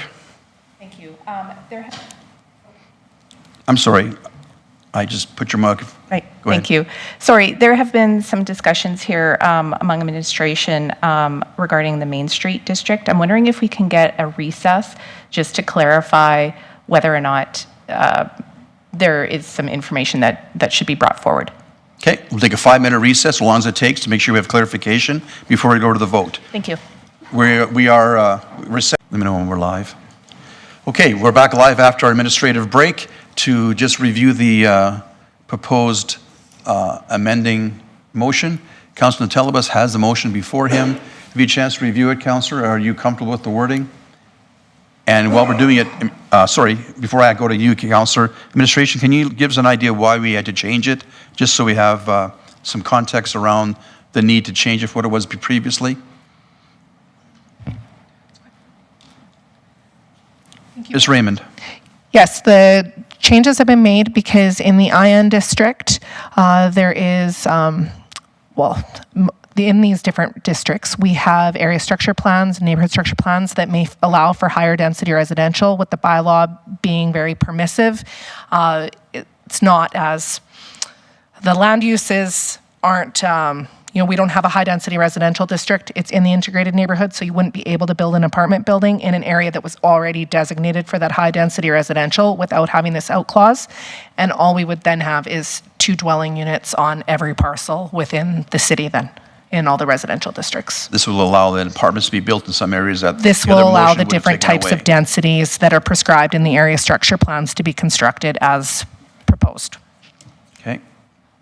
Thank you. I'm sorry. I just put your mug. Right, Go ahead. thank you. Sorry, there have been some discussions here among administration regarding the Main Street district. I'm wondering if we can get a recess just to clarify whether or not there is some information that should be brought forward. Okay, we'll take a 5-minute recess, as long as it takes, to make sure we have clarification before we go to the vote. Thank you. We are recessed. Let me know when we're live. Okay, we're back live after our administrative break to just review the proposed amending motion. Councilor Telebus has the motion before him. Have you had a chance to review it, Councilor? Are you comfortable with the wording? And while we're doing it, sorry, before I go to you, Councilor, administration, can you give us an idea why we had to change it, just so we have some context around the need to change it from what it was previously? Ms. Raymond. Yes, the changes have been made because in the IN district, there is, in these different districts, we have area structure plans, neighborhood structure plans that may allow for higher density residential, with the bylaw being very permissive. It's not as, the land uses aren't, we don't have a high density residential district. It's in the integrated neighborhood, so you wouldn't be able to build an apartment building in an area that was already designated for that high density residential without having this out clause. And all we would then have is 2 dwelling units on every parcel within the city then, in all the residential districts. This will allow the apartments to be built in some areas that This the will other allow motion the would have different taken types away. of densities that are prescribed in the area structure plans to be constructed as proposed. Okay.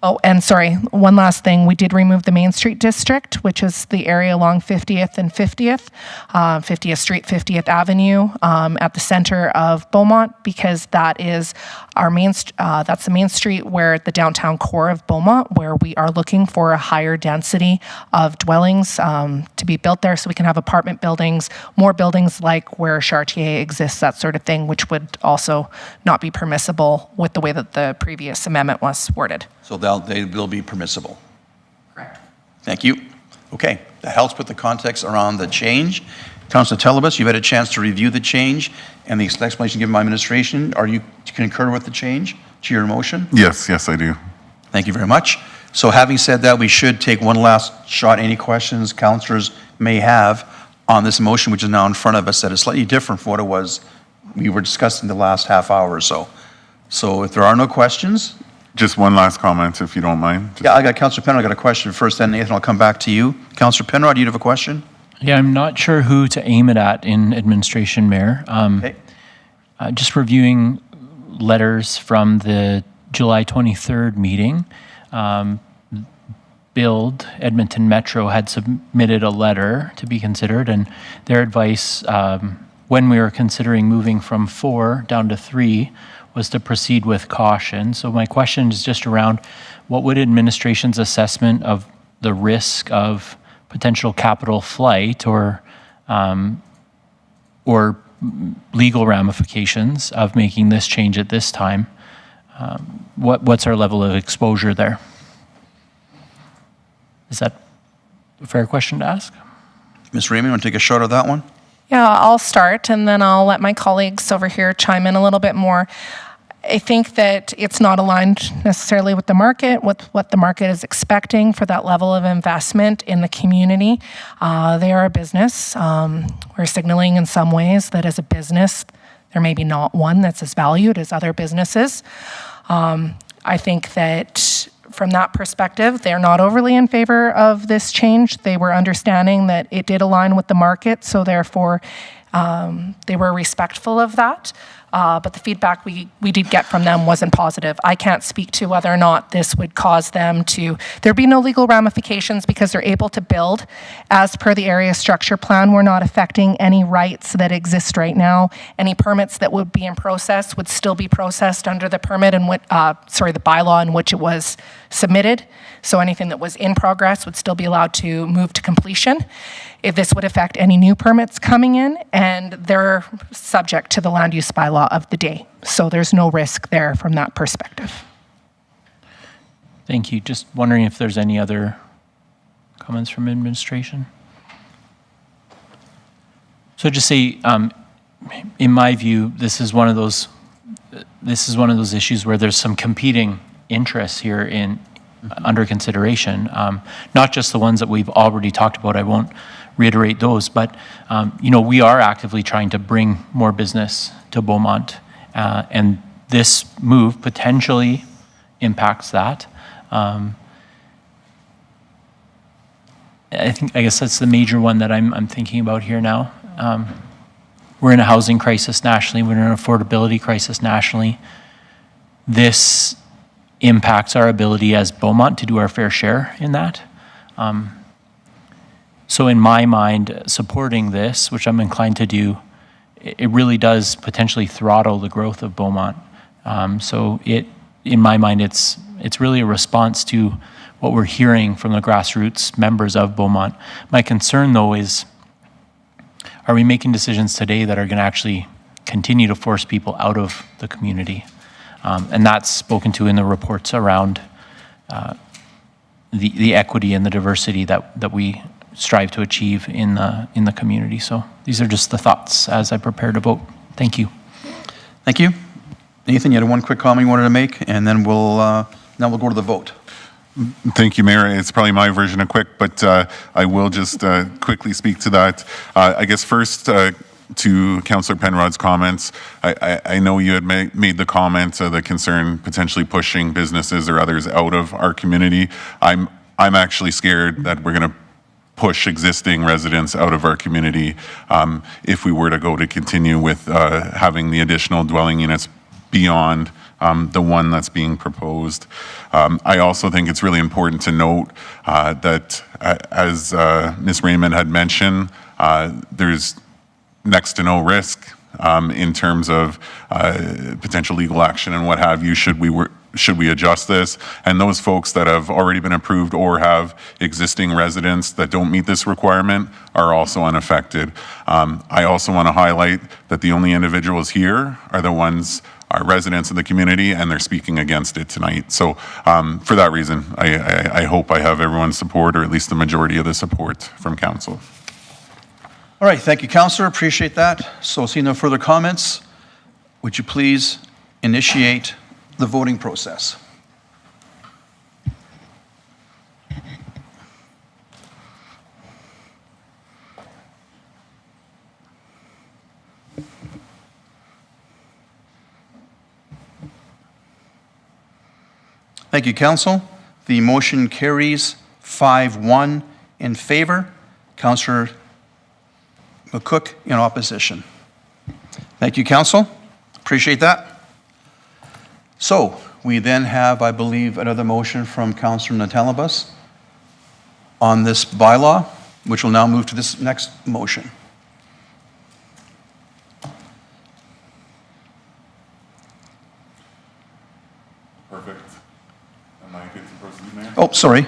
Oh, and sorry, one last thing. We did remove the Main Street district, which is the area along 50th and 50th, 50th Street, 50th Avenue, at the center of Beaumont, because that is our that's the main street where the downtown core of Beaumont, where we are looking for a higher density of dwellings to be built there, so we can have apartment buildings, more buildings like where Chartier exists, that sort of thing, which would also not be permissible with the way that the previous amendment was worded. So they will be permissible. Correct. Thank you. Okay, that helps put the context around the change. Councilor Telebus, you've had a chance to review the change and the explanation given by administration. Are you concur with the change to your motion? Yes, I do. Thank you very much. So having said that, we should take one last shot. Any questions councilors may have on this motion, which is now in front of us, that is slightly different from what it was we were discussing the last half hour or so. So if there are no questions. Just one last comment, if you don't mind. Yeah, I got Councilor Penrod, I got a question first, then Nathan, I'll come back to you. Councilor Penrod, do you have a question? Yeah, I'm not sure who to aim it at in administration, Mayor. Okay. Just reviewing letters from the July 23rd meeting. Build, Edmonton Metro, had submitted a letter to be considered, and their advice when we were considering moving from 4 down to 3 was to proceed with caution. So my question is just around what would administration's assessment of the risk of potential capital flight or legal ramifications of making this change at this time? What's our level of exposure there? Is that a fair question to ask? Ms. Raymond, want to take a shot at that one? Yeah, I'll start and then I'll let my colleagues over here chime in a little bit more. I think that it's not aligned necessarily with the market, with what the market is expecting for that level of investment in the community. They are a business. We're signaling in some ways that as a business, there may be not one that's as valued as other businesses. I think that from that perspective, they're not overly in favor of this change. They were understanding that it did align with the market, so therefore They were respectful of that, but the feedback we did get from them wasn't positive. I can't speak to whether or not this would cause them to, there'd be no legal ramifications because they're able to build. As per the area structure plan, we're not affecting any rights that exist right now. Any permits that would be in process would still be processed under the permit and the bylaw in which it was submitted. So anything that was in progress would still be allowed to move to completion. If this would affect any new permits coming in, and they're subject to the land use bylaw of the day. So there's no risk there from that perspective. Thank you. Just wondering if there's any other comments from administration? So just say, in my view, this is one of those issues where there's some competing interests here in under consideration, not just the ones that we've already talked about. I won't reiterate those, but we are actively trying to bring more business to Beaumont, and this move potentially impacts that. I guess that's the major one that I'm thinking about here now. We're in a housing crisis nationally. We're in an affordability crisis nationally. This impacts our ability as Beaumont to do our fair share in that. So in my mind, supporting this, which I'm inclined to do, it really does potentially throttle the growth of Beaumont. In my mind, it's really a response to what we're hearing from the grassroots members of Beaumont. My concern, though, is are we making decisions today that are going to actually continue to force people out of the community? And that's spoken to in the reports around the equity and the diversity that we strive to achieve in the community. So these are just the thoughts as I prepare to vote. Thank you. Thank you. Nathan, you had one quick comment you wanted to make, and then we'll go to the vote. Thank you, Mayor. It's probably my version of quick, but I will just quickly speak to that. I guess first, to Councillor Penrod's comments, I know you had made the comment, the concern potentially pushing businesses or others out of our community. I'm actually scared that we're going to push existing residents out of our community if we were to continue with having the additional dwelling units beyond the one that's being proposed. I also think it's really important to note that, as Ms. Raymond had mentioned, there's next to no risk in terms of potential legal action and what have you should we adjust this. And those folks that have already been approved or have existing residents that don't meet this requirement are also unaffected. I also want to highlight that the only individuals here are residents of the community, and they're speaking against it tonight. So for that reason, I hope I have everyone's support, or at least the majority of the support from council. All right, thank you, Councillor. Appreciate that. So seeing no further comments, would you please initiate the voting process? Thank you, Council. The motion carries 5-1 in favor. Councillor McCook in opposition. Thank you, Council. Appreciate that. So we then have, I believe, another motion from Councillor Natalabas on this bylaw, which will now move to this next motion. Perfect. Am I good to proceed, Mayor? Oh, sorry.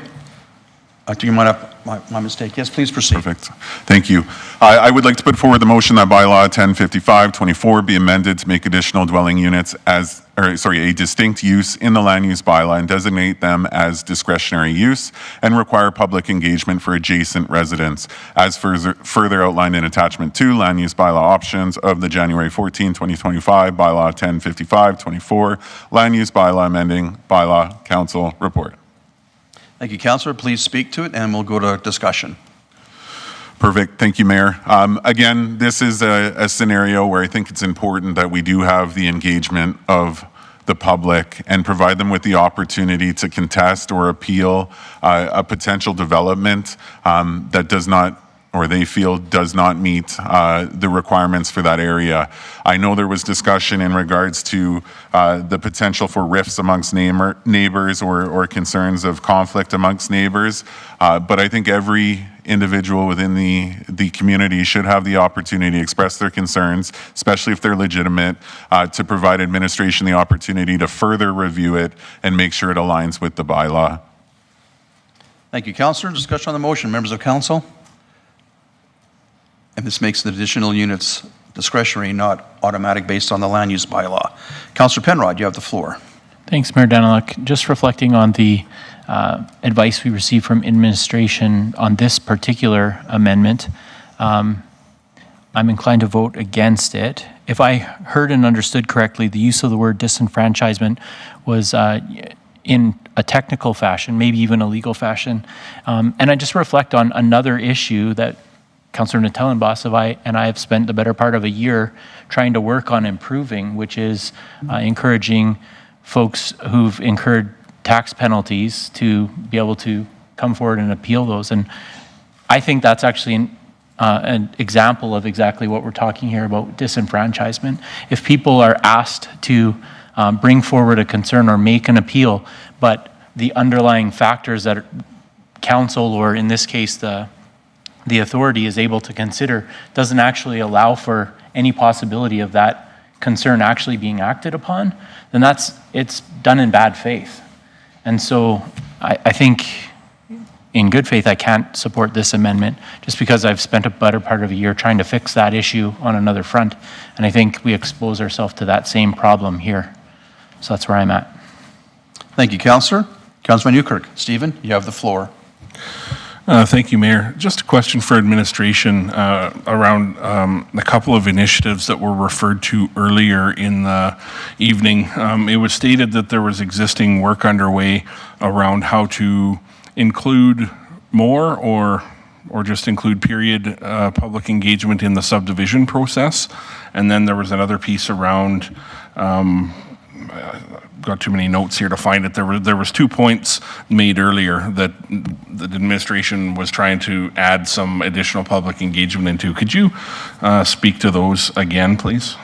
I think you might have my mistake. Yes, please proceed. Perfect. Thank you. I would like to put forward the motion that bylaw 1055-24 be amended to make additional dwelling units a distinct use in the land use bylaw and designate them as discretionary use and require public engagement for adjacent residents as further outlined in attachment 2, land use bylaw options of the January 14, 2025 bylaw 1055-24, land use bylaw amending bylaw council report. Thank you, Councillor. Please speak to it, and we'll go to discussion. Perfect. Thank you, Mayor. Again, this is a scenario where I think it's important that we do have the engagement of the public and provide them with the opportunity to contest or appeal a potential development that does not or they feel does not meet the requirements for that area. I know there was discussion in regards to the potential for rifts amongst neighbors or concerns of conflict amongst neighbors, but I think every individual within the community should have the opportunity to express their concerns, especially if they're legitimate, to provide administration the opportunity to further review it and make sure it aligns with the bylaw. Thank you, Councillor. Discussion on the motion. Members of Council? And this makes the additional units discretionary, not automatic based on the land use bylaw. Councillor Penrod, you have the floor. Thanks, Mayor Daniluk. Just reflecting on the advice we received from administration on this particular amendment, I'm inclined to vote against it. If I heard and understood correctly, the use of the word disenfranchisement was in a technical fashion, maybe even a legal fashion. And I just reflect on another issue that Councillor Natellenbos and I have spent the better part of a year trying to work on improving, which is encouraging folks who've incurred tax penalties to be able to come forward and appeal those. And I think that's actually an example of exactly what we're talking here about disenfranchisement. If people are asked to bring forward a concern or make an appeal, but the underlying factors that council, or in this case the authority, is able to consider doesn't actually allow for any possibility of that concern actually being acted upon, then it's done in bad faith. And so I think in good faith I can't support this amendment just because I've spent a better part of a year trying to fix that issue on another front, and I think we expose ourselves to that same problem here. So that's where I'm at. Thank you, Councillor. Councillor Newkirk. Stephen, you have the floor. Thank you, Mayor. Just a question for administration around a couple of initiatives that were referred to earlier in the evening. It was stated that there was existing work underway around how to include more or just include period public engagement in the subdivision process. And then there was another piece around got too many notes here to find it. There was 2 points made earlier that the administration was trying to add some additional public engagement into. Could you speak to those again, please?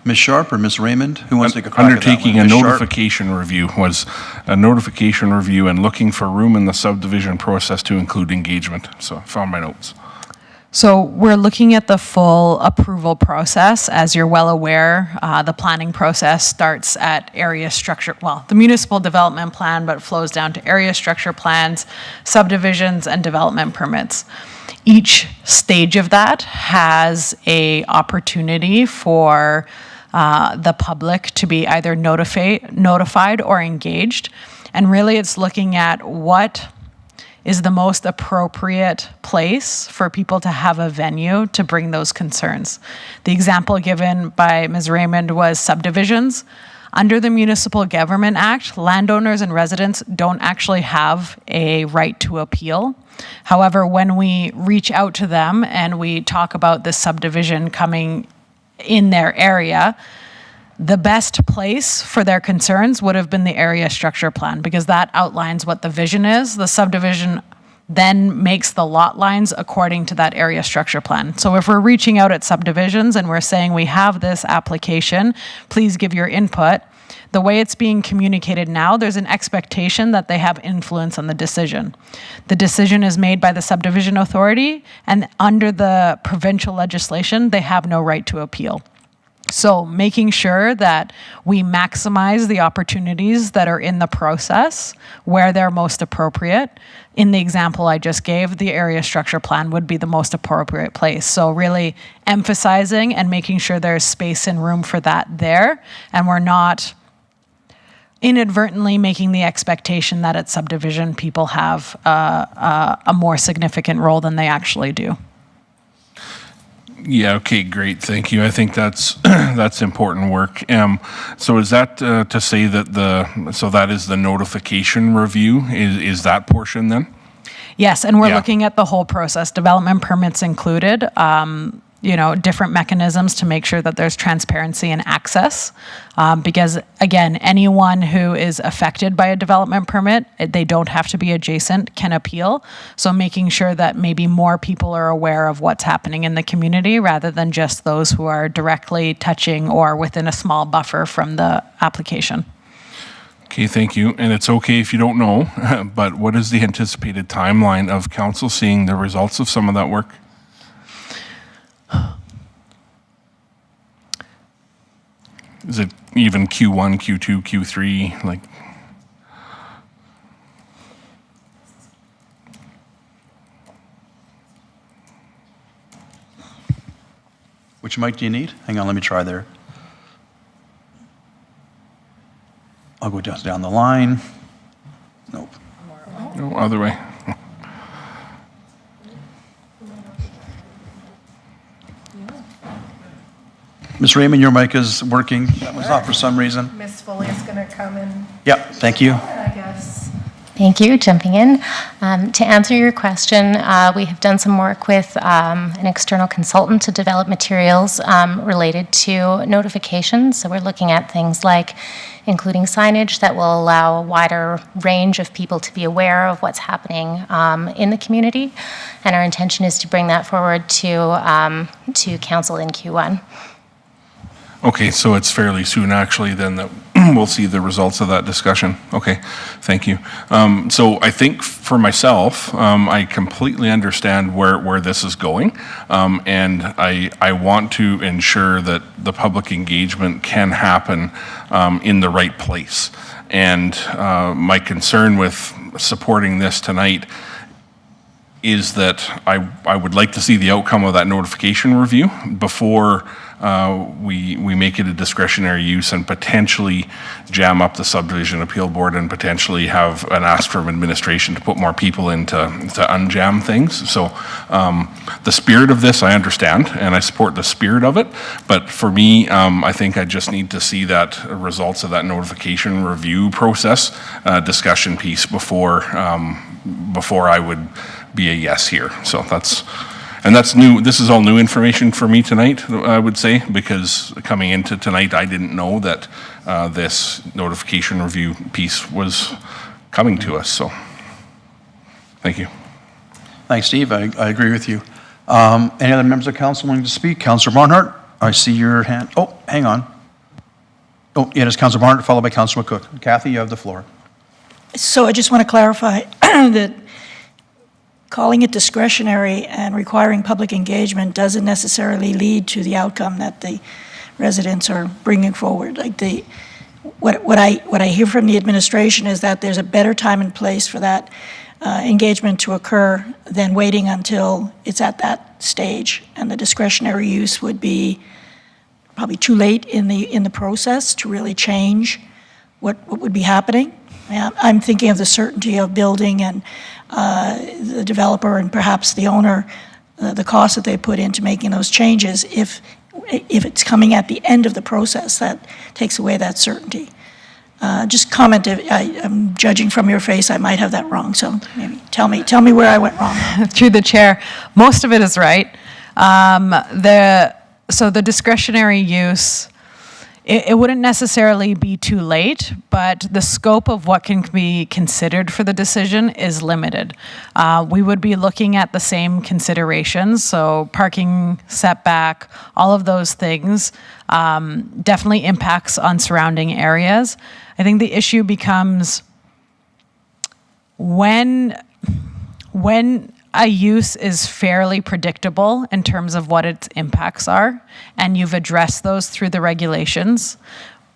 Ms. Sharp or Ms. Raymond? Who wants to take a crack Undertaking at that a one? Ms. Sharp? notification review was a notification review and looking for room in the subdivision process to include engagement. So I found my notes. So we're looking at the full approval process. As you're well aware, the planning process starts at area structure, well, the municipal development plan, but flows down to area structure plans, subdivisions, and development permits. Each stage of that has an opportunity for the public to be either notified or engaged. And really it's looking at what is the most appropriate place for people to have a venue to bring those concerns. The example given by Ms. Raymond was subdivisions. Under the Municipal Government Act, landowners and residents don't actually have a right to appeal. However, when we reach out to them and we talk about this subdivision coming in their area, the best place for their concerns would have been the area structure plan because that outlines what the vision is. The subdivision then makes the lot lines according to that area structure plan. So if we're reaching out at subdivisions and we're saying we have this application, please give your input. The way it's being communicated now, there's an expectation that they have influence on the decision. The decision is made by the subdivision authority, and under the provincial legislation, they have no right to appeal. So making sure that we maximize the opportunities that are in the process where they're most appropriate. In the example I just gave, the area structure plan would be the most appropriate place. So really emphasizing and making sure there's space and room for that there, and we're not inadvertently making the expectation that at subdivision people have a more significant role than they actually do. Yeah, okay, great, thank you. I think that's that's important work. So is that to say that that is the notification review, is that portion then? Yes, and we're Yeah. looking at the whole process, development permits included. different mechanisms to make sure that there's transparency and access. Because again, anyone who is affected by a development permit, they don't have to be adjacent, can appeal. So making sure that maybe more people are aware of what's happening in the community rather than just those who are directly touching or within a small buffer from the application. Okay, thank you. And it's okay if you don't know, but what is the anticipated timeline of council seeing the results of some of that work? Is it even Q1, Q2, Q3? Like, Which mic do you need? Hang on, let me try there. I'll go down the line. Nope. no, other way. Ms. Raymond, your mic is working. That was not for some reason. Miss Foley is going to come in, Yep, thank you. I guess. Thank you. Jumping in. To answer your question, we have done some work with an external consultant to develop materials related to notifications. So we're looking at things like including signage that will allow a wider range of people to be aware of what's happening in the community. And our intention is to bring that forward to council in Q1. Okay, so it's fairly soon actually then that we'll see the results of that discussion. Okay, thank you. So I think for myself, I completely understand where this is going. And I want to ensure that the public engagement can happen in the right place. And my concern with supporting this tonight is that I would like to see the outcome of that notification review before we make it a discretionary use and potentially jam up the subdivision appeal board and potentially have an ask from administration to put more people in to unjam things. So the spirit of this I understand and I support the spirit of it, but for me I think I just need to see that results of that notification review process discussion piece before I would be a yes here. So that's new. This is all new information for me tonight, I would say, because coming into tonight, I didn't know that this notification review piece was coming to us. So, thank you. Thanks, Steve. I agree with you. Any other members of council wanting to speak? Councillor Barnhart, I see your hand. Oh, hang on. Oh, yeah, it's Councillor Barnhart, followed by Councillor McCook. Kathy, you have the floor. So I just want to clarify that calling it discretionary and requiring public engagement doesn't necessarily lead to the outcome that the residents are bringing forward. Like what I hear from the administration is that there's a better time and place for that engagement to occur than waiting until it's at that stage, and the discretionary use would be probably too late in the process to really change what would be happening. I'm thinking of the certainty of building and the developer and perhaps the owner, the cost that they put into making those changes. If it's coming at the end of the process, that takes away that certainty. Just comment. I'm judging from your face, I might have that wrong. So maybe tell me where I went wrong. Through the chair, most of it is right. So the discretionary use, it wouldn't necessarily be too late, but the scope of what can be considered for the decision is limited. We would be looking at the same considerations, so parking, setback, all of those things, definitely impacts on surrounding areas. I think the issue becomes when a use is fairly predictable in terms of what its impacts are, and you've addressed those through the regulations.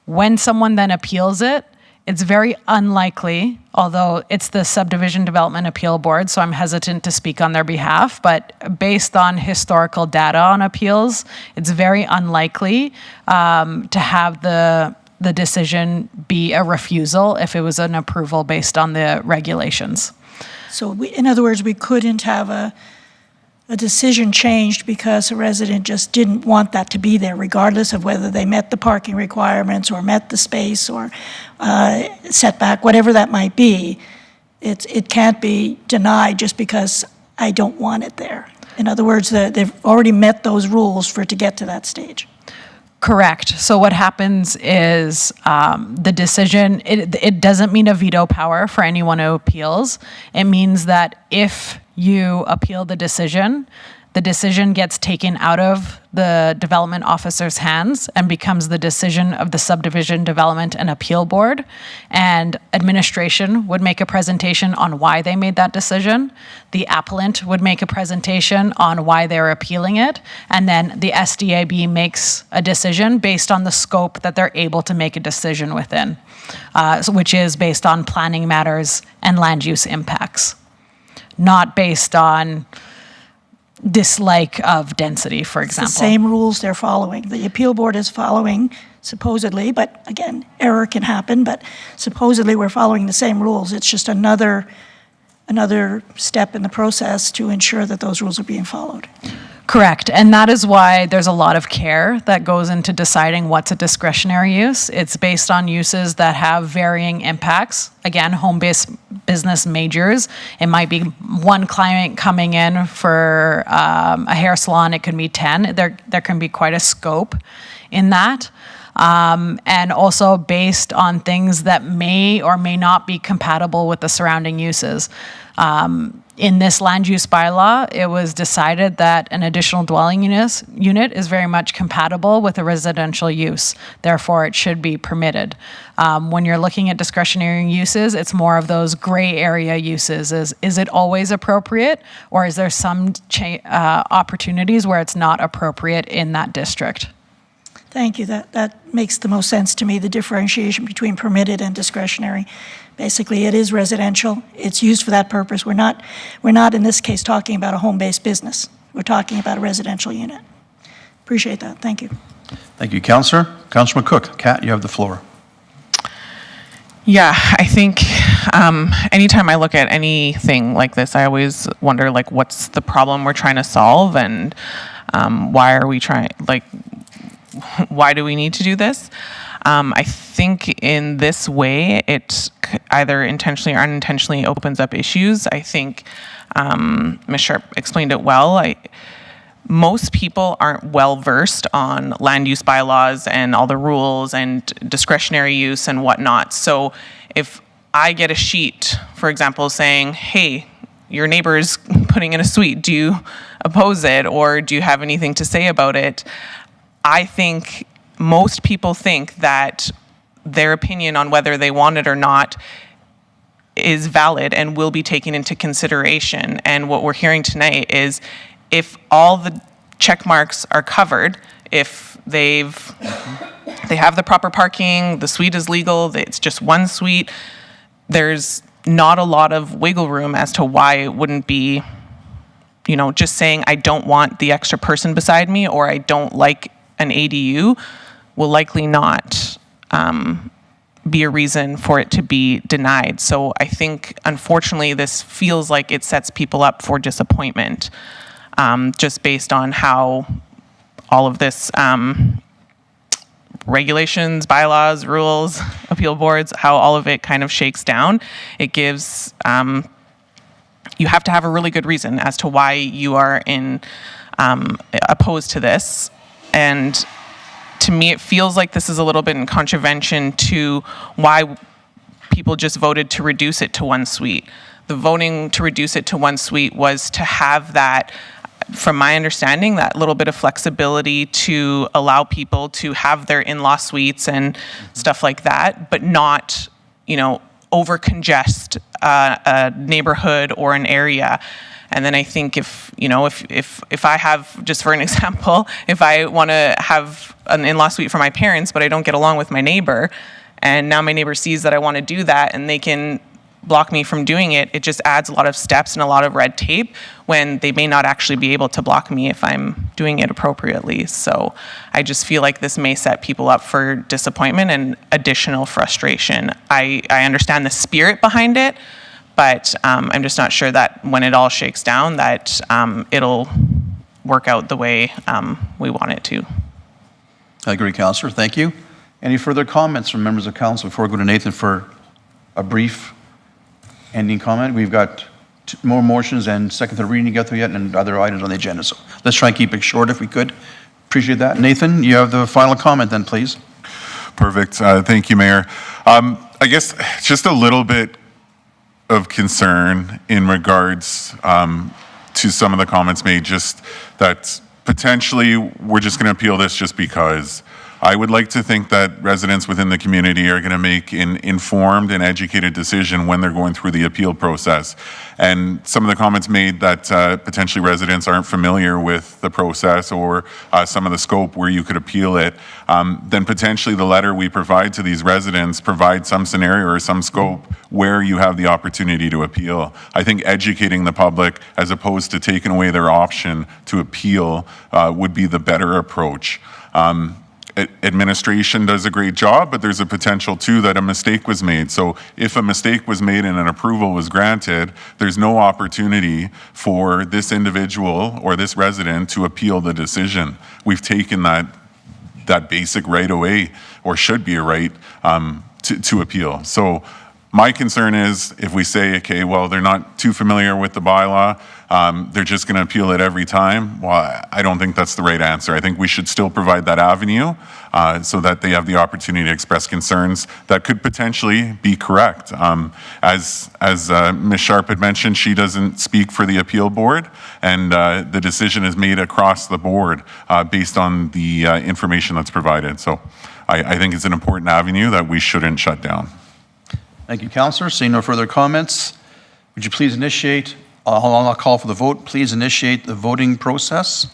When someone then appeals it, it's very unlikely, although it's the Subdivision Development Appeal Board, so I'm hesitant to speak on their behalf, but based on historical data on appeals, it's very unlikely to have the decision be a refusal if it was an approval based on the regulations. So in other words, we couldn't have a decision changed because a resident just didn't want that to be there, regardless of whether they met the parking requirements or met the space or setback, whatever that might be. It can't be denied just because I don't want it there. In other words, they've already met those rules for it to get to that stage. Correct. So what happens is the decision, it doesn't mean a veto power for anyone who appeals. It means that if you appeal the decision gets taken out of the development officer's hands and becomes the decision of the Subdivision Development and Appeal Board. And administration would make a presentation on why they made that decision. The appellant would make a presentation on why they're appealing it. And then the SDAB makes a decision based on the scope that they're able to make a decision within, which is based on planning matters and land use impacts, not based on dislike of density, for example. It's the same rules they're following. The appeal board is following, supposedly, but again, error can happen, but supposedly we're following the same rules. It's just another step in the process to ensure that those rules are being followed. Correct. And that is why there's a lot of care that goes into deciding what's a discretionary use. It's based on uses that have varying impacts. Again, home-based business majors. It might be one client coming in for a hair salon. It can be 10. There can be quite a scope in that. And also based on things that may or may not be compatible with the surrounding uses. In this land use bylaw, it was decided that an additional dwelling unit is very much compatible with a residential use. Therefore, it should be permitted. When you're looking at discretionary uses, it's more of those gray area uses. Is it always appropriate, or is there some opportunities where it's not appropriate in that district? Thank you. That makes the most sense to me, the differentiation between permitted and discretionary. Basically, it is residential. It's used for that purpose. We're not in this case talking about a home-based business. We're talking about a residential unit. Appreciate that. Thank you. Thank you, Councillor. Councillor McCook. Kat, you have the floor. Yeah, I think anytime I look at anything like this, I always wonder, like, what's the problem we're trying to solve, and why are we trying, like, why do we need to do this? I think in this way, it either intentionally or unintentionally opens up issues. I think Ms. Sharp explained it well. Most people aren't well versed on land use bylaws and all the rules and discretionary use and whatnot. So if I get a sheet, for example, saying, hey, your neighbor is putting in a suite, do you oppose it, or do you have anything to say about it? I think most people think that their opinion on whether they want it or not is valid and will be taken into consideration. And what we're hearing tonight is, if all the check marks are covered, if they have the proper parking, the suite is legal, it's just one suite, there's not a lot of wiggle room as to why it wouldn't be, just saying I don't want the extra person beside me, or I don't like an ADU, will likely not be a reason for it to be denied. So I think, unfortunately, this feels like it sets people up for disappointment, just based on how all of this regulations, bylaws, rules, appeal boards, how all of it kind of shakes down. It gives, you have to have a really good reason as to why you are opposed to this. And to me, it feels like this is a little bit in contravention to why people just voted to reduce it to one suite. The voting to reduce it to one suite was to have that, from my understanding, that little bit of flexibility to allow people to have their in-law suites and stuff like that, but not, over congest a neighborhood or an area. And then I think if I have, just for an example, if I want to have an in-law suite for my parents, but I don't get along with my neighbor, and now my neighbor sees that I want to do that and they can block me from doing it, it just adds a lot of steps and a lot of red tape when they may not actually be able to block me if I'm doing it appropriately. So I just feel like this may set people up for disappointment and additional frustration. I understand the spirit behind it, but I'm just not sure that when it all shakes down that it'll work out the way we want it to. I agree, Councillor. Thank you. Any further comments from members of council before we go to Nathan for a brief ending comment? We've got more motions and second, third reading to get through yet, and other items on the agenda. So let's try and keep it short if we could. Appreciate that. Nathan, you have the final comment then, please. Perfect. Thank you, Mayor. I guess just a little bit of concern in regards to some of the comments made, just that potentially we're just going to appeal this just because. I would like to think that residents within the community are going to make an informed and educated decision when they're going through the appeal process. And some of the comments made that potentially residents aren't familiar with the process or some of the scope where you could appeal it, then potentially the letter we provide to these residents provide some scenario or some scope where you have the opportunity to appeal. I think educating the public as opposed to taking away their option to appeal would be the better approach. Administration does a great job, but there's a potential too that a mistake was made. So if a mistake was made and an approval was granted, there's no opportunity for this individual or this resident to appeal the decision. We've taken that basic right away, or should be a right, to appeal. So my concern is if we say, okay, well, they're not too familiar with the bylaw, they're just going to appeal it every time. Well, I don't think that's the right answer. I think we should still provide that avenue so that they have the opportunity to express concerns that could potentially be correct. As Ms. Sharp had mentioned, she doesn't speak for the appeal board, and the decision is made across the board based on the information that's provided. So I think it's an important avenue that we shouldn't shut down. Thank you, Councillor. Seeing no further comments, would you please initiate, I'll call for the vote, please initiate the voting process.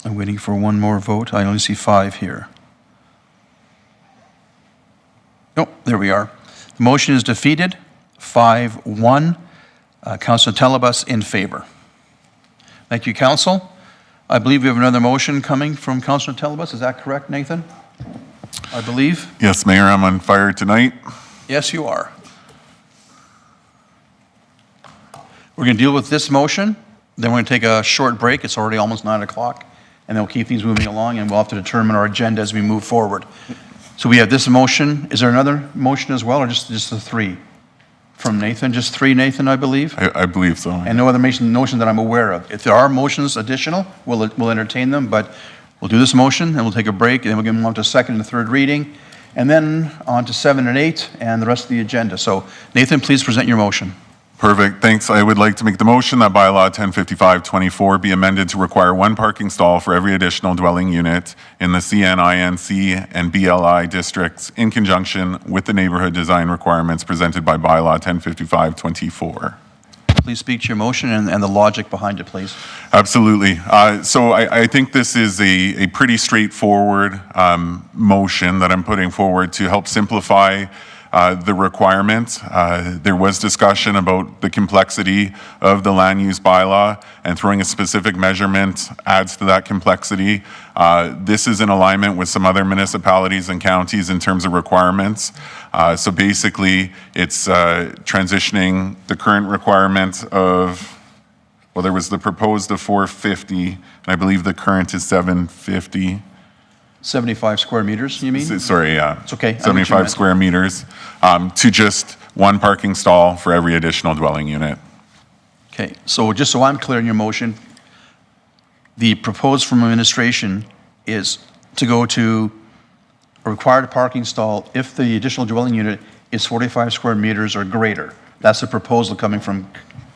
I'm waiting for one more vote. I only see 5 here. Nope, there we are. The motion is defeated, 5-1. Councillor Telebas in favor. Thank you, Council. I believe we have another motion coming from Councillor Telebas. Is that correct, Nathan? I believe. Yes, Mayor, I'm on fire tonight. Yes, you are. We're going to deal with this motion, then we're going to take a short break. It's already almost 9 o'clock, and then we'll keep things moving along, and we'll have to determine our agenda as we move forward. So we have this motion. Is there another motion as well, or just the 3? From Nathan, just 3, Nathan, I believe? I believe so. And no other motion that I'm aware of. If there are motions additional, we'll entertain them, but we'll do this motion, and we'll take a break, and then we'll move on to second and third reading, and then on to 7 and 8, and the rest of the agenda. So Nathan, please present your motion. Perfect, thanks. I would like to make the motion that bylaw 1055-24 be amended to require 1 parking stall for every additional dwelling unit in the CN, INC, and BLI districts in conjunction with the neighborhood design requirements presented by bylaw 1055-24. Please speak to your motion and the logic behind it, please. Absolutely. So I think this is a pretty straightforward motion that I'm putting forward to help simplify the requirement. There was discussion about the complexity of the land use bylaw, and throwing a specific measurement adds to that complexity. This is in alignment with some other municipalities and counties in terms of requirements. So basically, it's transitioning the current requirement of, well, there was the proposed of 450, and I believe the current is 750. 75 square meters, you mean? Sorry, yeah. It's okay. 75 square meters to just 1 parking stall for every additional dwelling unit. Okay, so just so I'm clear in your motion, the proposed from administration is to go to a required parking stall if the additional dwelling unit is 45 square meters or greater. That's the proposal coming from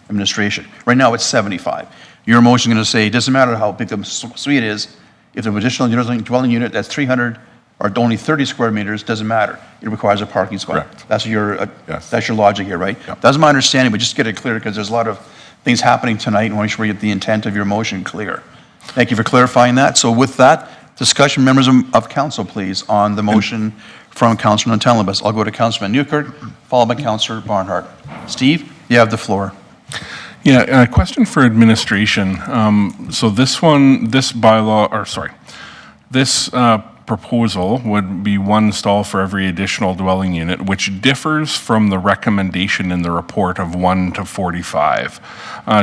administration. Right now, it's 75. Your motion is going to say, it doesn't matter how big the suite is, if the additional dwelling unit that's 300 or only 30 square meters, doesn't matter. It requires a parking spot. Correct. That's your Yes. that's your logic here, right? Yep. That's my understanding, but just to get it clear, because there's a lot of things happening tonight, and I want to make sure we get the intent of your motion clear. Thank you for clarifying that. So with that, discussion, members of council, please, on the motion from Councilor Telebas. I'll go to Councilman Newkirk, followed by Councilor Barnhart. Steve, you have the floor. Yeah, a question for administration. So this proposal would be 1 stall for every additional dwelling unit, which differs from the recommendation in the report of 1 to 45.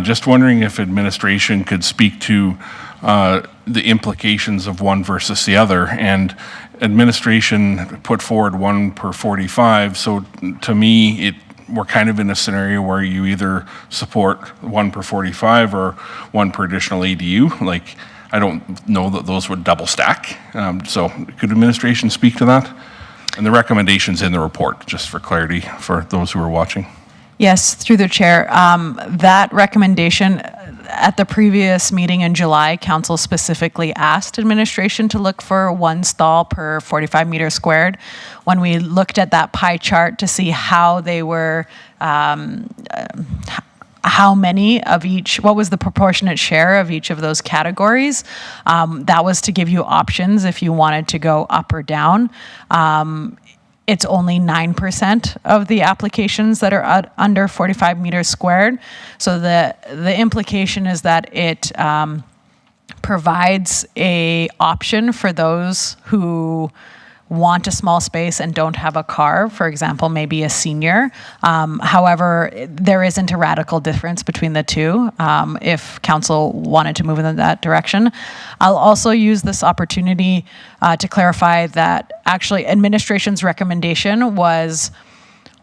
Just wondering if administration could speak to the implications of one versus the other, and administration put forward 1 per 45, so to me, we're kind of in a scenario where you either support 1 per 45 or 1 per additional ADU. Like, I don't know that those would double stack. So could administration speak to that? And the recommendations in the report, just for clarity for those who are watching. Yes, through the chair. That recommendation, at the previous meeting in July, council specifically asked administration to look for 1 stall per 45 meters squared. When we looked at that pie chart to see how they were, how many of each, what was the proportionate share of each of those categories, that was to give you options if you wanted to go up or down. It's only 9% of the applications that are under 45 meters squared. So the implication is that it provides a option for those who want a small space and don't have a car, for example, maybe a senior. However, there isn't a radical difference between the two if council wanted to move in that direction. I'll also use this opportunity to clarify that actually administration's recommendation was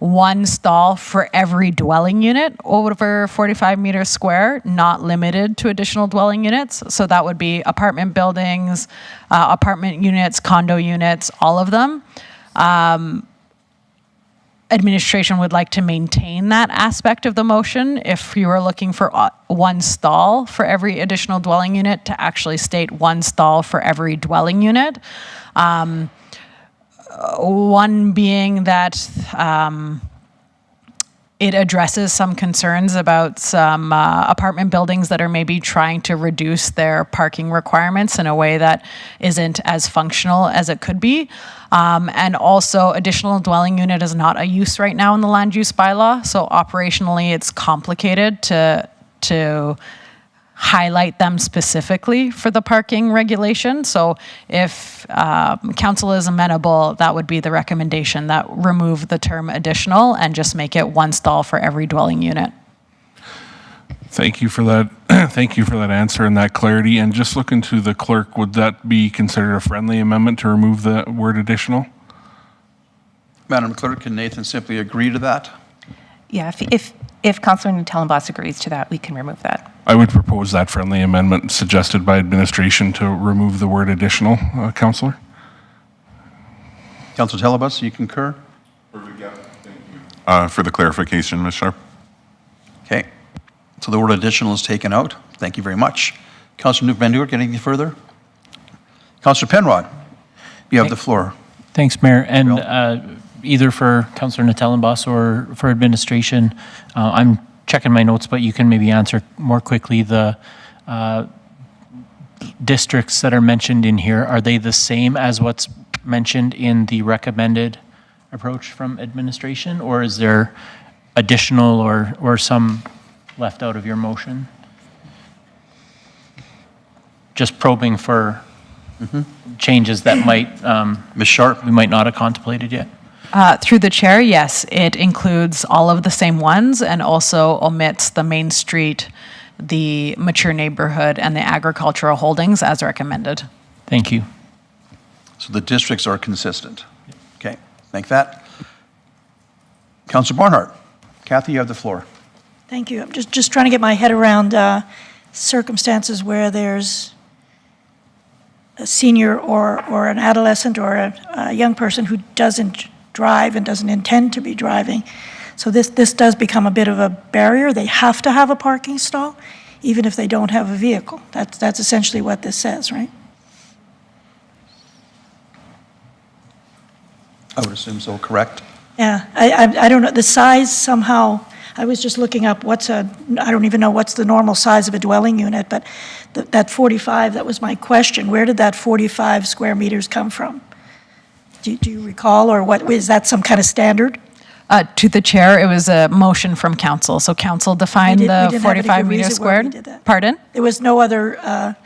1 stall for every dwelling unit over 45 meters square, not limited to additional dwelling units. So that would be apartment buildings, apartment units, condo units, all of them. Administration would like to maintain that aspect of the motion. If you were looking for 1 stall for every additional dwelling unit, to actually state 1 stall for every dwelling unit. One being that it addresses some concerns about some apartment buildings that are maybe trying to reduce their parking requirements in a way that isn't as functional as it could be. And also, additional dwelling unit is not a use right now in the land use bylaw, so operationally it's complicated to highlight them specifically for the parking regulation. So if council is amenable, that would be the recommendation, that remove the term additional and just make it 1 stall for every dwelling unit. Thank you for that. Thank you for that answer and that clarity. And just looking to the clerk, would that be considered a friendly amendment to remove the word additional? Madam Clerk, can Nathan simply agree to that? Yeah, if Councilor Tellenbos agrees to that, we can remove that. I would propose that friendly amendment suggested by administration to remove the word additional, Councillor. Councilor Tellenbos, you concur? Perfect, yeah. Thank you. For the clarification, Ms. Sharp. Okay. So the word additional is taken out. Thank you very much. Councilor Newt Van Duert, anything further? Councilor Penrod, you have the floor. Thanks, Mayor. And either for Councillor Natellenbos or for administration, I'm checking my notes, but you can maybe answer more quickly. The districts that are mentioned in here, are they the same as what's mentioned in the recommended approach from administration, or is there additional or some left out of your motion? Just probing for changes that might, Ms. Sharp, we might not have contemplated yet. Through the chair, yes, it includes all of the same ones and also omits the Main Street, the mature neighborhood, and the agricultural holdings as recommended. Thank you. so the districts are consistent. Okay, thank that. Councilor Barnhart. Kathy, you have the floor. Thank you. I'm just trying to get my head around circumstances where there's a senior or an adolescent or a young person who doesn't drive and doesn't intend to be driving. So this does become a bit of a barrier. They have to have a parking stall, even if they don't have a vehicle. That's essentially what this says, right? I would assume so, correct? Yeah, I don't know, the size somehow, I was just looking up I don't even know what's the normal size of a dwelling unit, but that 45, that was my question. Where did that 45 square meters come from? Do you recall, or what, is that some kind of standard? To the chair, it was a motion from council. So council defined the 45 meters squared. Pardon? There was no other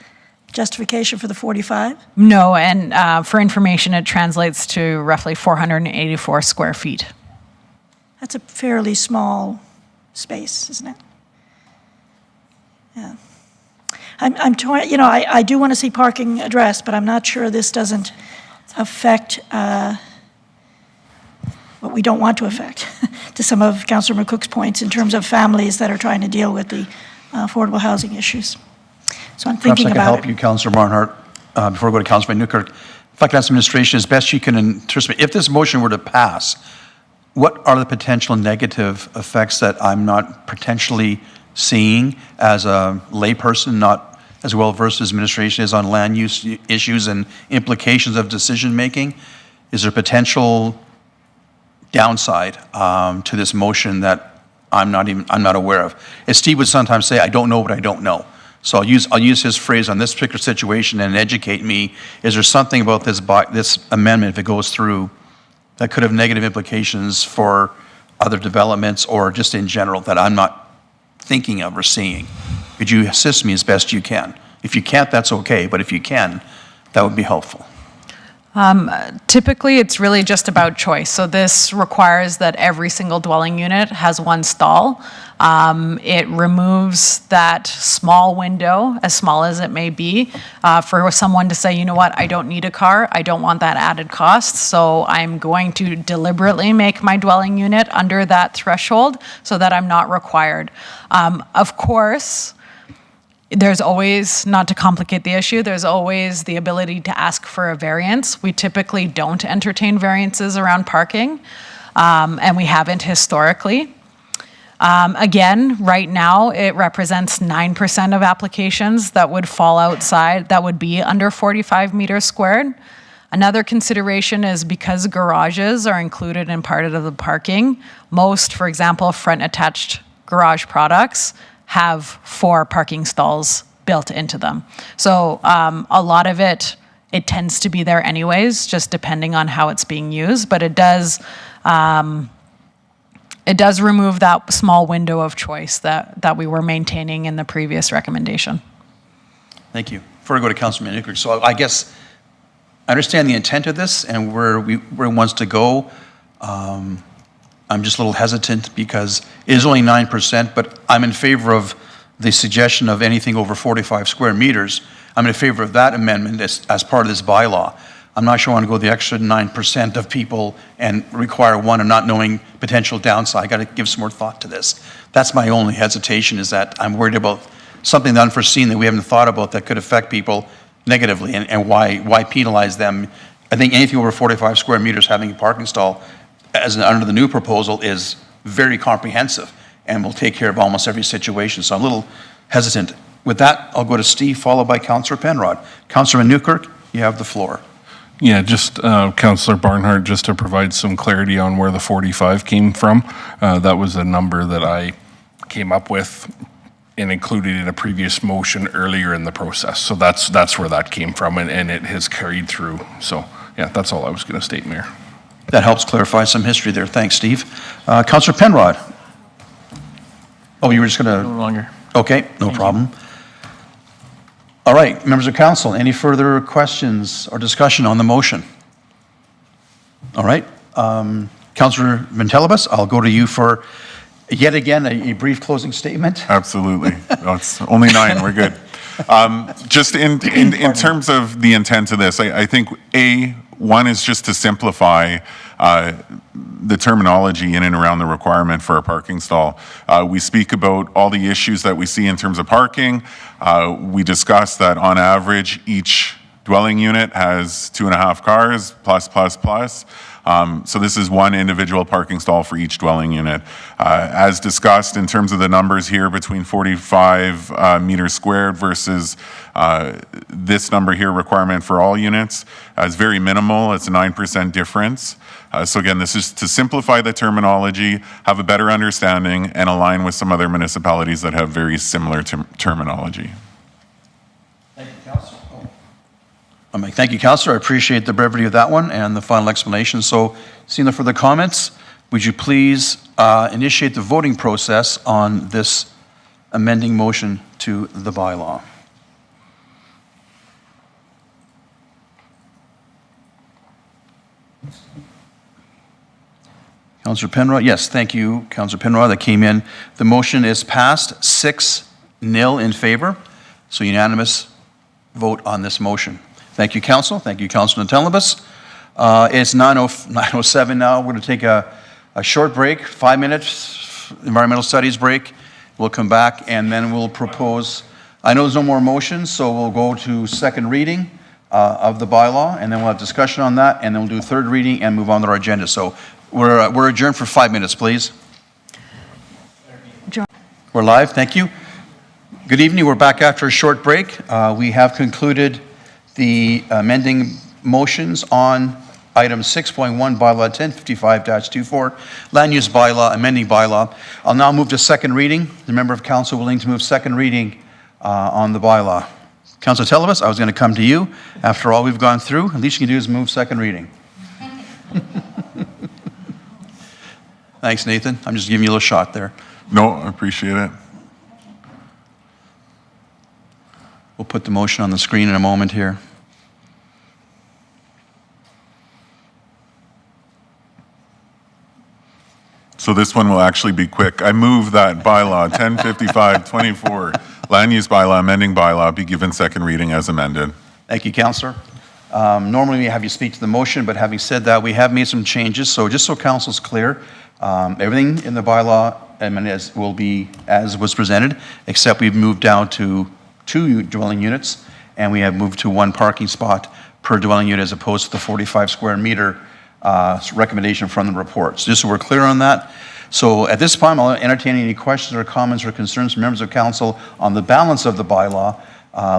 justification for the 45? No, and for information, it translates to roughly 484 square feet. That's a fairly small space, isn't it? Yeah. I'm torn, I do want to see parking addressed, but I'm not sure this doesn't affect what we don't want to affect, to some of Councillor McCook's points in terms of families that are trying to deal with the affordable housing issues. So I'm Perhaps thinking I can about help it. you, Councillor Barnhart, before I go to Councillor Van Newkirk. If I can ask the administration, as best you can anticipate, if this motion were to pass, what are the potential negative effects that I'm not potentially seeing as a layperson, not as well versed as administration is on land use issues and implications of decision-making? Is there potential downside to this motion that I'm not aware of? As Steve would sometimes say, I don't know what I don't know. So I'll use his phrase on this particular situation and educate me. Is there something about this amendment, if it goes through, that could have negative implications for other developments or just in general that I'm not thinking of or seeing? Could you assist me as best you can? If you can't, that's okay, but if you can, that would be helpful. Typically, it's really just about choice. So this requires that every single dwelling unit has one stall. It removes that small window, as small as it may be, for someone to say, you know what, I don't need a car, I don't want that added cost, so I'm going to deliberately make my dwelling unit under that threshold so that I'm not required. Of course, there's always, not to complicate the issue, there's always the ability to ask for a variance. We typically don't entertain variances around parking, and we haven't historically. Again, right now, it represents 9% of applications that would fall outside, that would be under 45 meters squared. Another consideration is because garages are included in part of the parking, most, for example, front attached garage products have 4 parking stalls built into them. So a lot of it tends to be there anyways, just depending on how it's being used, but it does remove that small window of choice that we were maintaining in the previous recommendation. Thank you. Before I go to Councilor Newkirk, so I guess I understand the intent of this and where it wants to go. I'm just a little hesitant because it is only 9%, but I'm in favor of the suggestion of anything over 45 square meters. I'm in favor of that amendment as part of this bylaw. I'm not sure I want to go the extra 9% of people and require one and not knowing potential downside. I got to give some more thought to this. That's my only hesitation, is that I'm worried about something unforeseen that we haven't thought about that could affect people negatively, and why penalize them? I think anything over 45 square meters having a parking stall under the new proposal is very comprehensive and will take care of almost every situation. So I'm a little hesitant. With that, I'll go to Steve, followed by Councillor Penrod. Councillor Newkirk, you have the floor. Yeah, just Councillor Barnhart, just to provide some clarity on where the 45 came from. That was a number that I came up with and included in a previous motion earlier in the process. So that's where that came from, and it has carried through. So yeah, that's all I was going to state, Mayor. That helps clarify some history there. Thanks, Steve. Councillor Penrod. Oh, you were just going to... No longer. Okay, no problem. All right, members of council, any further questions or discussion on the motion? All right, Councillor Ventelibus, I'll go to you for yet again a brief closing statement. Absolutely. No, it's only 9. We're good. Just in terms of the intent of this, I think one is just to simplify the terminology in and around the requirement for a parking stall. We speak about all the issues that we see in terms of parking. We discuss that on average, each dwelling unit has 2.5 cars, plus. So this is one individual parking stall for each dwelling unit. As discussed in terms of the numbers here between 45 meters squared versus this number here requirement for all units is very minimal. It's a 9% difference. So again, this is to simplify the terminology, have a better understanding, and align with some other municipalities that have very similar terminology. Thank you, Councillor. Thank you, Councillor. I appreciate the brevity of that one and the final explanation. So, seeing no further comments, would you please initiate the voting process on this amending motion to the bylaw? Councillor Penrod, yes, thank you, Councillor Penrod, that came in. The motion is passed, 6-0 in favor, so unanimous vote on this motion. Thank you, Council. Thank you, Councillor Natelibus. It's 9:07 now. We're going to take a short break, 5 minutes, environmental studies break. We'll come back and then we'll propose. I know there's no more motions, so we'll go to second reading of the bylaw, and then we'll have discussion on that, and then we'll do third reading and move on to our agenda. So we're adjourned for 5 minutes, please. We're live. Thank you. Good evening. We're back after a short break. We have concluded the amending motions on item 6.1, bylaw 1055-24, land use bylaw, amending bylaw. I'll now move to second reading. The member of council willing to move second reading on the bylaw. Councilor Telebas, I was going to come to you. After all we've gone through, the least you can do is move second reading. Thanks, Nathan. I'm just giving you a little shot there. No, I appreciate it. We'll put the motion on the screen in a moment here. So this one will actually be quick. I move that bylaw 1055-24, land use bylaw, amending bylaw, be given second reading as amended. Thank you, Councillor. Normally we have you speak to the motion, but having said that, we have made some changes. So just so council's clear, everything in the bylaw amendment will be as was presented, except we've moved down to 2 dwelling units, and we have moved to 1 parking spot per dwelling unit as opposed to the 45 square meter recommendation from the report. So just so we're clear on that. So at this time, I'll entertain any questions or comments or concerns from members of council on the balance of the bylaw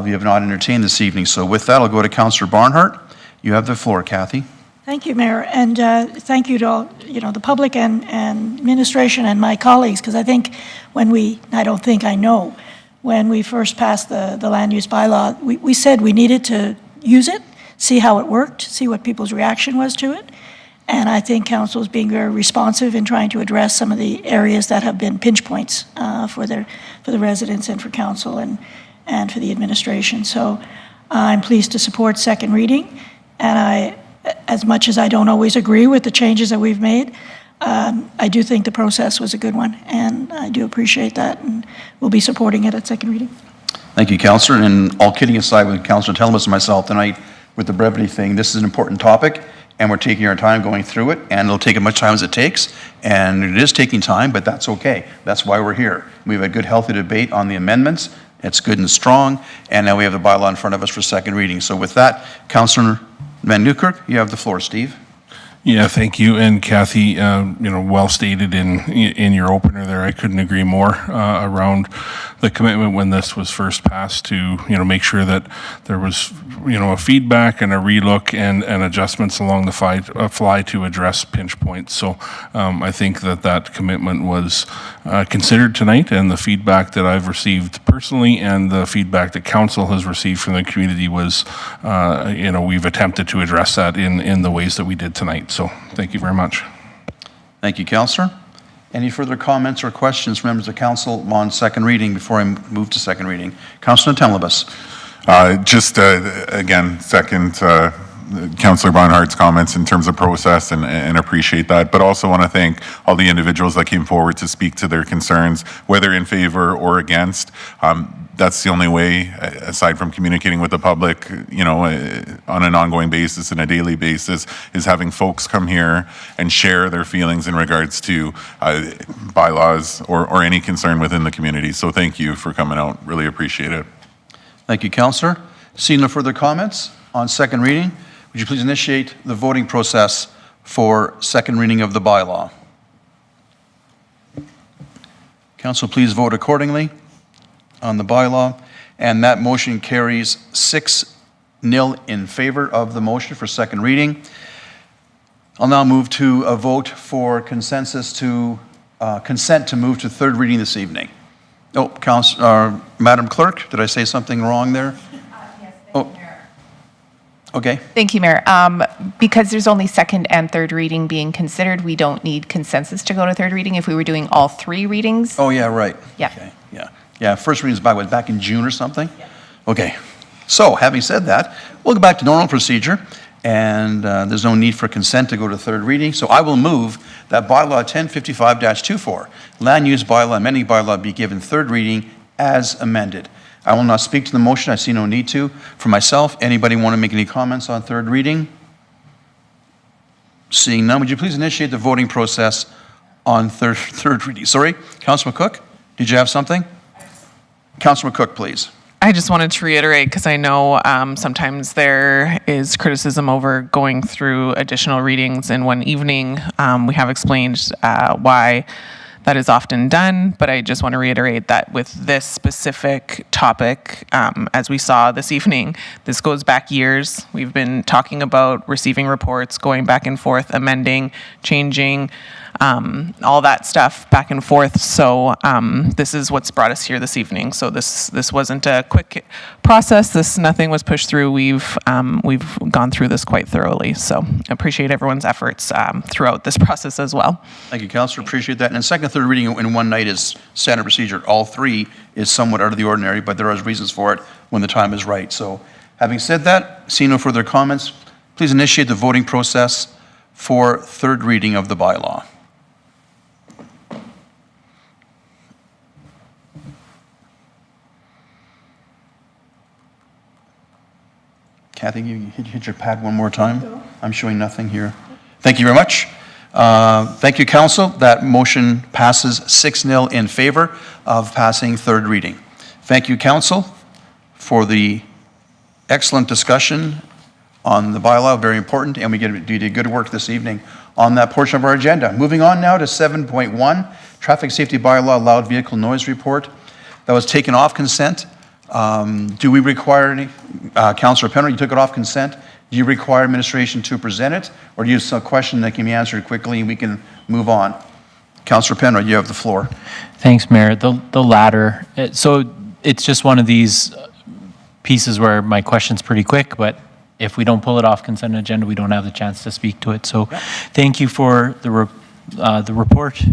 we have not entertained this evening. So with that, I'll go to Councillor Barnhart. You have the floor, Kathy. Thank you, Mayor, and thank you to all, the public and administration and my colleagues, because I think when I know, when we first passed the land use bylaw, we said we needed to use it, see how it worked, see what people's reaction was to it. And I think council is being very responsive in trying to address some of the areas that have been pinch points for the residents and for council and for the administration. So I'm pleased to support second reading. And as much as I don't always agree with the changes that we've made, I do think the process was a good one, and I do appreciate that, and we'll be supporting it at second reading. Thank you, Councillor. And all kidding aside, with Councillor Telebas and myself tonight, with the brevity thing, this is an important topic, and we're taking our time going through it, and it'll take as much time as it takes, and it is taking time, but that's okay. That's why we're here. We've had good, healthy debate on the amendments. It's good and strong, and now we have the bylaw in front of us for second reading. So with that, Councillor Van Newkirk, you have the floor, Steve. Yeah, thank you. And Kathy, well stated in your opener there. I couldn't agree more around the commitment when this was first passed to, make sure that there was, a feedback and a relook and adjustments along the fly to address pinch points. So I think that commitment was considered tonight, and the feedback that I've received personally and the feedback that council has received from the community was, we've attempted to address that in the ways that we did tonight. So thank you very much. Thank you, Councillor. Any further comments or questions from members of council on second reading before I move to second reading? Councillor Telebas. Again, second Councillor Barnhart's comments in terms of process and appreciate that, but also want to thank all the individuals that came forward to speak to their concerns, whether in favor or against. That's the only way, aside from communicating with the public, on an ongoing basis and a daily basis, is having folks come here and share their feelings in regards to bylaws or any concern within the community. So thank you for coming out. Really appreciate it. Thank you, Councillor. Seeing no further comments on second reading, would you please initiate the voting process for second reading of the bylaw? Council, please vote accordingly on the bylaw, and that motion carries 6-0 in favor of the motion for second reading. I'll now move to a vote for consent to move to third reading this evening. Oh, Madam Clerk, did I say something wrong there? Yes, thank you, Mayor. Okay. Thank you, Mayor. Because there's only second and third reading being considered, we don't need consensus to go to third reading. If we were doing all 3 readings. Oh, yeah, right. Yeah. Okay, yeah. Yeah, first reading was back in June or something? Yeah. Okay. So, having said that, we'll go back to normal procedure, and there's no need for consent to go to third reading. So I will move that bylaw 1055-24, land use bylaw, amending bylaw, be given third reading as amended. I will not speak to the motion. I see no need to. For myself, anybody want to make any comments on third reading? Seeing none, would you please initiate the voting process on third reading? Sorry, Councilor McCook, did you have something? Councilor McCook, please. I just wanted to reiterate, because I know sometimes there is criticism over going through additional readings in one evening. We have explained why that is often done, but I just want to reiterate that with this specific topic, as we saw this evening, this goes back years. We've been talking about receiving reports, going back and forth, amending, changing, all that stuff back and forth. So this is what's brought us here this evening. So this wasn't a quick process. Nothing was pushed through. We've gone through this quite thoroughly. So I appreciate everyone's efforts throughout this process as well. Thank you, Councillor. Appreciate that. And second, third reading in one night is standard procedure. All three is somewhat out of the ordinary, but there are reasons for it when the time is right. So having said that, seeing no further comments, please initiate the voting process for third reading of the bylaw. Kathy, you hit your pad one more time. I'm showing nothing here. Thank you very much. Thank you, Council. That motion passes 6-0 in favor of passing third reading. Thank you, Council, for the excellent discussion on the bylaw. Very important, and you did good work this evening on that portion of our agenda. Moving on now to 7.1, Traffic Safety Bylaw Loud Vehicle Noise Report. That was taken off consent. Do we require any, Councillor Penner, you took it off consent. Do you require administration to present it, or do you have a question that can be answered quickly and we can move on? Councillor Penner, you have the floor. Thanks, Mayor. The latter. So it's just one of these pieces where my question's pretty quick, but if we don't pull it off consent agenda, we don't have the chance to speak to it. So thank you for the report.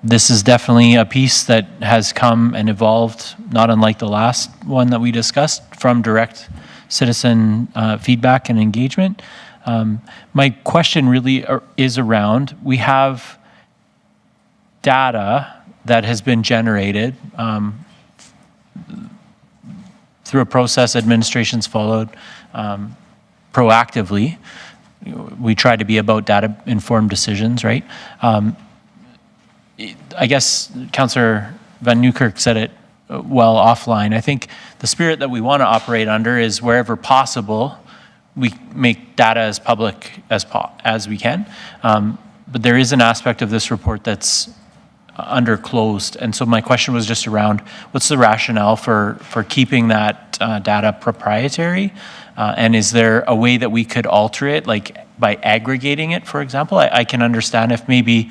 This is definitely a piece that has come and evolved, not unlike the last one that we discussed, from direct citizen feedback and engagement. My question really is around, we have data that has been generated through a process administration's followed proactively. We try to be about data-informed decisions, right? I guess Councillor Van Nieuwkerk said it well offline. I think the spirit that we want to operate under is wherever possible, we make data as public as we can. But there is an aspect of this report that's under closed. And so my question was just around what's the rationale for keeping that data proprietary? And is there a way that we could alter it, like by aggregating it, for example? I can understand if maybe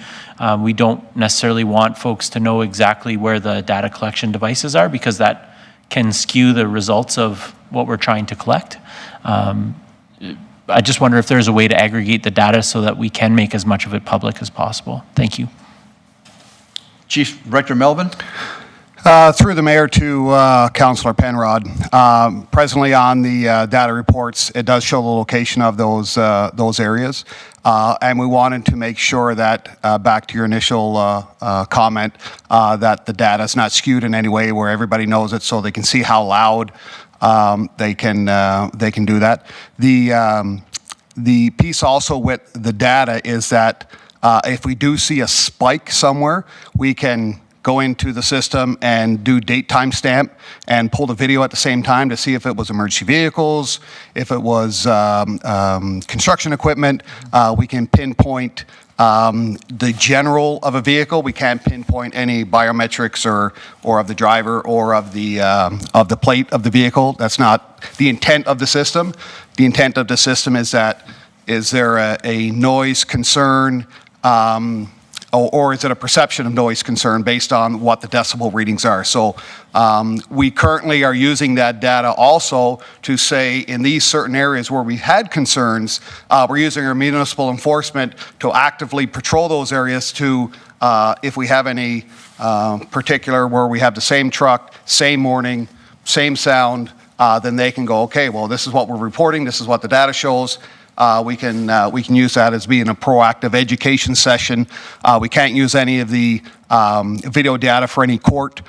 we don't necessarily want folks to know exactly where the data collection devices are, because that can skew the results of what we're trying to collect. I just wonder if there's a way to aggregate the data so that we can make as much of it public as possible. Thank you. Chief Director Melvin. Through the mayor to Councillor Penrod. Presently on the data reports, it does show the location of those areas. And we wanted to make sure that, back to your initial comment, that the data is not skewed in any way where everybody knows it so they can see how loud they can do that. The piece also with the data is that if we do see a spike somewhere, we can go into the system and do date timestamp and pull the video at the same time to see if it was emergency vehicles, if it was construction equipment. We can pinpoint the general of a vehicle. We can't pinpoint any biometrics or of the driver or of the plate of the vehicle. That's not the intent of the system. The intent of the system is that, is there a noise concern, or is it a perception of noise concern based on what the decibel readings are? So we currently are using that data also to say in these certain areas where we had concerns, we're using our municipal enforcement to actively patrol those areas to, if we have any particular where we have the same truck, same morning, same sound, then they can go, okay, well, this is what we're reporting, this is what the data shows. We can use that as being a proactive education session. We can't use any of the video data for any court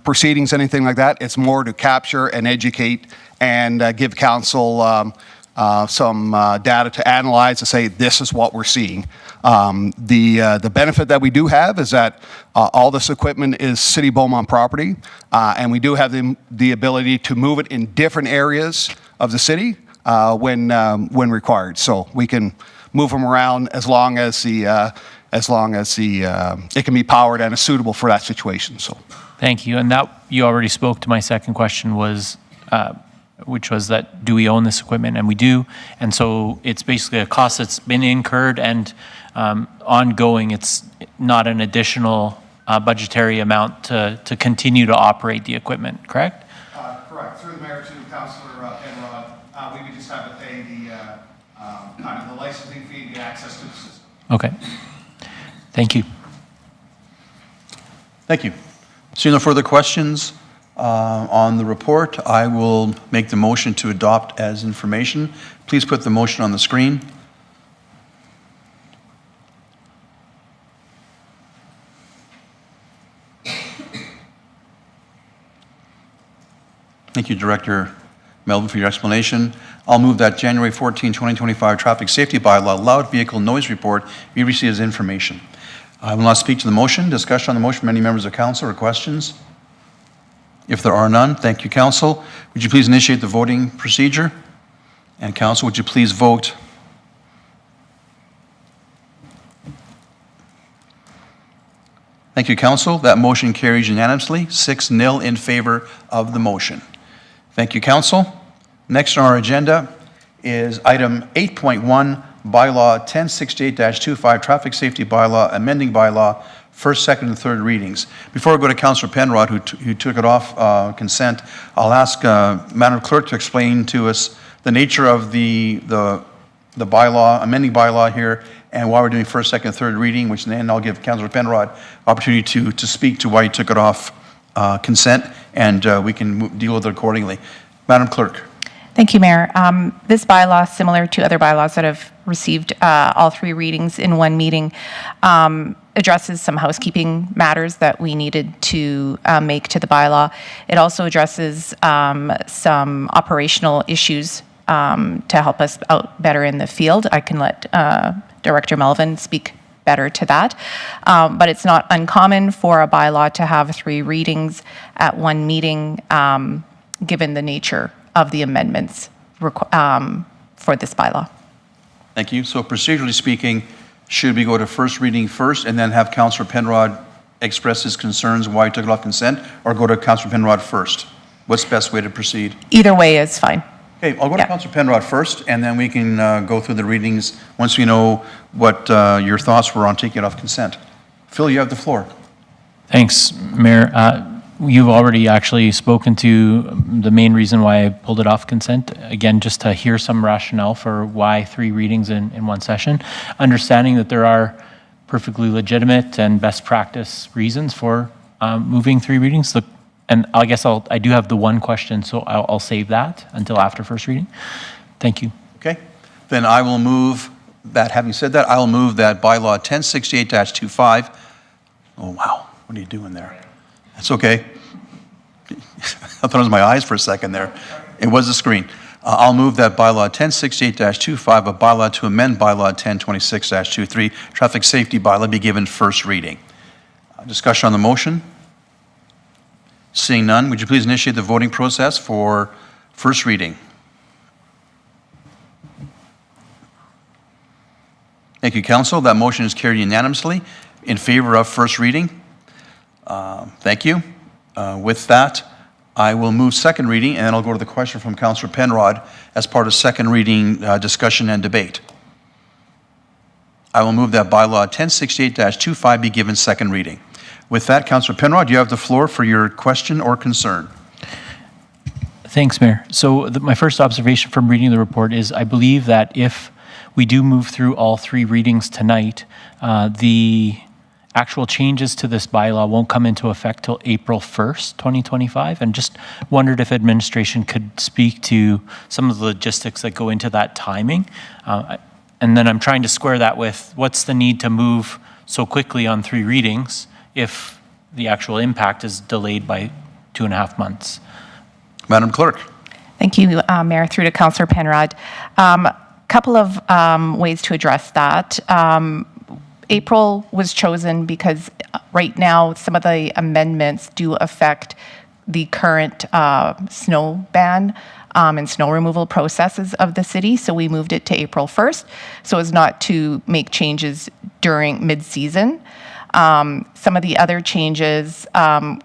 proceedings, anything like that. It's more to capture and educate and give council some data to analyze to say this is what we're seeing. The benefit that we do have is that all this equipment is City Beaumont property, and we do have the ability to move it in different areas of the city when required. So we can move them around as long as it can be powered and is suitable for that situation. So. Thank you. And that, you already spoke to my second question was, which was that, do we own this equipment? And we do. And so it's basically a cost that's been incurred and ongoing. It's not an additional budgetary amount to continue to operate the equipment, correct? Correct. Through the mayor to Councillor Penrod, we would just have to pay the kind of the licensing fee to get access to the system. Okay. Thank you. Thank you. Seeing no further questions on the report, I will make the motion to adopt as information. Please put the motion on the screen. Thank you, Director Melvin, for your explanation. I'll move that January 14, 2025 Traffic Safety Bylaw Loud Vehicle Noise Report be received as information. I will not speak to the motion. Discussion on the motion from any members of council or questions? If there are none, thank you, council. Would you please initiate the voting procedure? And council, would you please vote? Thank you, council. That motion carries unanimously, 6-0 in favor of the motion. Thank you, council. Next on our agenda is item 8.1, Bylaw 1068-25, Traffic Safety Bylaw, amending bylaw, first, second, and third readings. Before I go to Councillor Penrod, who took it off consent, I'll ask Madam Clerk to explain to us the nature of the bylaw, amending bylaw here, and why we're doing first, second, third reading, which then I'll give Councillor Penrod opportunity to speak to why he took it off consent, and we can deal with it accordingly. Madam Clerk. Thank you, Mayor. This bylaw, similar to other bylaws that have received all three readings in one meeting, addresses some housekeeping matters that we needed to make to the bylaw. It also addresses some operational issues to help us out better in the field. I can let Director Melvin speak better to that. But it's not uncommon for a bylaw to have three readings at one meeting, given the nature of the amendments for this bylaw. Thank you. So procedurally speaking, should we go to first reading first and then have Councillor Penrod express his concerns why he took it off consent, or go to Councillor Penrod first? What's the best way to proceed? Either way is fine. Okay, I'll go to Councillor Penrod first, and then we can go through the readings once we know what your thoughts were on taking it off consent. Phil, you have the floor. Thanks, Mayor. You've already actually spoken to the main reason why I pulled it off consent. Again, just to hear some rationale for why three readings in one session. Understanding that there are perfectly legitimate and best practice reasons for moving three readings. And I guess I do have the one question, so I'll save that until after first reading. Thank you. Okay, then I will move that, having said that, I will move that bylaw 1068-25. Oh, wow, what are you doing there? That's okay. I thought it was my eyes for a second there. It was the screen. I'll move that bylaw 1068-25, a bylaw to amend bylaw 1026-23, traffic safety bylaw, be given first reading. Discussion on the motion? Seeing none, would you please initiate the voting process for first reading? Thank you, council. That motion is carried unanimously in favor of first reading. Thank you. With that, I will move second reading, and then I'll go to the question from Councillor Penrod as part of second reading discussion and debate. I will move that bylaw 1068-25 be given second reading. With that, Councillor Penrod, you have the floor for your question or concern. Thanks, Mayor. So my first observation from reading the report is I believe that if we do move through all three readings tonight, the actual changes to this bylaw won't come into effect till April 1st, 2025, and just wondered if administration could speak to some of the logistics that go into that timing. And then I'm trying to square that with what's the need to move so quickly on three readings if the actual impact is delayed by 2.5 months. Madam Clerk. Thank you, Mayor, through to Councillor Penrod. Couple of ways to address that. April was chosen because right now some of the amendments do affect the current snow ban and snow removal processes of the city. So we moved it to April 1st so as not to make changes during mid-season. Some of the other changes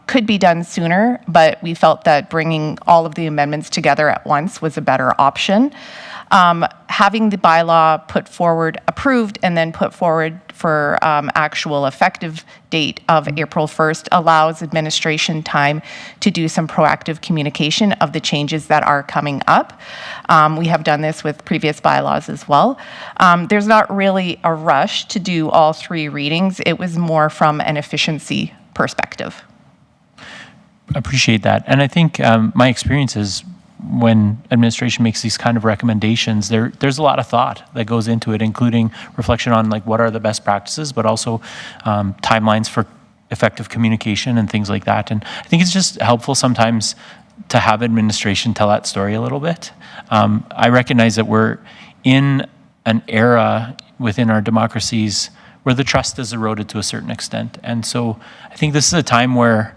could be done sooner, but we felt that bringing all of the amendments together at once was a better option. Having the bylaw put forward, approved, and then put forward for actual effective date of April 1st allows administration time to do some proactive communication of the changes that are coming up. We have done this with previous bylaws as well. There's not really a rush to do all 3 readings. It was more from an efficiency perspective. Appreciate that. And I think my experience is when administration makes these kind of recommendations, there's a lot of thought that goes into it, including reflection on like what are the best practices, but also timelines for effective communication and things like that. And I think it's just helpful sometimes to have administration tell that story a little bit. I recognize that we're in an era within our democracies where the trust is eroded to a certain extent. And so I think this is a time where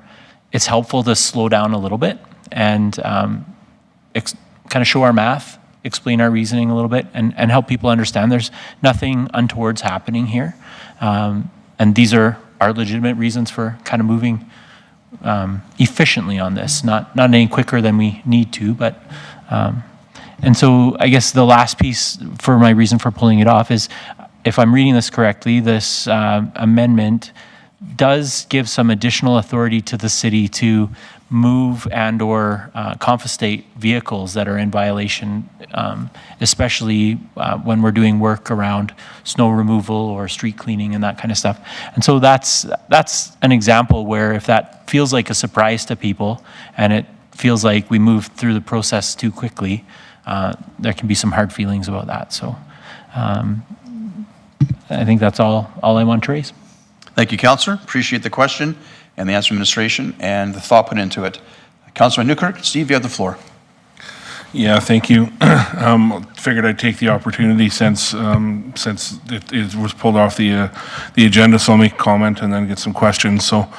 it's helpful to slow down a little bit and kind of show our math, explain our reasoning a little bit, and help people understand there's nothing untoward's happening here. And these are our legitimate reasons for kind of moving efficiently on this, not any quicker than we need to, but and so I guess the last piece for my reason for pulling it off is, if I'm reading this correctly, this amendment does give some additional authority to the city to move and or confiscate vehicles that are in violation, especially when we're doing work around snow removal or street cleaning and that kind of stuff. And so that's an example where if that feels like a surprise to people and it feels like we moved through the process too quickly, there can be some hard feelings about that. So I think that's all I want to raise. Thank you, Councillor. Appreciate the question and the answer from administration and the thought put into it. Councillor Newkirk, Steve, you have the floor. Yeah, thank you. Figured I'd take the opportunity since it was pulled off the agenda, so I'll make a comment and then get some questions. So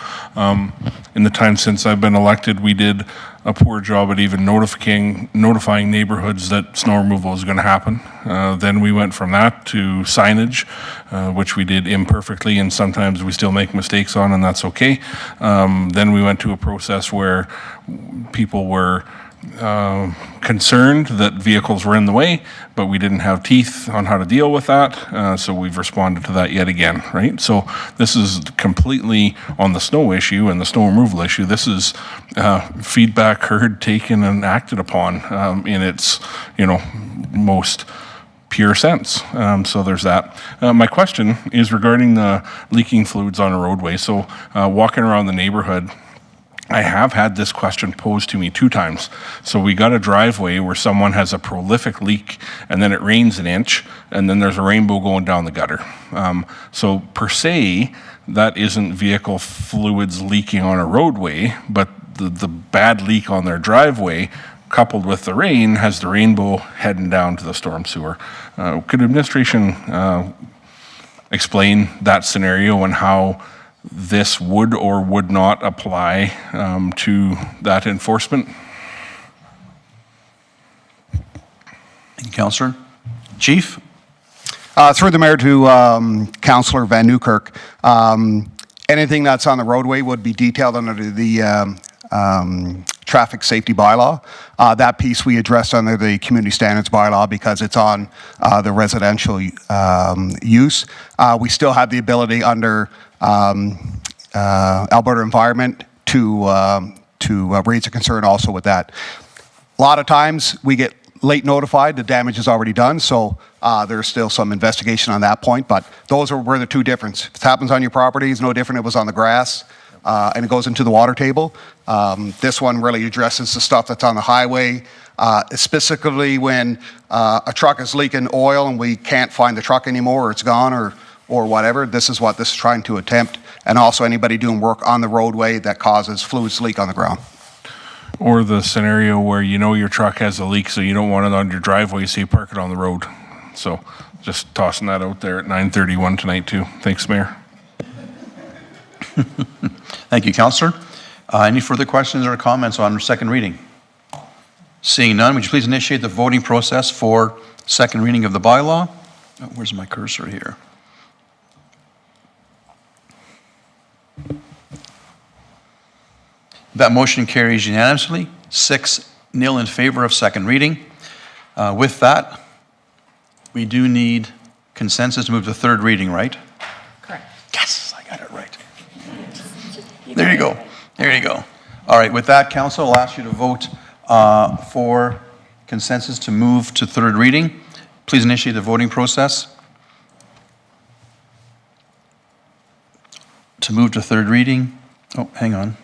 in the time since I've been elected, we did a poor job at even notifying neighborhoods that snow removal is going to happen. Then we went from that to signage, which we did imperfectly, and sometimes we still make mistakes on, and that's okay. Then we went to a process where people were concerned that vehicles were in the way, but we didn't have teeth on how to deal with that, so we've responded to that yet again, right? So this is completely on the snow issue and the snow removal issue. This is feedback heard, taken, and acted upon in its, most pure sense. So there's that. My question is regarding the leaking fluids on a roadway. So walking around the neighborhood, I have had this question posed to me 2 times. So we got a driveway where someone has a prolific leak and then it rains an inch and then there's a rainbow going down the gutter. So per se, that isn't vehicle fluids leaking on a roadway, but the bad leak on their driveway coupled with the rain has the rainbow heading down to the storm sewer. Could administration explain that scenario and how this would or would not apply to that enforcement? Thank you, Councillor. Chief? Through the mayor to Councillor Van Newkirk, anything that's on the roadway would be detailed under the traffic safety bylaw. That piece we addressed under the community standards bylaw because it's on the residential use. We still have the ability under Alberta Environment to raise a concern also with that. A lot of times we get late notified, the damage is already done, so there's still some investigation on that point, but those were the 2 differences. If it happens on your property, it's no different if it was on the grass and it goes into the water table. This one really addresses the stuff that's on the highway, specifically when a truck is leaking oil and we can't find the truck anymore or it's gone or whatever. This is what this is trying to attempt, and also anybody doing work on the roadway that causes fluids leak on the ground. Or the scenario where you know your truck has a leak, so you don't want it on your driveway, so you park it on the road. So just tossing that out there at 9:31 tonight too. Thanks, Mayor. Thank you, Councillor. Any further questions or comments on second reading? Seeing none, would you please initiate the voting process for second reading of the bylaw? Oh, where's my cursor here? That motion carries unanimously, 6-0 in favor of second reading. With that, we do need consensus to move to third reading, right? Correct. Yes, I got it right. There you go. There you go. All right, with that, Council, I'll ask you to vote for consensus to move to third reading. Please initiate the voting process. To move to third reading. Oh, hang on.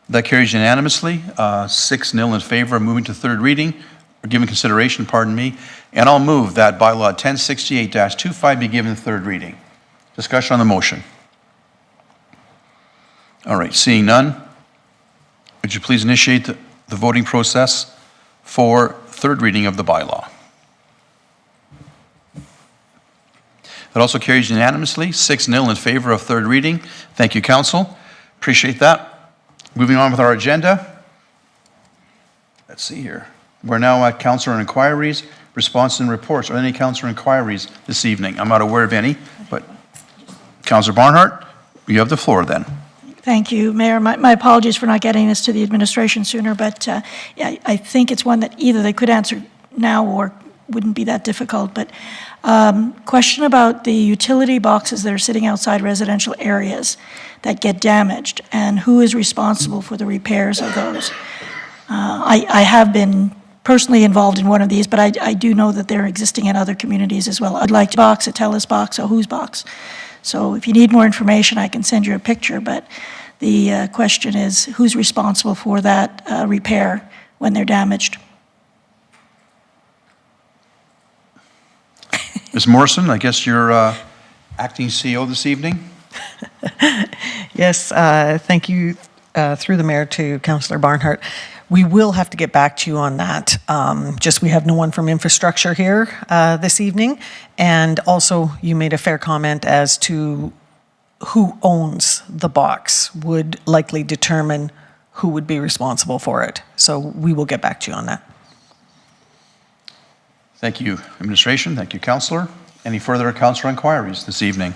That carries unanimously, 6-0 in favor of moving to third reading, or giving consideration, pardon me. And I'll move that bylaw 1068-25 be given third reading. Discussion on the motion. All right, seeing none, would you please initiate the voting process for third reading of the bylaw? That also carries unanimously, 6-0 in favor of third reading. Thank you, Council. Appreciate that. Moving on with our agenda. Let's see here. We're now at Councillor inquiries, responses and reports. Are there any Councillor inquiries this evening? I'm not aware of any, but Councillor Barnhart, you have the floor then. Thank you, Mayor. My apologies for not getting this to the administration sooner, but yeah, I think it's one that either they could answer now or wouldn't be that difficult. But question about the utility boxes that are sitting outside residential areas that get damaged, and who is responsible for the repairs of those. I have been personally involved in one of these, but I do know that they're existing in other communities as well. I'd like to box, a TELUS box, a whose box. So if you need more information, I can send you a picture, but the question is who's responsible for that repair when they're damaged? Ms. Morrison, I guess you're acting CEO this evening? Yes, thank you through the mayor to Councillor Barnhart. We will have to get back to you on that. Just we have no one from infrastructure here this evening. And also you made a fair comment as to who owns the box would likely determine who would be responsible for it. So we will get back to you on that. Thank you, Administration. Thank you, Councillor. Any further Councillor inquiries this evening?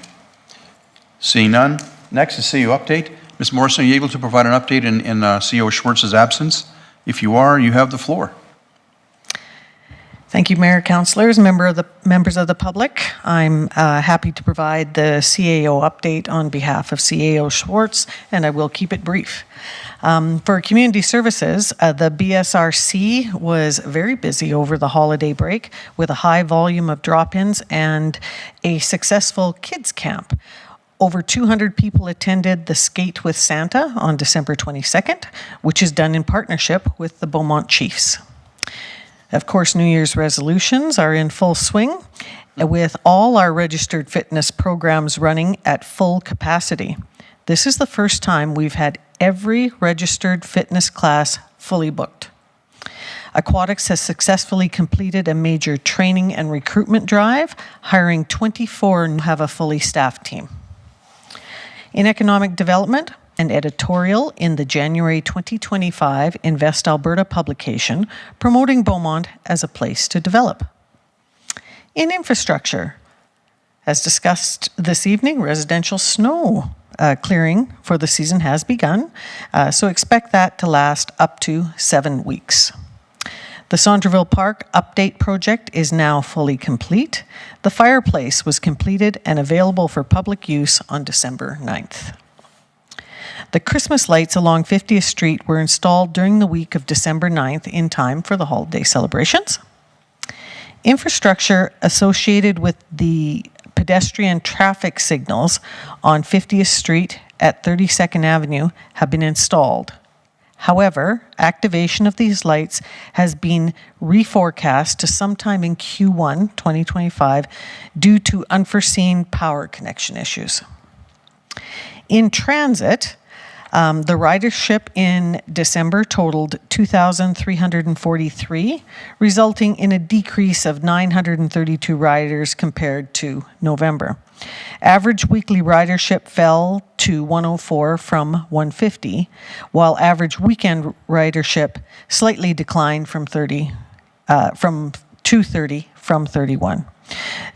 Seeing none. Next is CEO update. Ms. Morrison, are you able to provide an update in CEO Schwartz's absence? If you are, you have the floor. Thank you, Mayor, Councillors, members of the public. I'm happy to provide the CAO update on behalf of CAO Schwartz, and I will keep it brief. For community services, the BSRC was very busy over the holiday break with a high volume of drop-ins and a successful kids camp. Over 200 people attended the Skate with Santa on December 22nd, which is done in partnership with the Beaumont Chiefs. Of course, New Year's resolutions are in full swing, with all our registered fitness programs running at full capacity. This is the first time we've had every registered fitness class fully booked. Aquatics has successfully completed a major training and recruitment drive, hiring 24 and have a fully staffed team. In economic development, an editorial in the January 2025 Invest Alberta publication promoting Beaumont as a place to develop. In infrastructure, as discussed this evening, residential snow clearing for the season has begun, so expect that to last up to 7 weeks. The Saunderville Park update project is now fully complete. The fireplace was completed and available for public use on December 9th. The Christmas lights along 50th Street were installed during the week of December 9th in time for the holiday celebrations. Infrastructure associated with the pedestrian traffic signals on 50th Street at 32nd Avenue have been installed. However, activation of these lights has been reforecast to sometime in Q1 2025 due to unforeseen power connection issues. In transit, The ridership in December totaled 2,343, resulting in a decrease of 932 riders compared to November. Average weekly ridership fell to 104 from 150, while average weekend ridership slightly declined from 230 from 31.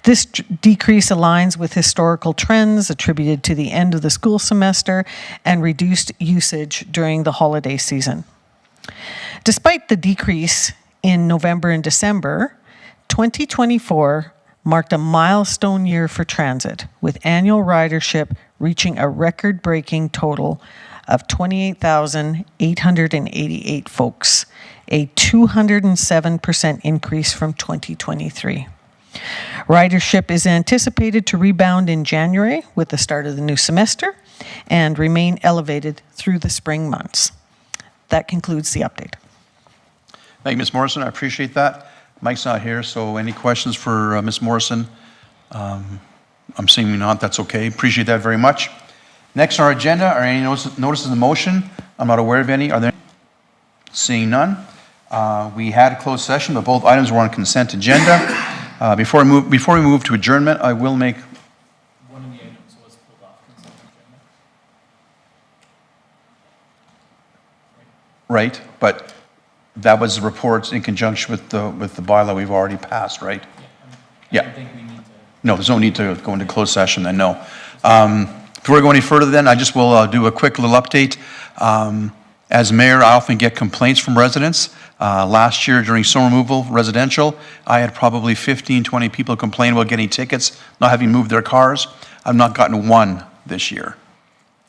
This decrease aligns with historical trends attributed to the end of the school semester and reduced usage during the holiday season. Despite the decrease in November and December, 2024 marked a milestone year for transit, with annual ridership reaching a record-breaking total of 28,888 folks, a 207% increase from 2023. Ridership is anticipated to rebound in January with the start of the new semester and remain elevated through the spring months. That concludes the update. Thank you, Ms. Morrison. I appreciate that. Mike's not here, so any questions for Ms. Morrison? I'm seeing not. That's okay. Appreciate that very much. Next on our agenda are any notices of motion. I'm not aware of any. Are there any? Seeing none. We had a closed session, but both items were on consent agenda. Before we move to adjournment, I will make. One of the items was pulled off consent agenda. Right, but that was the reports in conjunction with the bylaw we've already passed, right? I don't think we need to. No, there's no need to go into closed session then, no. Before we go any further then, I just will do a quick little update. As mayor, I often get complaints from residents. Last year during snow removal, residential, I had probably 15, 20 people complain about getting tickets, not having moved their cars. I've not gotten one this year.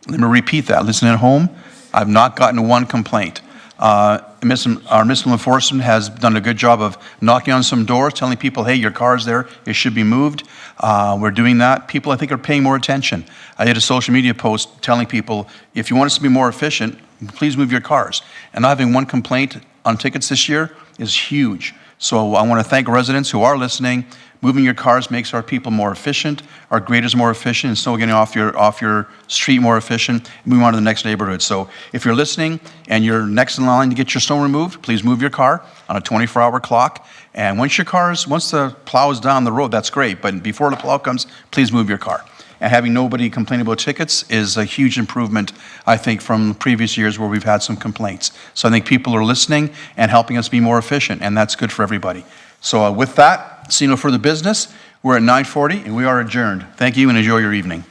Let me repeat that. Listen at home, I've not gotten one complaint. Our municipal enforcement has done a good job of knocking on some doors, telling people, hey, your car's there, it should be moved. We're doing that. People, I think, are paying more attention. I did a social media post telling people, if you want us to be more efficient, please move your cars. And not having one complaint on tickets this year is huge. So I want to thank residents who are listening. Moving your cars makes our people more efficient, our graders more efficient, and snow getting off your street more efficient, and move on to the next neighborhood. So if you're listening and you're next in line to get your snow removed, please move your car on a 24-hour clock. And once the plow is down the road, that's great. But before the plow comes, please move your car. And having nobody complain about tickets is a huge improvement, I think, from previous years where we've had some complaints. So I think people are listening and helping us be more efficient, and that's good for everybody. So with that, seeing no further business, we're at 9:40 and we are adjourned. Thank you and enjoy your evening.